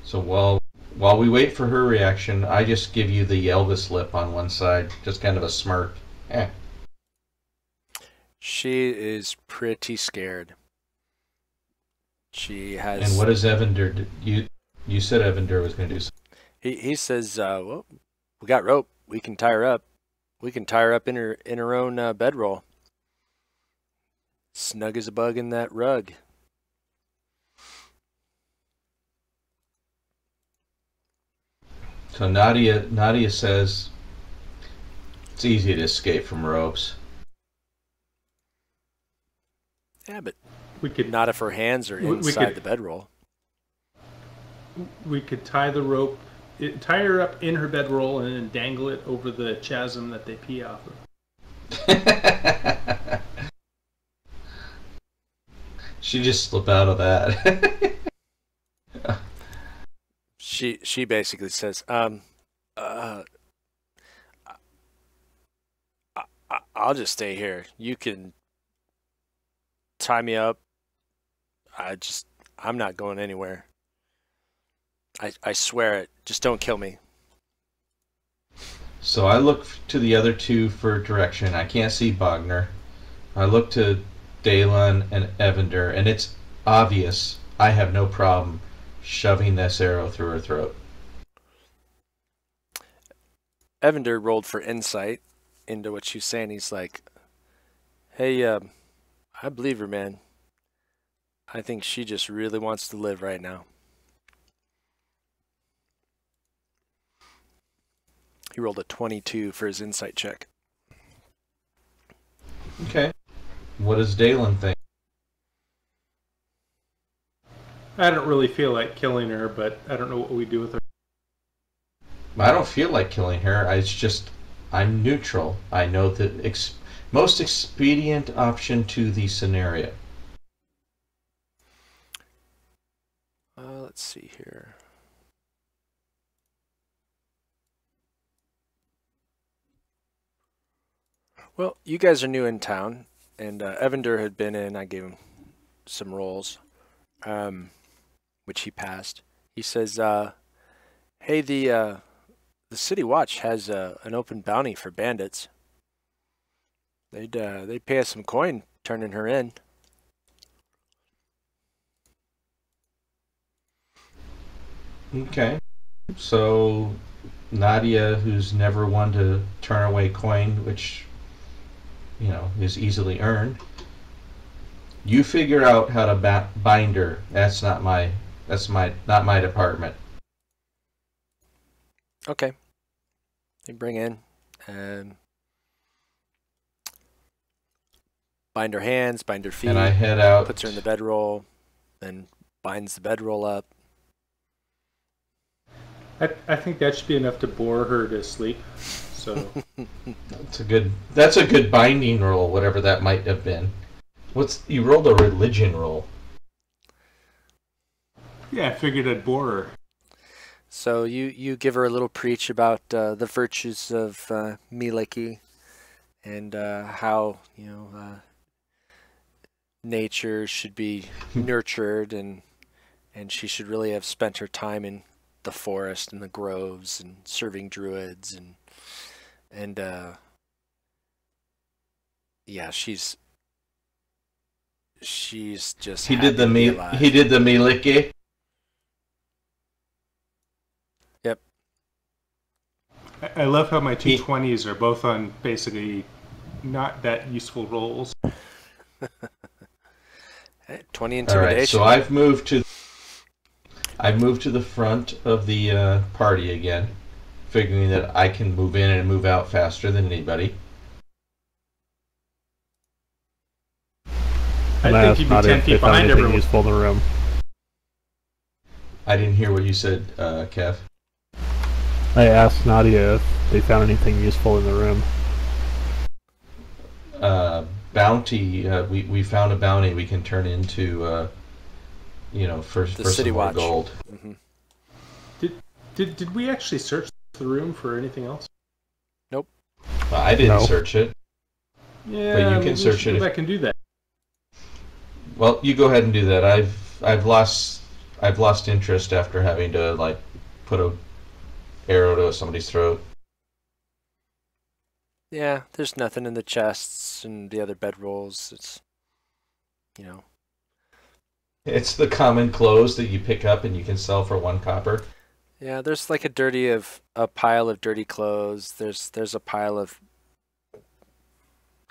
So while we wait for her reaction, I just give you the Elvis lip on one side, just kind of a smirk. Eh. She is pretty scared. She has. And what does Evander do? You said Evander was going to do something. He says, well, we got rope. We can tie her up. We can tie her up in her own bedroll. Snug as a bug in that rug. So Nadia says it's easy to escape from ropes. Yeah, but we could not if her hands are inside the bedroll. We could tie the rope, tie her up in her bedroll, and then dangle it over the chasm that they pee off of. She just slip out of that. She basically says, I'll just stay here. You can tie me up. I'm not going anywhere. I swear it. Just don't kill me. So I look to the other two for direction. I can't see Bogner. I look to Dalen and Evander, and it's obvious I have no problem shoving this arrow through her throat. Evander rolled for insight into what she's saying. He's like, hey, I believe her, man. I think she just really wants to live right now. He rolled a 22 for his insight check. Okay. What does Dalen think? I don't really feel like killing her, but I don't know what we do with her. I don't feel like killing her. It's just, I'm neutral. I know the most expedient option to the scenario. Let's see here. Well, you guys are new in town, and Evander had been in. I gave him some rolls, which he passed. He says, hey, the City Watch has an open bounty for bandits. They'd pay us some coin turning her in. Okay. So Nadia, who's never one to turn away coin, which is easily earned, you figure out how to bind her. Not my department. Okay. They bring in and bind her hands, bind her feet. And I head out. Puts her in the bedroll, then binds the bedroll up. I think that should be enough to bore her to sleep. So That's a good binding roll, whatever that might have been. You rolled a religion roll. yeah, I figured I'd bore her. So you give her a little preach about the virtues of Miliki and how nature should be nurtured and she should really have spent her time in the forest and the groves and serving druids and yeah, she's just He did the Miliki. Yep. I love how my two 20s are both on basically not that useful rolls. 20 intimidation. All right, so I've moved to the front of the party again, figuring that I can move in and move out faster than anybody. And I I think asked you'd be Nadia 10 if they feet found behind anything everyone. useful in the room. I didn't hear what you said, Kev. I asked Nadia if they found anything useful in the room. Bounty. We found a bounty we can turn into, for City some more Watch. gold. Mm-hmm. Did we actually search the room for anything else? Nope. I didn't No. search it. Yeah, But you can maybe search we should it go if- back and do that. Well, you go ahead and do that. I've lost interest after having to put a arrow to somebody's throat. Yeah, there's nothing in the chests and the other bedrolls. It's It's the common clothes that you pick up and you can sell for 1 copper. yeah, there's like a pile of dirty clothes. There's a pile of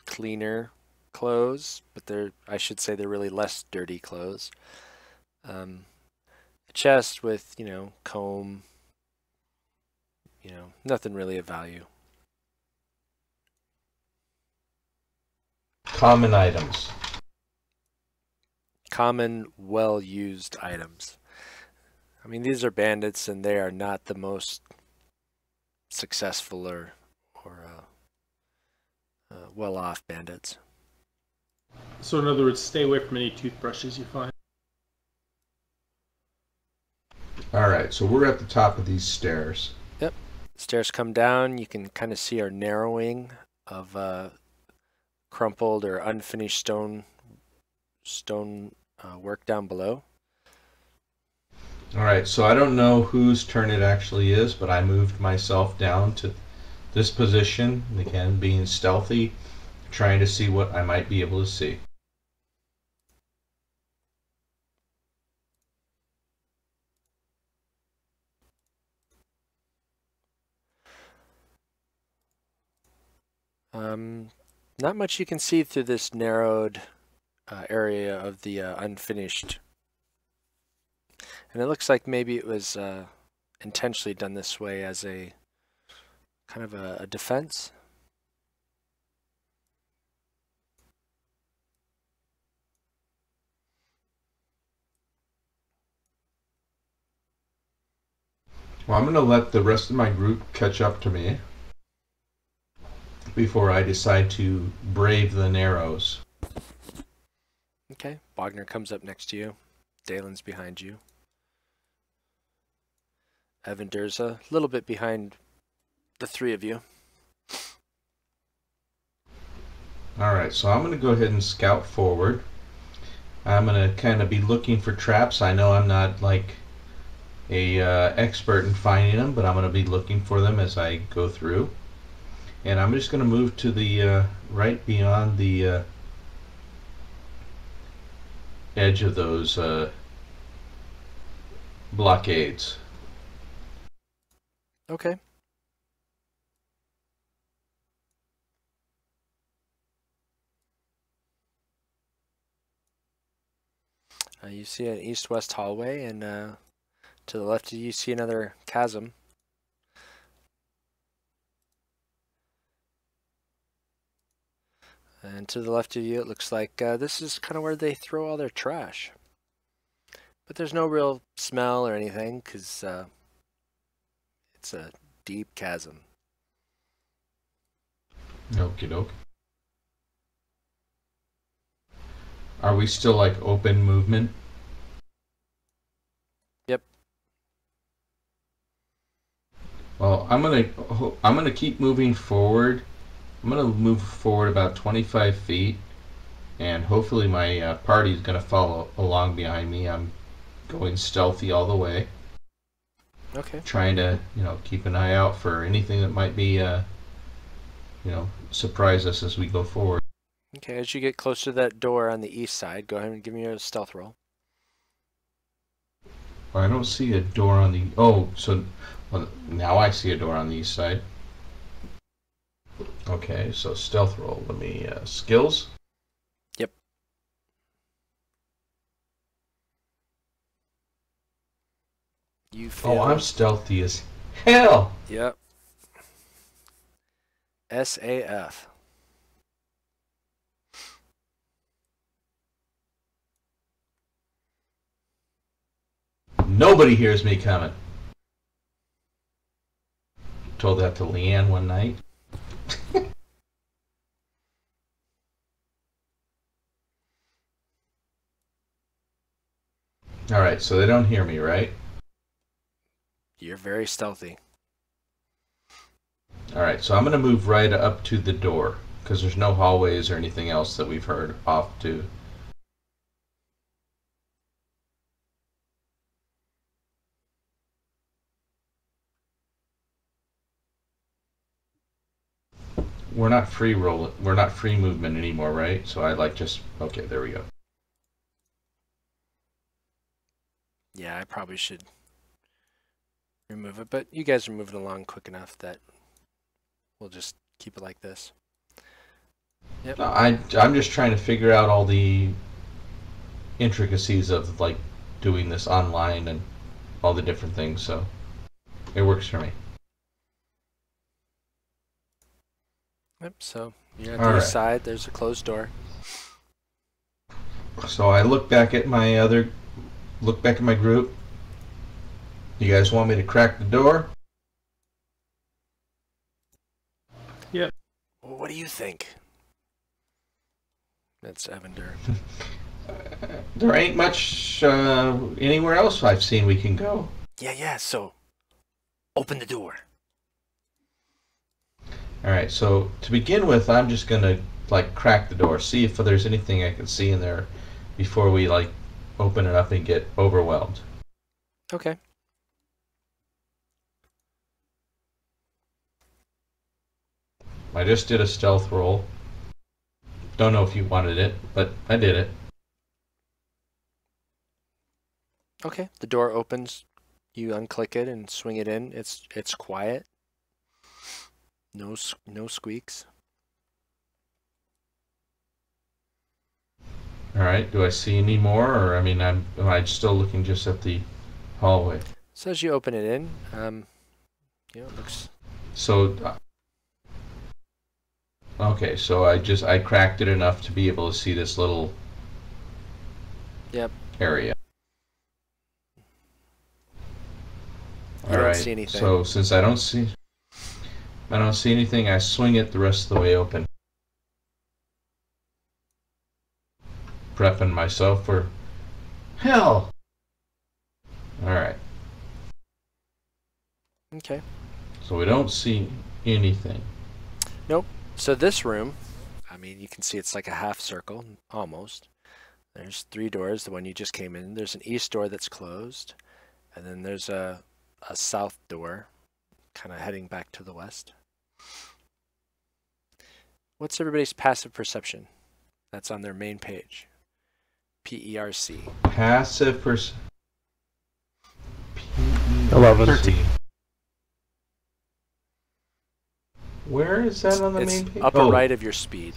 cleaner clothes, but I should say they're really less dirty clothes. A chest with, comb, nothing really of value. Common items. Common, well-used items. I mean, these are bandits, and they are not the most successful or well-off bandits. So in other words, stay away from any toothbrushes you find. All right, so we're at the top of these stairs. Yep. Stairs come down. You can kind of see our narrowing of crumpled or unfinished stone work down below. All right, so I don't know whose turn it actually is, but I moved myself down to this position, again, being stealthy, trying to see what I might be able to see. Not much you can see through this narrowed area of the unfinished. And it looks like maybe it was intentionally done this way as a kind of a defense. Well, I'm going to let the rest of my group catch up to me before I decide to brave the narrows. Okay, Wagner comes up next to you. Dalen's behind you. Evan Durza, a little bit behind the three of you. Alright, so I'm going to go ahead and scout forward. I'm going to kind of be looking for traps. I know I'm not like a expert in finding them, but I'm going to be looking for them as I go through. And I'm just going to move to the right beyond the edge of those blockades. Okay. You see an east-west hallway, and to the left of you see another chasm. And to the left of you, it looks like this is kind of where they throw all their trash. But there's no real smell or anything, because it's a deep chasm. Okie doke. Are we still like open movement? Yep. Well, I'm gonna keep moving forward. I'm gonna move forward about 25 feet, and hopefully my party is gonna follow along behind me. I'm going stealthy all the way. Okay. Trying to, keep an eye out for anything that might be, surprise us as we go forward. Okay, as you get close to that door on the east side, go ahead and give me your stealth roll. Well, I don't see a door on the... Oh, so now I see a door on the east side. Okay, so stealth roll. Let me... skills? Yep. You failed. Oh, I'm stealthy as hell! Yep. SAF. Nobody hears me coming. Told that to Leanne one night. Alright, so they don't hear me, right? You're very stealthy. Alright, so I'm going to move right up to the door, because there's no hallways or anything else that we've heard off to. We're not free movement anymore, right? So I okay, there we go. Yeah, I probably should remove it, but you guys are moving along quick enough that we'll just keep it like this. Yep. I'm just trying to figure out all the intricacies of like doing this online and all the different things, so it works for me. Yep, so you're at the east side, there's a closed door. So I look back at my group. You guys want me to crack the door? Yep. Well, what do you think? That's Evander. There ain't much anywhere else I've seen we can go. Yeah, so open the door. Alright, so to begin with, I'm just gonna crack the door, see if there's anything I can see in there before we open it up and get overwhelmed. Okay. I just did a stealth roll. Don't know if you wanted it, but I did it. Okay, the door opens. You unclick it and swing it in. It's quiet. No squeaks. All right. Do I see any more, or am I still looking just at the hallway? So as you open it in, it looks. So. Okay, so I cracked it enough to be able to see this little. Yep. Area. You don't see anything. So since I don't see anything, I swing it the rest of the way open. Prepping myself for hell. Alright. Okay. So we don't see anything. Nope. So this room, you can see it's like a half circle, almost. There's 3 doors, the one you just came in. There's an east door that's closed. And then there's a south door, kind of heading back to the west. What's everybody's passive perception? That's on their main page. PERC. Passive perception. 11. 13. Where is that on the It's main page? upper Oh, right of your speed.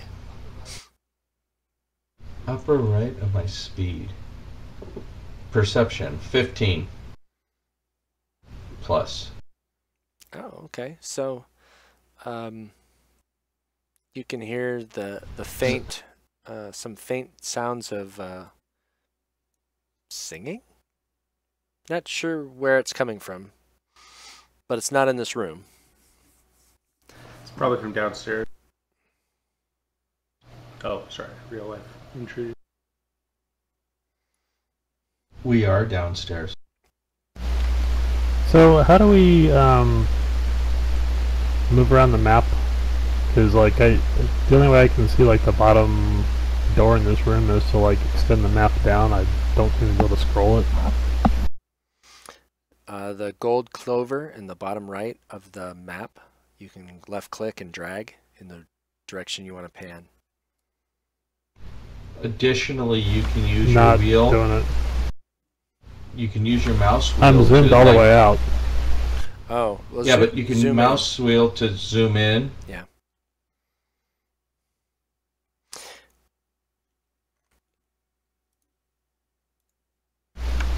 upper right of my speed. Perception, 15 plus. Oh, okay. So, you can hear the faint, some faint sounds of singing. Not sure where it's coming from, but it's not in this room. It's probably from downstairs. Oh, sorry, real life intrusion. We are downstairs. So how do we move around the map? Because like the only way I can see like the bottom door in this room is to like extend the map down. I don't seem to be able to scroll it. The gold clover in the bottom right of the map, you can left click and drag in the direction you want to pan. Additionally, you can use Not your wheel. doing it. You can use your mouse wheel. I'm zoomed to, all the like- way out. Oh, well, Yeah, but you can zoom mouse wheel to zoom in. Yeah.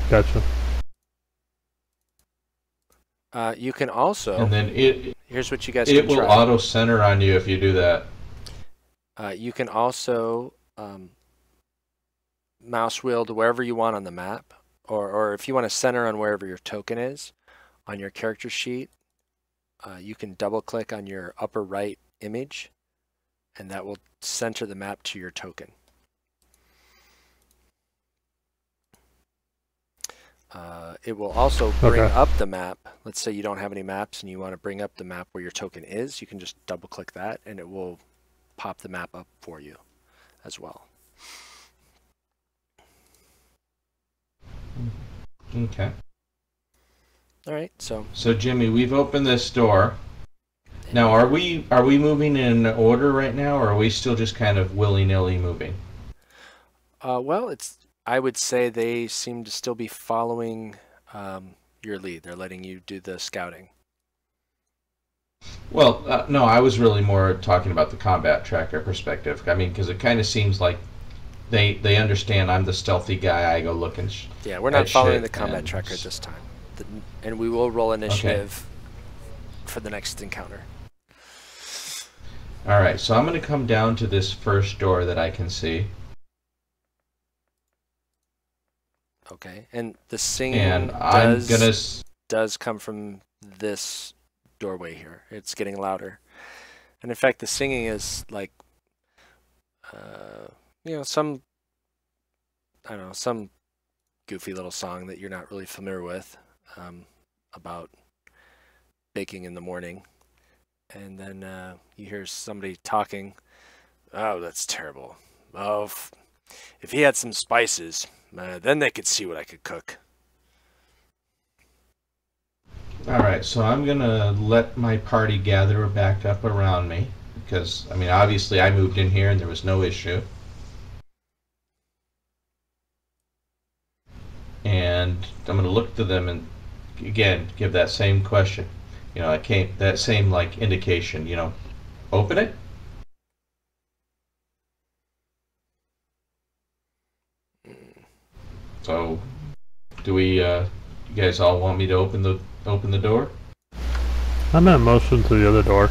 Gotcha. You can also. And then Here's what you guys it can will try. auto center on you if you do that. You can also mouse wheel to wherever you want on the map, or if you want to center on wherever your token is on your character sheet, you can double click on your upper right image, and that will center the map to your token. It will also bring Okay. up the map. Let's say you don't have any maps and you want to bring up the map where your token is. You can just double click that and it will pop the map up for you as well. Okay. All right, so So Jimmy, we've opened this door. Now, are we moving in order right now, or are we still just kind of willy-nilly moving? well, I would say they seem to still be following your lead. They're letting you do the scouting. Well, no, I was really more talking about the combat tracker perspective. I mean, because it kind of seems like they understand I'm the stealthy guy. I go looking. Yeah, we're not at following shit the combat and- tracker this time. And we will roll initiative for the next encounter. All right, so I'm going to come down to this first door that I can see. Okay, and the singing And I'm gonna. does come from this doorway here. It's getting louder, and in fact, the singing is like, some some goofy little song that you're not really familiar with, about baking in the morning, and then you hear somebody talking. Oh, that's terrible. Oh, if he had some spices. Then they could see what I could cook. All right, so I'm gonna let my party gather back up around me because I mean, obviously, I moved in here and there was no issue. And I'm gonna look to them and again give that same question. You know, that same like indication. You know, open it. So, do we? You guys all want me to open the door? I'm in motion to the other door.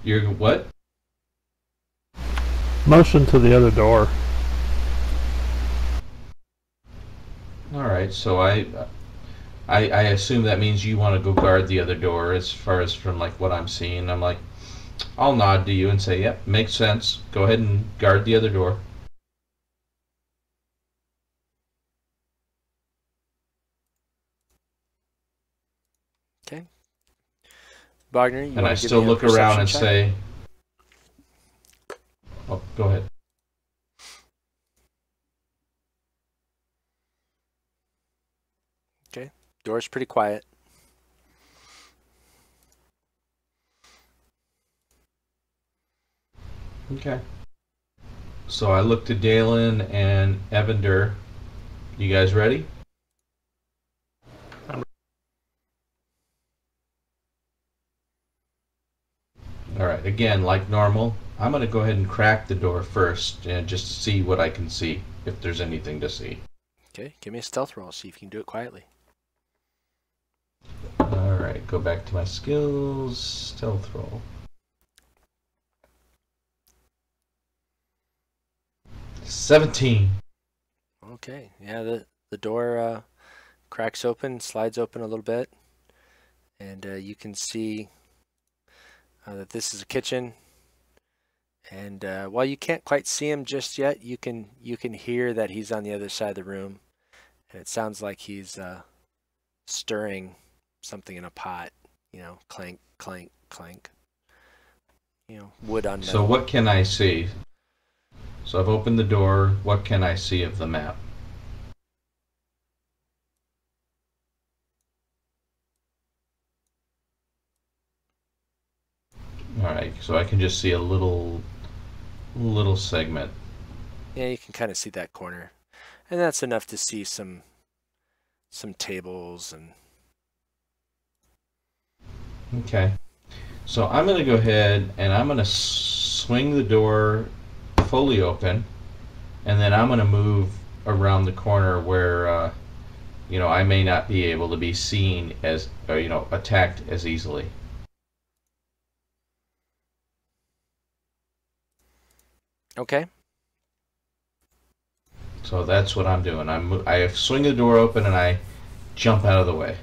You're what? Motion to the other door. All right. So I assume that means you want to go guard the other door. As far as from like what I'm seeing, I'm like, I'll nod to you and say, "Yep, makes sense. Go ahead and guard the other door." Okay. Wagner, you And I want to give still me a look around perception and check? say, "Oh, go ahead." Okay. Door's pretty quiet. Okay. So I look to Dalen and Evander. You guys ready? All right, again, like normal, I'm going to go ahead and crack the door first and just see what I can see, if there's anything to see. Okay, give me a stealth roll, see if you can do it quietly. All right, go back to my skills, stealth roll. 17. Okay, yeah, the door cracks open, slides open a little bit, and you can see that this is a kitchen. And while you can't quite see him just yet, you can hear that he's on the other side of the room, and it sounds like he's stirring something in a pot. You know, clank, clank, clank. You know, wood on metal. So what can I see? So I've opened the door. What can I see of the map? All right, so I can just see a little segment. Yeah, you can kind of see that corner, and that's enough to see some tables and. Okay, so I'm going to go ahead and I'm going to swing the door fully open, and then I'm going to move around the corner where I may not be able to be seen as attacked as easily. Okay. So that's what I'm doing. I swing the door open and I jump out of the way.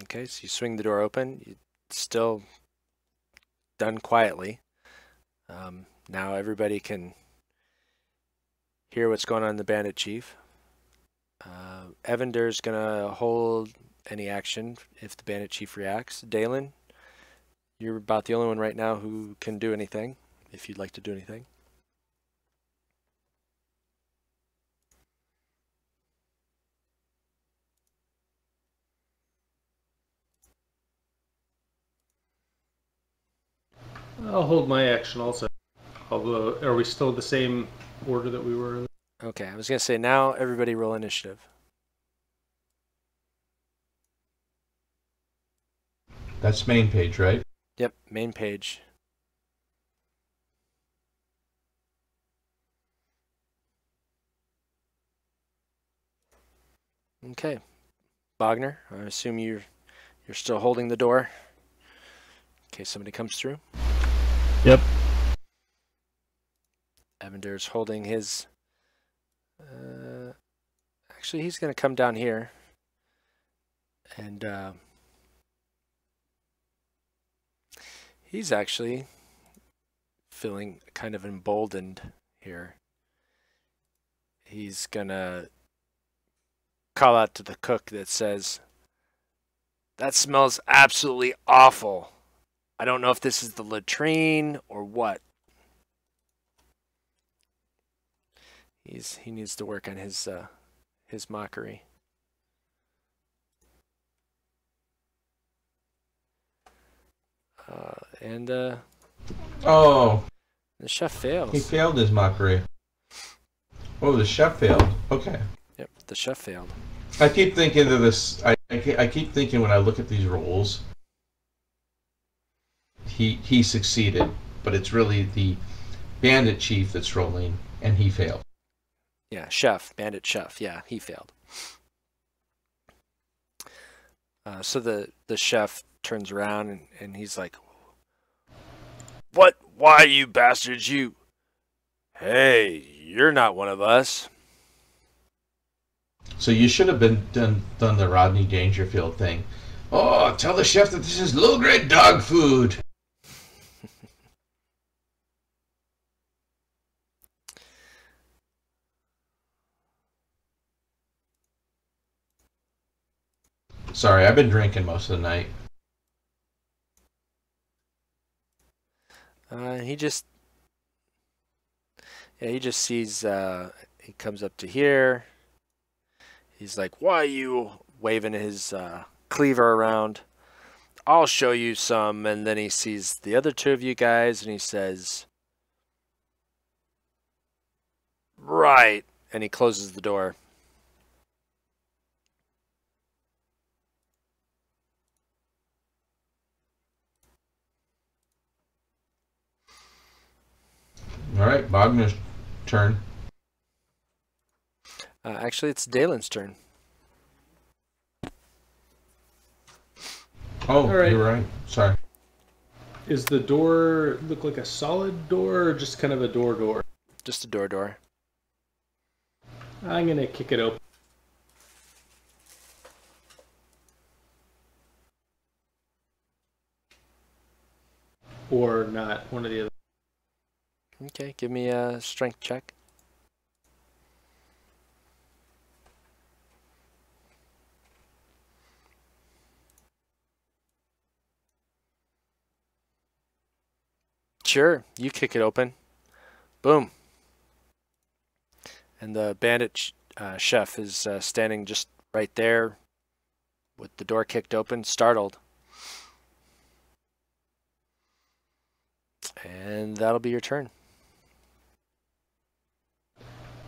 Okay, so you swing the door open. It's still done quietly. Now everybody can hear what's going on in the Bandit Chief. Evander's gonna hold any action if the Bandit Chief reacts. Dalen, you're about the only one right now who can do anything, if you'd like to do anything. I'll hold my action also. Although, are we still the same order that we were in? Okay, I was going to say now everybody roll initiative. That's main page, right? Yep, main page. Okay. Bogner, I assume you're still holding the door in case somebody comes through. Yep. Evander's holding his... actually, he's going to come down here. And he's actually feeling kind of emboldened here. He's going to call out to the cook that says, "That smells absolutely awful. I don't know if this is the latrine or what." He needs to work on his mockery. Oh, The chef fails. he failed his mockery. Oh, the chef failed. Okay. Yep, the chef failed. I keep thinking of this. I keep thinking when I look at these rolls, he succeeded, but it's really the Bandit Chief that's rolling, and he failed. Yeah, chef, bandit chef. Yeah, he failed. So the chef turns around and he's like, "What? Why, you bastards, you? Hey, you're not one of us." So you should have done the Rodney Dangerfield thing. Oh, tell the chef that this is low-grade dog food. Sorry, I've been drinking most of the night. He just sees, he comes up to here. He's like, "Why are you waving his cleaver around? I'll show you some." And then he sees the other two of you guys and he says, "Right." And he closes the door. All right, Wagner's turn. Actually, it's Dalen's turn. Oh, All right. you're right. Sorry. Is the door look like a solid door or just kind of a door? Just a door. I'm gonna kick it open. Or not, one of the other. Okay, give me a strength check. Sure, you kick it open. Boom. And the bandit chef is standing just right there with the door kicked open, startled. And that'll be your turn.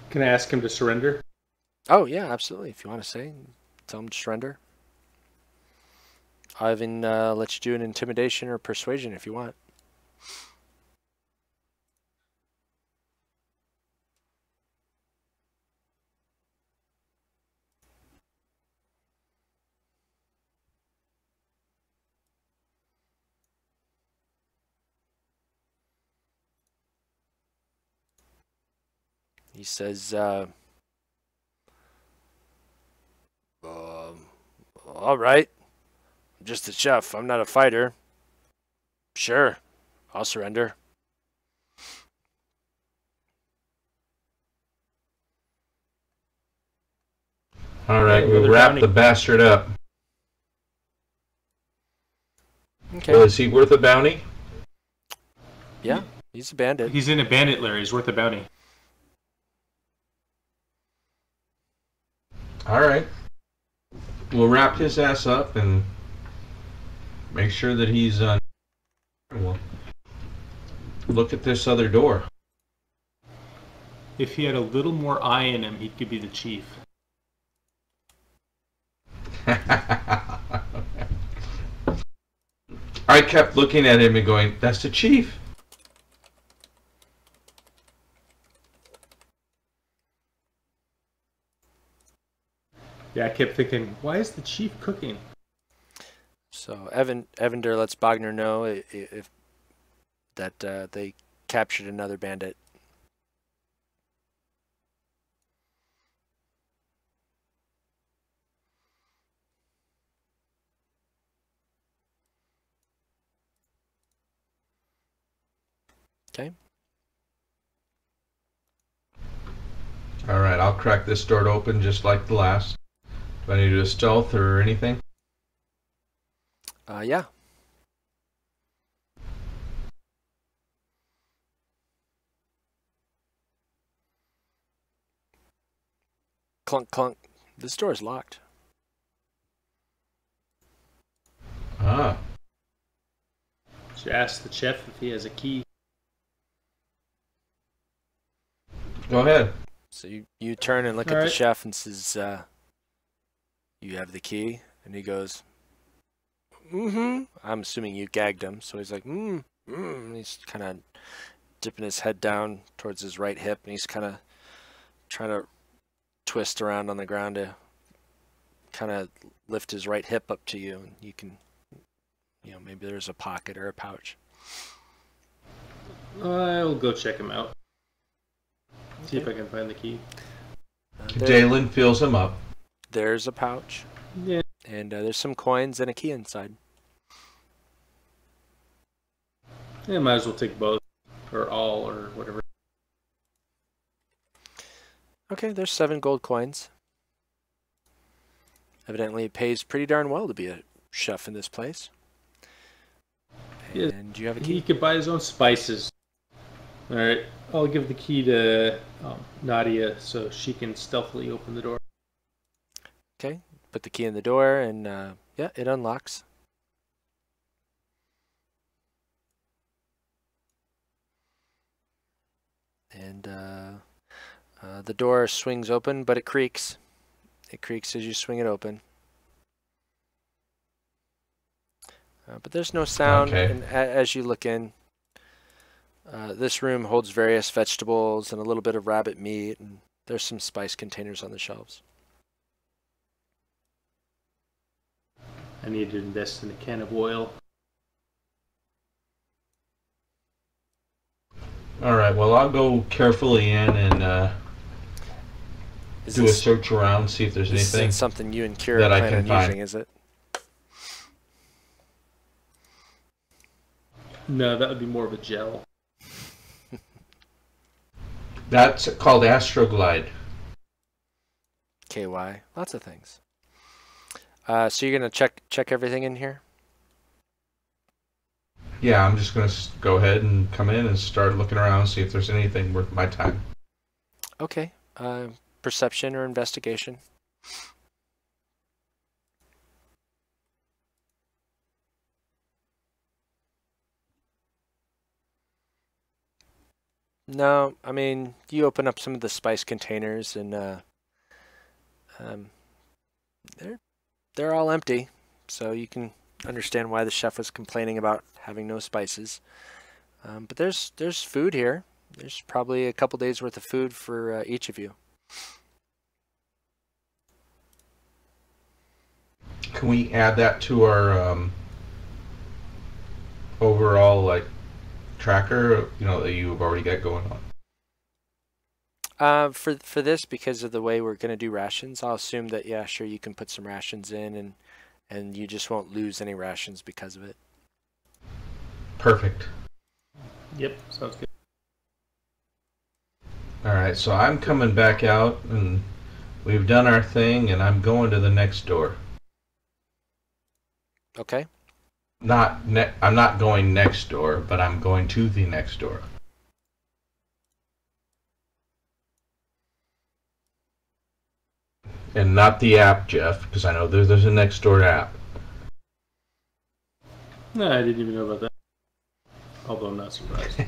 Can I ask him to surrender? Oh, yeah, absolutely. If you want to say, tell him to surrender. I'll even let you do an intimidation or persuasion if you want. He says, all right. I'm just a chef. I'm not a fighter. Sure, I'll surrender. All right, Hey, we'll another wrap bounty. the bastard up. Okay. Well, is he worth a bounty? Yeah, he's a bandit. He's in a bandit lair. He's worth a bounty. All right. We'll wrap his ass up and make sure that he's We'll look at this other door. If he had a little more eye in him, he could be the chief. I kept looking at him and going, "That's the chief." Yeah, I kept thinking, why is the chief cooking? So Evander lets Bogner know if that they captured another bandit. Okay. All right, I'll crack this door open just like the last. Do I need to do a stealth or anything? Yeah. Clunk, clunk. This door is locked. Ah. Should ask the chef if he has a key. Go ahead. So you turn and look at the Alright. chef and says, you have the key? And he goes, mm-hmm. I'm assuming you gagged him. So he's like, and he's kind of dipping his head down towards his right hip. And he's kind of trying to twist around on the ground to kind of lift his right hip up to you. And you can, maybe there's a pocket or a pouch. I'll go check him out. See if I can find the key. Dalen fills him up. There's a pouch. Yeah. And there's some coins and a key inside. Yeah, might as well take both. Or all, or whatever. Okay, there's 7 gold coins. Evidently it pays pretty darn well to be a chef in this place. Yeah, And you have a He key. could buy his own spices. Alright, I'll give the key to Nadia so she can stealthily open the door. Okay, put the key in the door and yeah, it unlocks. And the door swings open, but it creaks. It creaks as you swing it open. But there's no sound, Okay. and as you look in, This room holds various vegetables and a little bit of rabbit meat, and there's some spice containers on the shelves. I need to invest in a can of oil. All right. Well, I'll go carefully in and do a search around, see if there's This anything isn't something you and Kira that I plan can on find. using, is it? No, that would be more of a gel. That's called Astroglide. KY, lots of things. So you're gonna check everything in here? Yeah, I'm just going to go ahead and come in and start looking around, see if there's anything worth my time. Okay. Perception or investigation? No, I mean, you open up some of the spice containers and they're all empty, so you can understand why the chef was complaining about having no spices. But there's food here. There's probably a couple days worth of food for each of you. Can we add that to our overall like tracker? You know that you've already got going on. For this, because of the way we're gonna do rations, I'll assume that yeah, sure, you can put some rations in, and you just won't lose any rations because of it. Perfect. Yep, sounds good. All right, so I'm coming back out, and we've done our thing, and I'm going to the next door. Okay. I'm not going next door, but I'm going to the next door. And not the app, Jeff, because I know there's a next door app. No, I didn't even know about that. Although I'm not surprised.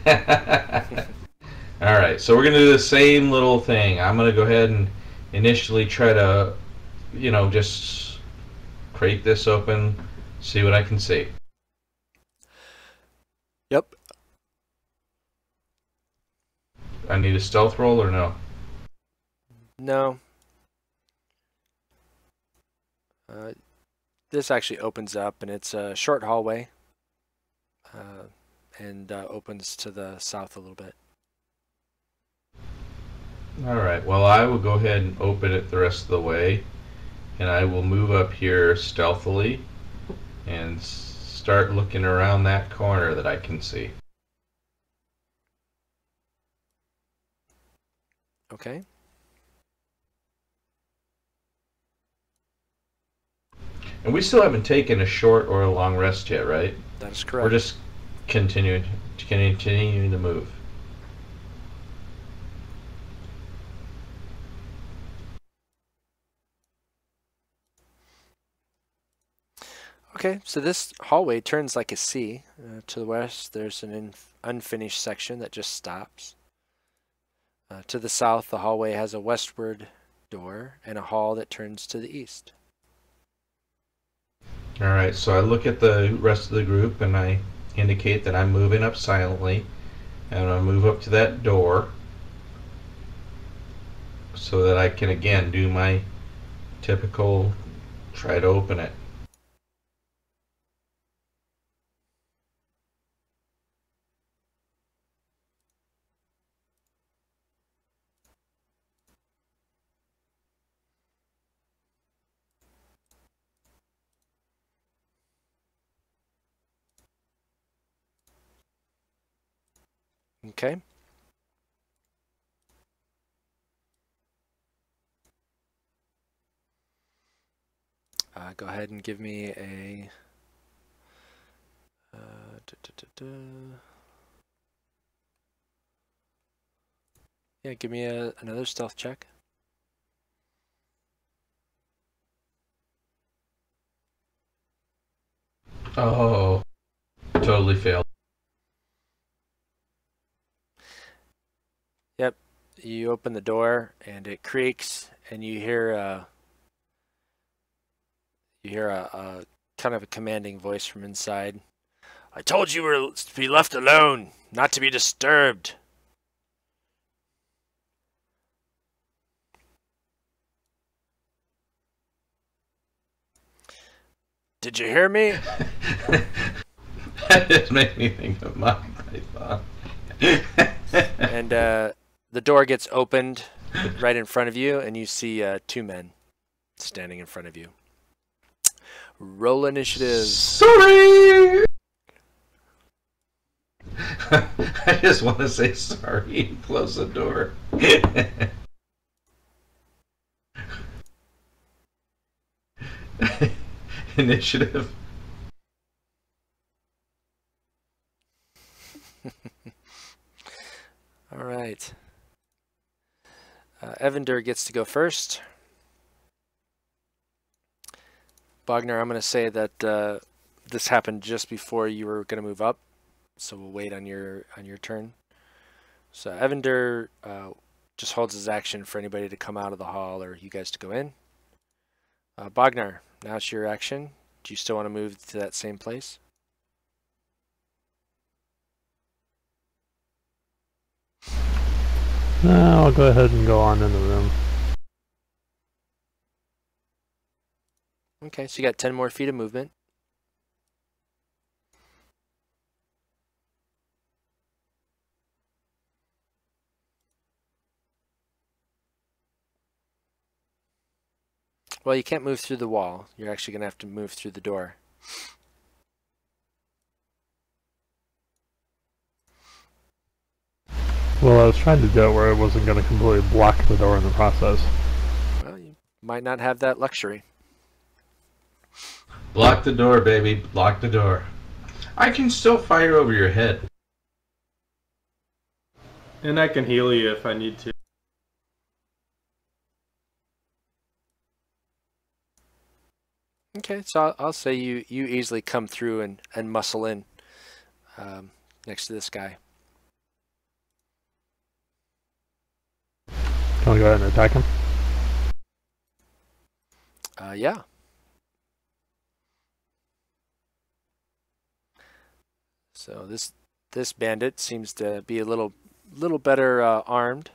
All right, so we're going to do the same little thing. I'm going to go ahead and initially try to, just crate this open, see what I can see. Yep. I need a stealth roll or no? No. This actually opens up, and it's a short hallway, and opens to the south a little bit. All right, well, I will go ahead and open it the rest of the way, and I will move up here stealthily and start looking around that corner that I can see. Okay. And we still haven't taken a short or a long rest yet, right? That is correct. We're just continuing to move. Okay, so this hallway turns like a C. To the west, there's an unfinished section that just stops. To the south, the hallway has a westward door and a hall that turns to the east. All right, so I look at the rest of the group and I indicate that I'm moving up silently, and I move up to that door so that I can again do my typical try to open it. Okay. Go ahead and give me a yeah, give me another stealth check. Oh, totally failed. Yep, you open the door and it creaks, and you hear a kind of a commanding voice from inside. I told you were to be left alone, not to be disturbed. Did you hear me? That just made me think of my thought. And the door gets opened right in front of you, and you see 2 men standing in front of you. Roll initiative. Sorry! I just want to say sorry and close the door. Initiative. All right. Evander gets to go first. Bogner, I'm going to say that this happened just before you were going to move up, so we'll wait on your turn. So Evander just holds his action for anybody to come out of the hall or you guys to go in. Bogner, now it's your action. Do you still want to move to that same place? No, I'll go ahead and go on in the room. Okay, so you got 10 more feet of movement. Well, you can't move through the wall. You're actually going to have to move through the door. Well, I was trying to do it where it wasn't going to completely block the door in the process. Well, you might not have that luxury. Block the door, baby. Block the door. I can still fire over your head. And I can heal you if I need to. Okay, so I'll say you easily come through and muscle in next to this guy. Can we go ahead and attack him? Yeah. So this bandit seems to be a little better armed.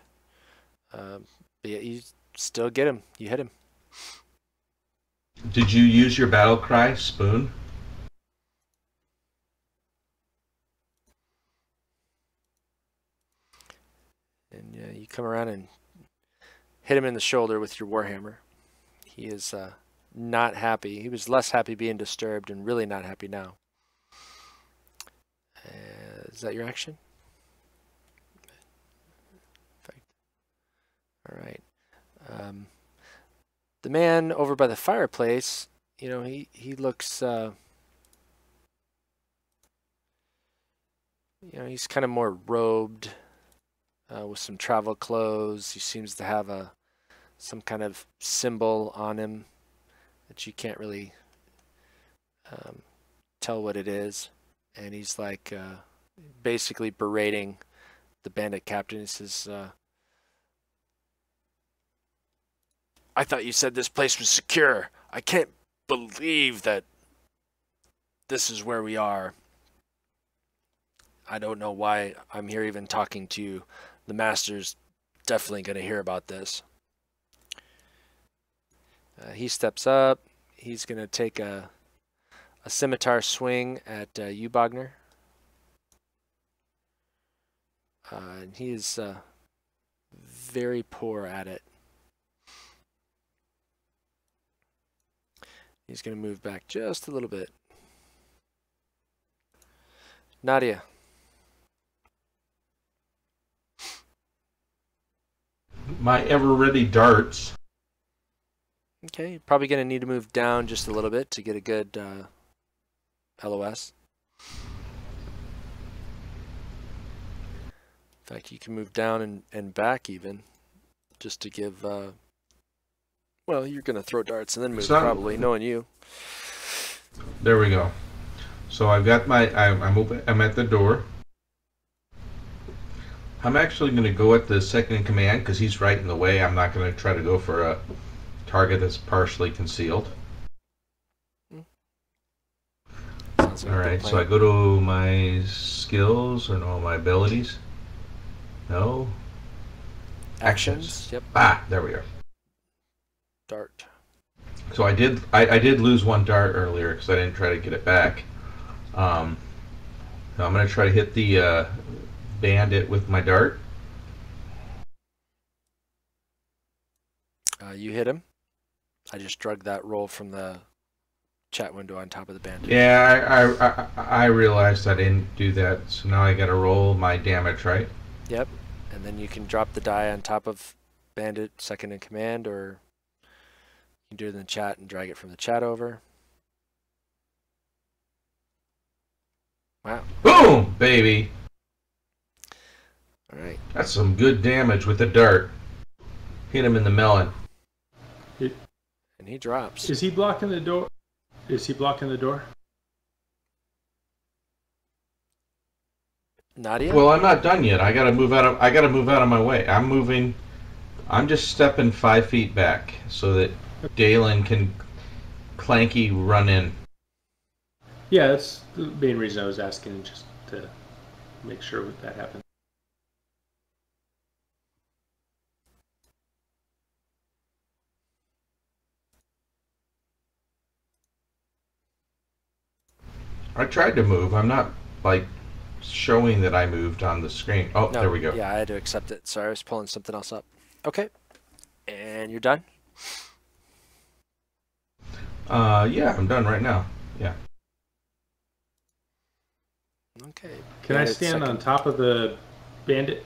But yeah, you still get him. You hit him. Did you use your battle cry, Spoon? And you come around and hit him in the shoulder with your warhammer. He is not happy. He was less happy being disturbed and really not happy now. Is that your action? Perfect. All right. The man over by the fireplace, you know, he looks, you know, he's kind of more robed with some travel clothes. He seems to have some kind of symbol on him that you can't really tell what it is. And he's like basically berating the bandit captain. He says, I thought you said this place was secure. I can't believe that this is where we are. I don't know why I'm here even talking to you. The master's definitely going to hear about this. He steps up. He's going to take a scimitar swing at you, Bogner. And he is very poor at it. He's going to move back just a little bit. Nadia. My ever-ready darts. Okay, you're probably going to need to move down just a little bit to get a good LOS. In fact, you can move down and back even, just to give... well, you're going to throw darts and then move, probably, knowing you. There we go. So I've got my... I'm at the door. I'm actually going to go at the second in command because he's right in the way. I'm not going to try to go for a target that's partially concealed. Sounds So All hit the right, so I plant. go to my skills or no, my abilities. No. Actions. Yep. Ah, there we are. Dart. So I did lose one dart earlier because I didn't try to get it back. Um, so I'm gonna try to hit the bandit with my dart. You hit him. I just drug that roll from the chat window on top of the bandit. Yeah, I realized I didn't do that, so now I gotta roll my damage, right? Yep. And then you can drop the die on top of bandit, second in command, or you can do it in the chat and drag it from the chat over. Wow. Boom, baby. All right. That's some good damage with the dart. Hit him in the melon. And he drops. Is he blocking the door? Is he blocking the door? Nadia? Well, I'm not done yet. I gotta move out of my way. I'm just stepping 5 feet back so that Dalen can clanky run in. Yeah, that's the main reason I was asking, just to make sure that happened. I tried to move. I'm not like showing that I moved on the screen. Oh, No, there we go. Yeah, I had to accept it. Sorry, I was pulling something else up. Okay. And you're done? Yeah, I'm done right now. Yeah. Okay. Can I stand on top of the bandit?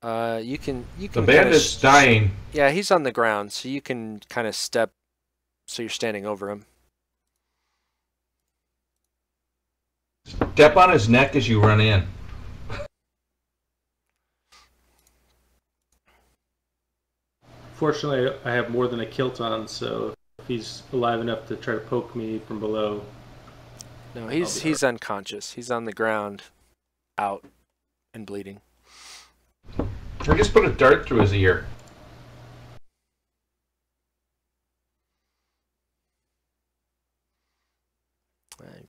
You can The bandit's dying. Yeah, he's on the ground, so you can kind of step so you're standing over him. Step on his neck as you run in. Fortunately, I have more than a kilt on, so if he's alive enough to try to poke me from below. No, he's unconscious. He's on the ground, out and bleeding. I just put a dart through his ear.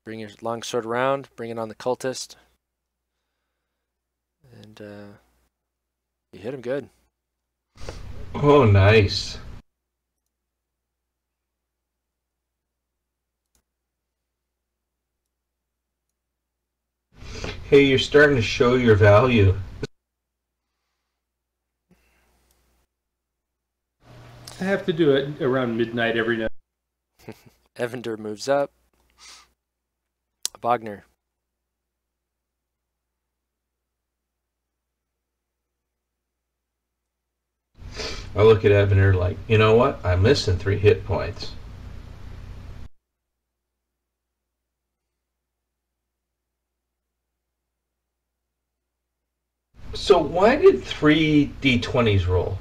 Bring your longsword around, bring it on the cultist. And you hit him good. Oh, nice. Hey, you're starting to show your value. I have to do it around midnight every night. Evander moves up. Wagner. I look at Evander like, you know what? I'm missing 3 hit points. So why did 3 d20s roll?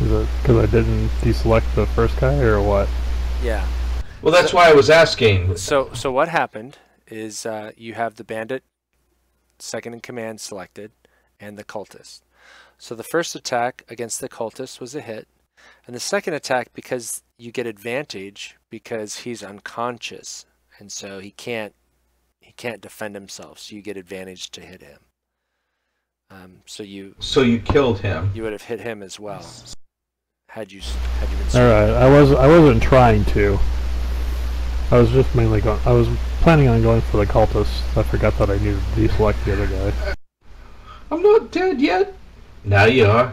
Is it because I didn't deselect the first guy, or what? Yeah. Well, that's why I was asking. So what happened is you have the bandit, second in command selected, and the cultist. So the first attack against the cultist was a hit, and the second attack, because you get advantage because he's unconscious, and so he can't defend himself. So you get advantage to hit him. So you killed him. You would have hit him as well had you been. All right, I wasn't trying to. I was just mainly going. I was planning on going for the cultist. I forgot that I needed to deselect the other guy. I'm not dead yet. Now you are.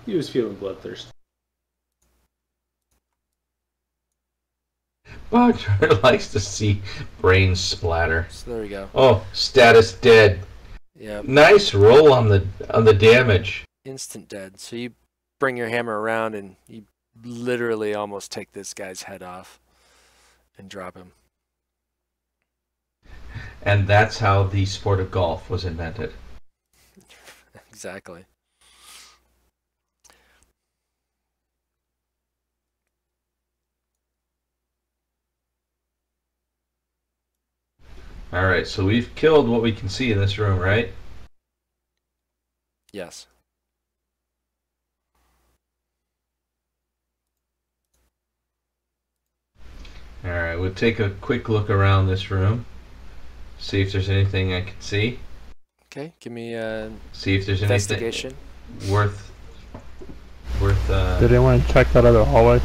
He was feeling bloodthirst. Wagner likes to see brains splatter. So there we go. Oh, status dead. Yeah. Nice roll on the damage. Instant dead. So you bring your hammer around and you literally almost take this guy's head off and drop him. And that's how the sport of golf was invented. Exactly. All right, so we've killed what we can see in this room, right? Yes. All right, we'll take a quick look around this room. See if there's anything I can see. Okay, give me a See if there's investigation. anything worth. Did anyone check that other hallway?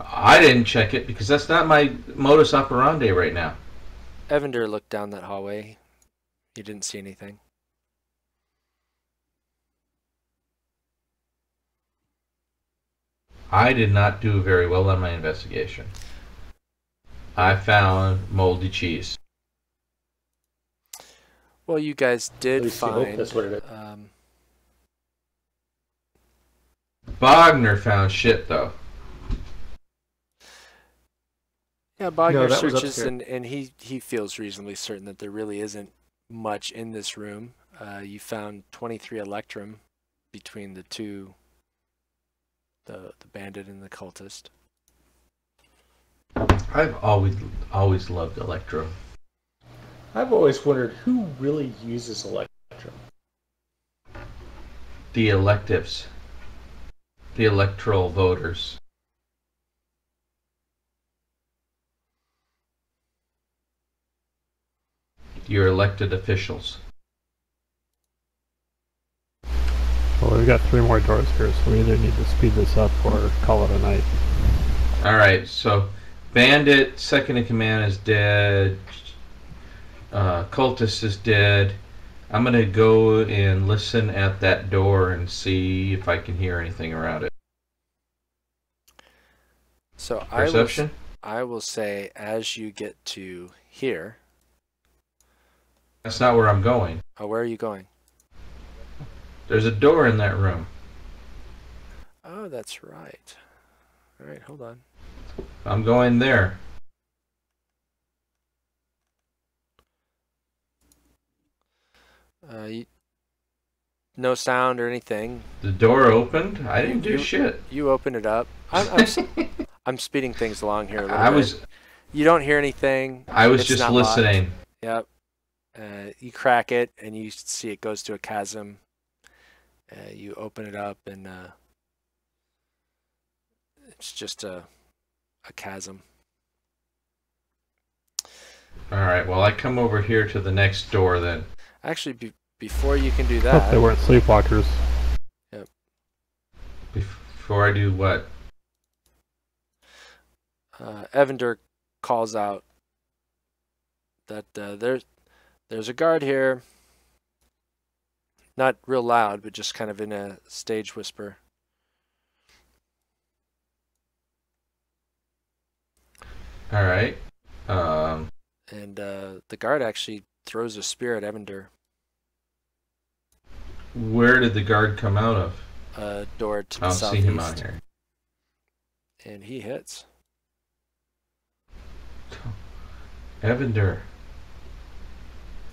I didn't check it because that's not my modus operandi right now. Evander looked down that hallway. He didn't see anything. I did not do very well on my investigation. I found moldy cheese. Well, you guys At did least you hope find. that's what it is. Bogner found shit though. Yeah, Bogner that was searches upstairs. and he feels reasonably certain that there really isn't much in this room. You found 23 electrum between the two, the bandit and the cultist. I've always loved Electro. I've always wondered who really uses Electrum. The electives. The electoral voters. Your elected officials. Well, we've got 3 more doors here, so we either need to speed this up or call it a night. Alright, so Bandit, second in command, is dead. Cultist is dead. I'm going to go and listen at that door and see if I can hear anything around it. So Perception? I will say as you get to here. That's not where I'm going. Oh, where are you going? There's a door in that room. Oh, that's right. All right, hold on. I'm going there. No sound or anything. The door opened? I didn't do shit. You open it up. I'm speeding things along here a little I bit. was You don't hear anything. I was It's just not listening. locked. Yep. You crack it and you see it goes to a chasm. You open it up and it's just a chasm. Alright, well I come over here to the next door then. Actually, before you can do Hope that, they weren't sleepwalkers. Before I do what? Evander calls out that there's a guard here. Not real loud, but just kind of in a stage whisper. Alright. And the guard actually throws a spear at Evander. Where did the guard come out of? A door to the I don't southeast. see him on here. And he hits. Evander.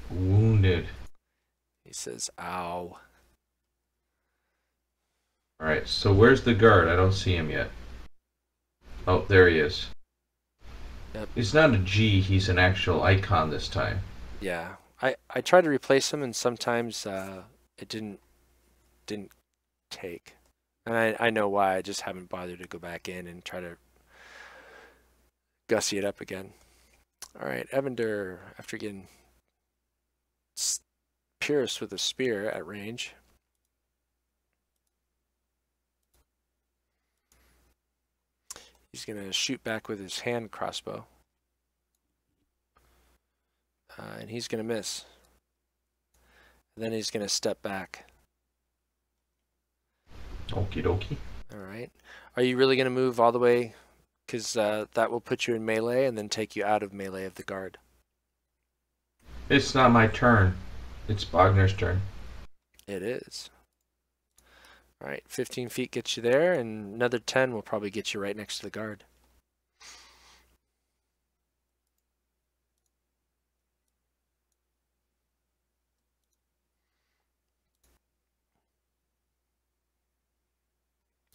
Wounded. He says, ow. Alright, so where's the guard? I don't see him yet. Oh, there he is. Yep. He's not a G, he's an actual icon this time. Yeah. I tried to replace him and sometimes it didn't take. And I know why. I just haven't bothered to go back in and try to gussy it up again. All right, Evander, after getting pierced with a spear at range. He's going to shoot back with his hand crossbow. And he's going to miss. And then he's going to step back. Okie dokie. All right. Are you really going to move all the way? Because that will put you in melee and then take you out of melee of the guard. It's not my turn. It's Bogner's turn. It is. All right, 15 feet gets you there, and another 10 will probably get you right next to the guard.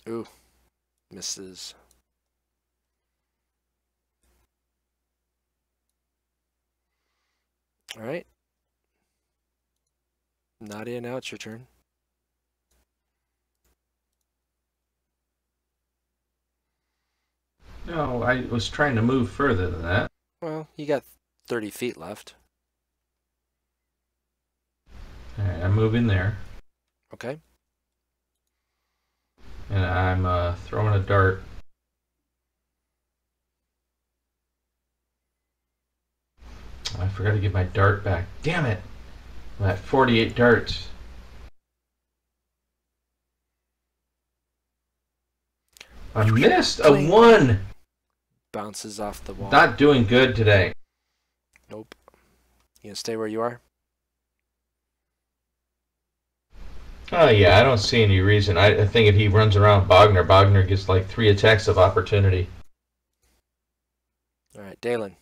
Ooh, misses. All right. Nadia, now it's your turn. No, I was trying to move further than that. Well, you got 30 feet left. All right, I'm moving there, Okay. and I'm throwing a dart. I forgot to get my dart back. Damn it! I'm at 48 darts. I missed a Clink. 1! Bounces off the wall. Not doing good today. Nope. You gonna stay where you are? Oh yeah, I don't see any reason. I think if he runs around Bogner gets like 3 attacks of opportunity. All right, Dalen.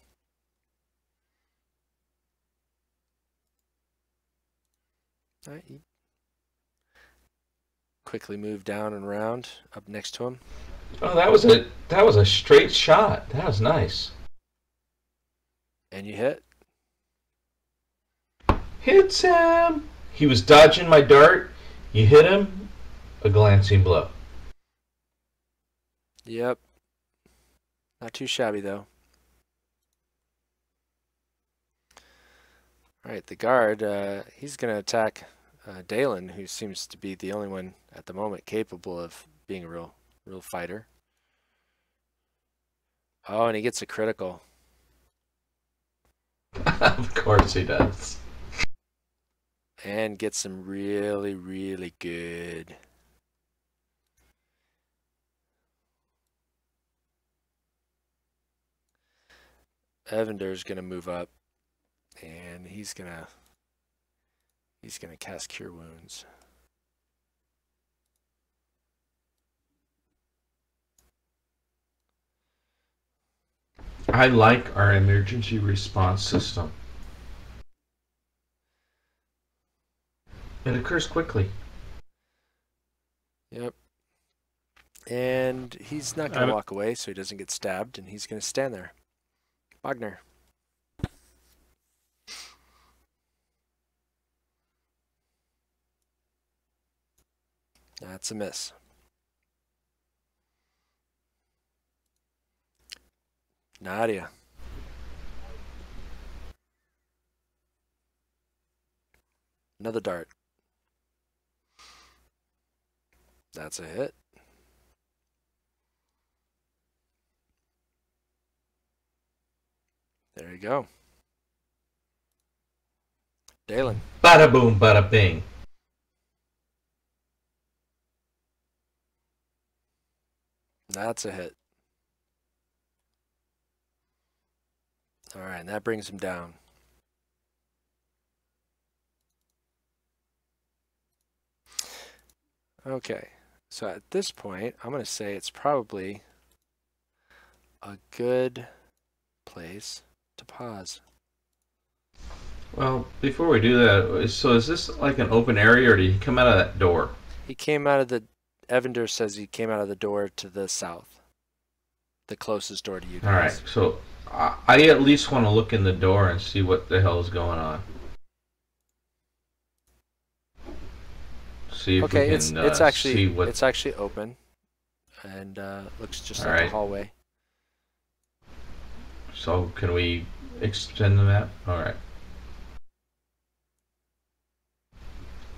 All right, you quickly move down and around up next to him. Oh, that was a straight shot. That was nice. And you hit. Hits him. He was dodging my dart. You hit him. A glancing blow. Yep. Not too shabby, though. All right, the guard, he's going to attack Dalen, who seems to be the only one at the moment capable of being a real fighter. Oh, and he gets a critical. Of course he does. And gets some really, really good. Evander's going to move up, and he's going to cast Cure Wounds. I like our emergency response system. It occurs quickly. Yep. And he's not going to walk away so he doesn't get stabbed, and he's going to stand there. Wagner. That's a miss. Nadia. Another dart. That's a hit. There you go. Dalen. Bada boom, bada bing. That's a hit. All right, and that brings him down. Okay, so at this point, I'm going to say it's probably a good place to pause. Well, before we do that, so is this like an open area, or did he come out of that door? He came out of the... Evander says he came out of the door to the south. The closest door to you guys. All right, so I at least want to look in the door and see what the hell is going on. See if Okay, we it's can actually see what... it's actually open, and looks just All like a right. hallway. So can we extend the map? All right.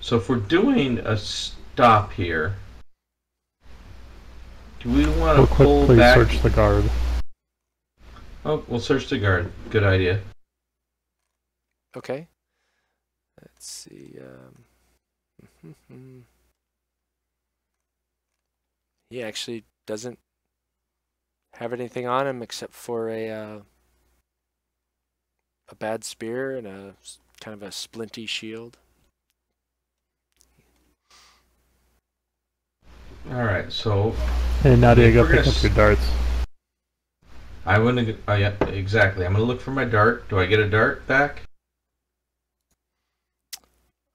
So if we're doing a stop here, do we want We'll to pull quickly back? search the guard. Oh, we'll search the guard. Good idea. Okay. Let's see. He actually doesn't have anything on him except for a bad spear and a kind of a splinty shield. All right, so Hey Nadia, If go we're pick gonna up your darts. I want to. Oh yeah, exactly. I'm gonna look for my dart. Do I get a dart back?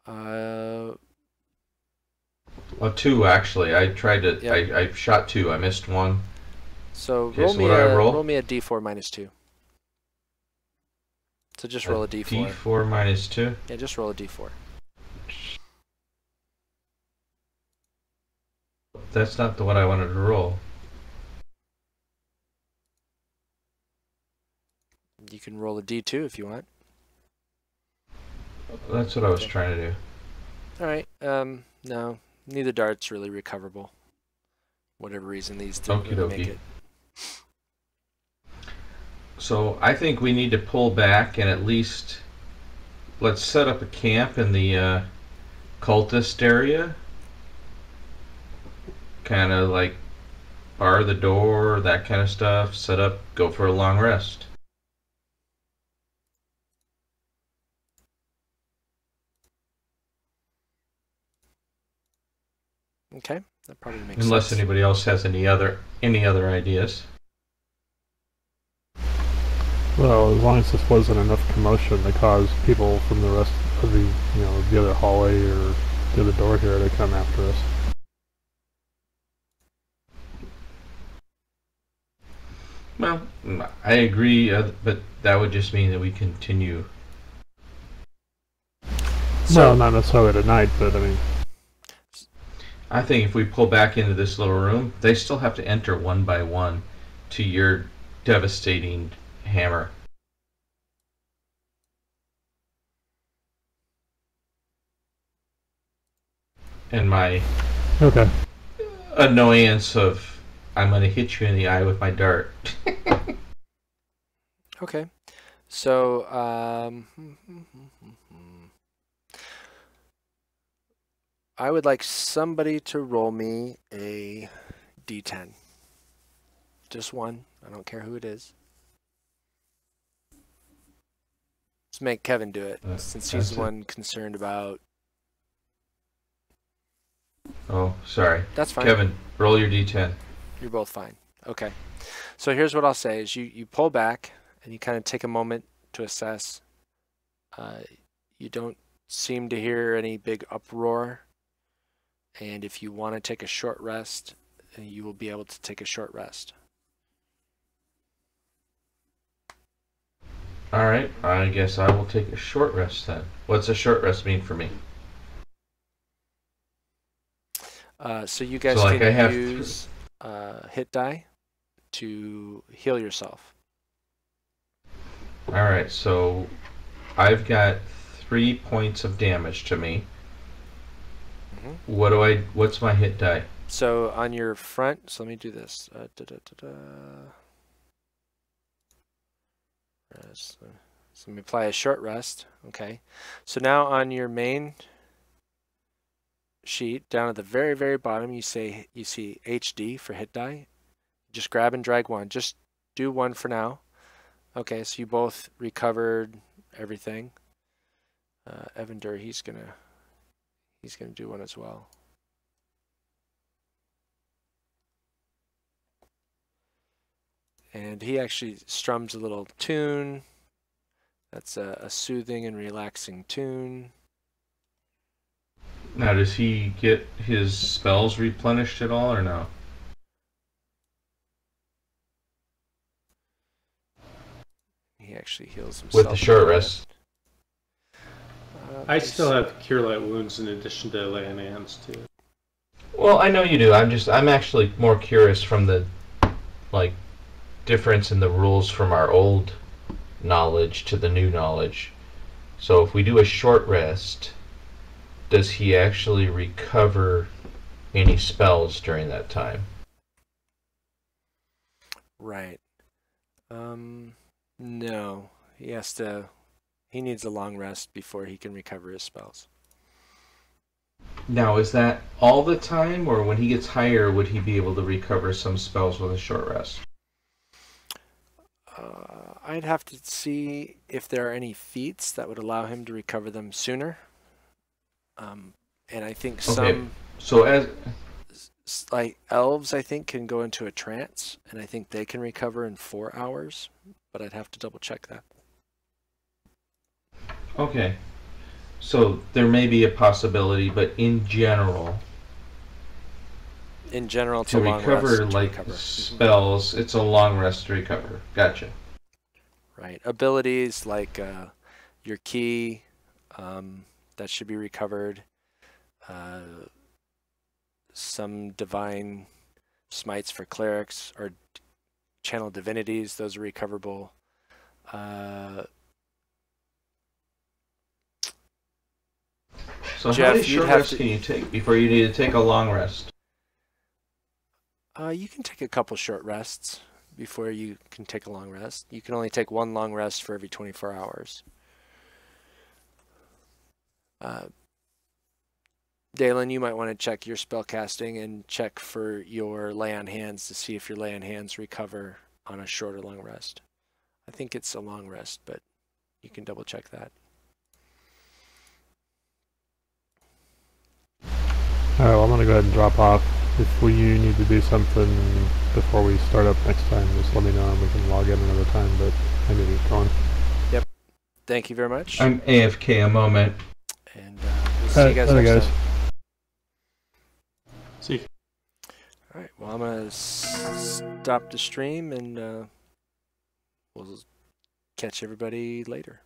Oh, 2 actually. I tried to. Yep. I shot 2. I missed 1. So Okay, roll so me what do I a roll? roll me a d4 minus 2. So just roll a d4. D4 minus 2. Yeah, just roll a d4. That's not the one I wanted to roll. You can roll a D2 if you want. That's what I was Okay. trying to do. All right. No, neither dart's really recoverable. Whatever reason, these didn't Okie really make dokie. it. So I think we need to pull back and at least let's set up a camp in the cultist area. Kind of like bar the door, that kind of stuff. Set up, go for a long rest. Okay, that probably makes Unless sense. anybody else has any other ideas. Well, as long as this wasn't enough commotion to cause people from the rest of the, the other hallway or the other door here to come after us. Well, I agree, but that would just mean that we continue. So, Well, not necessarily tonight, but I mean, I think if we pull back into this little room, they still have to enter one by one to your devastating hammer. And my okay. annoyance of I'm going to hit you in the eye with my dart. okay. So, I would like somebody to roll me a D10. Just one. I don't care who it is. Let's make Kevin do it, since he's the one concerned about... Oh, sorry. That's fine. Kevin, roll your d10. You're both fine. Okay. So here's what I'll say is you pull back and you kind of take a moment to assess. You don't seem to hear any big uproar. And if you want to take a short rest, you will be able to take a short rest. Alright, I guess I will take a short rest then. What's a short rest mean for me? So you guys So, like, I can have use hit die to heal yourself. Alright, so I've got 3 points of damage to me. What's my hit die? So on your front, so let me do this. Rest. So let me apply a short rest. Okay. So now on your main sheet, down at the very, very bottom, you see HD for hit die. Just grab and drag one. Just do one for now. Okay, so you both recovered everything. Evander, he's gonna do one as well. And he actually strums a little tune. That's a soothing and relaxing tune. Now, does he get his spells replenished at all or no? He actually heals himself. With the short rest. I still have Cure Light Wounds in addition to Lay on Hands too. Well, I know you do. I'm actually more curious from the, like, difference in the rules from our old knowledge to the new knowledge. So if we do a short rest, does he actually recover any spells during that time? Right. No. He needs a long rest before he can recover his spells. Now, is that all the time, or when he gets higher, would he be able to recover some spells with a short rest? I'd have to see if there are any feats that would allow him to recover them sooner. And I think some, so as like elves, I think can go into a trance, and I think they can recover in 4 hours. But I'd have to double check that. okay, so there may be a possibility, but in general, It's to a long recover rest like to recover. spells, it's a long rest to recover. Gotcha. Right. Abilities like your key, that should be recovered. Some divine smites for clerics or channel divinities, those are recoverable. So Jeff, how many you'd short have rests to- can you take before you need to take a long rest? You can take a couple short rests before you can take a long rest. You can only take one long rest for every 24 hours. Dalen, you might want to check your spell casting and check for your lay on hands to see if your lay on hands recover on a short or long rest. I think it's a long rest, but you can double check that. Alright, well, I'm gonna go ahead and drop off. If we need to do something before we start up next time, just let me know and we can log in another time, but I need to get going. Yep. Thank you very much. I'm AFK a moment. And we'll see you guys next time. See you. All right. Well, I'm going to stop the stream and we'll catch everybody later.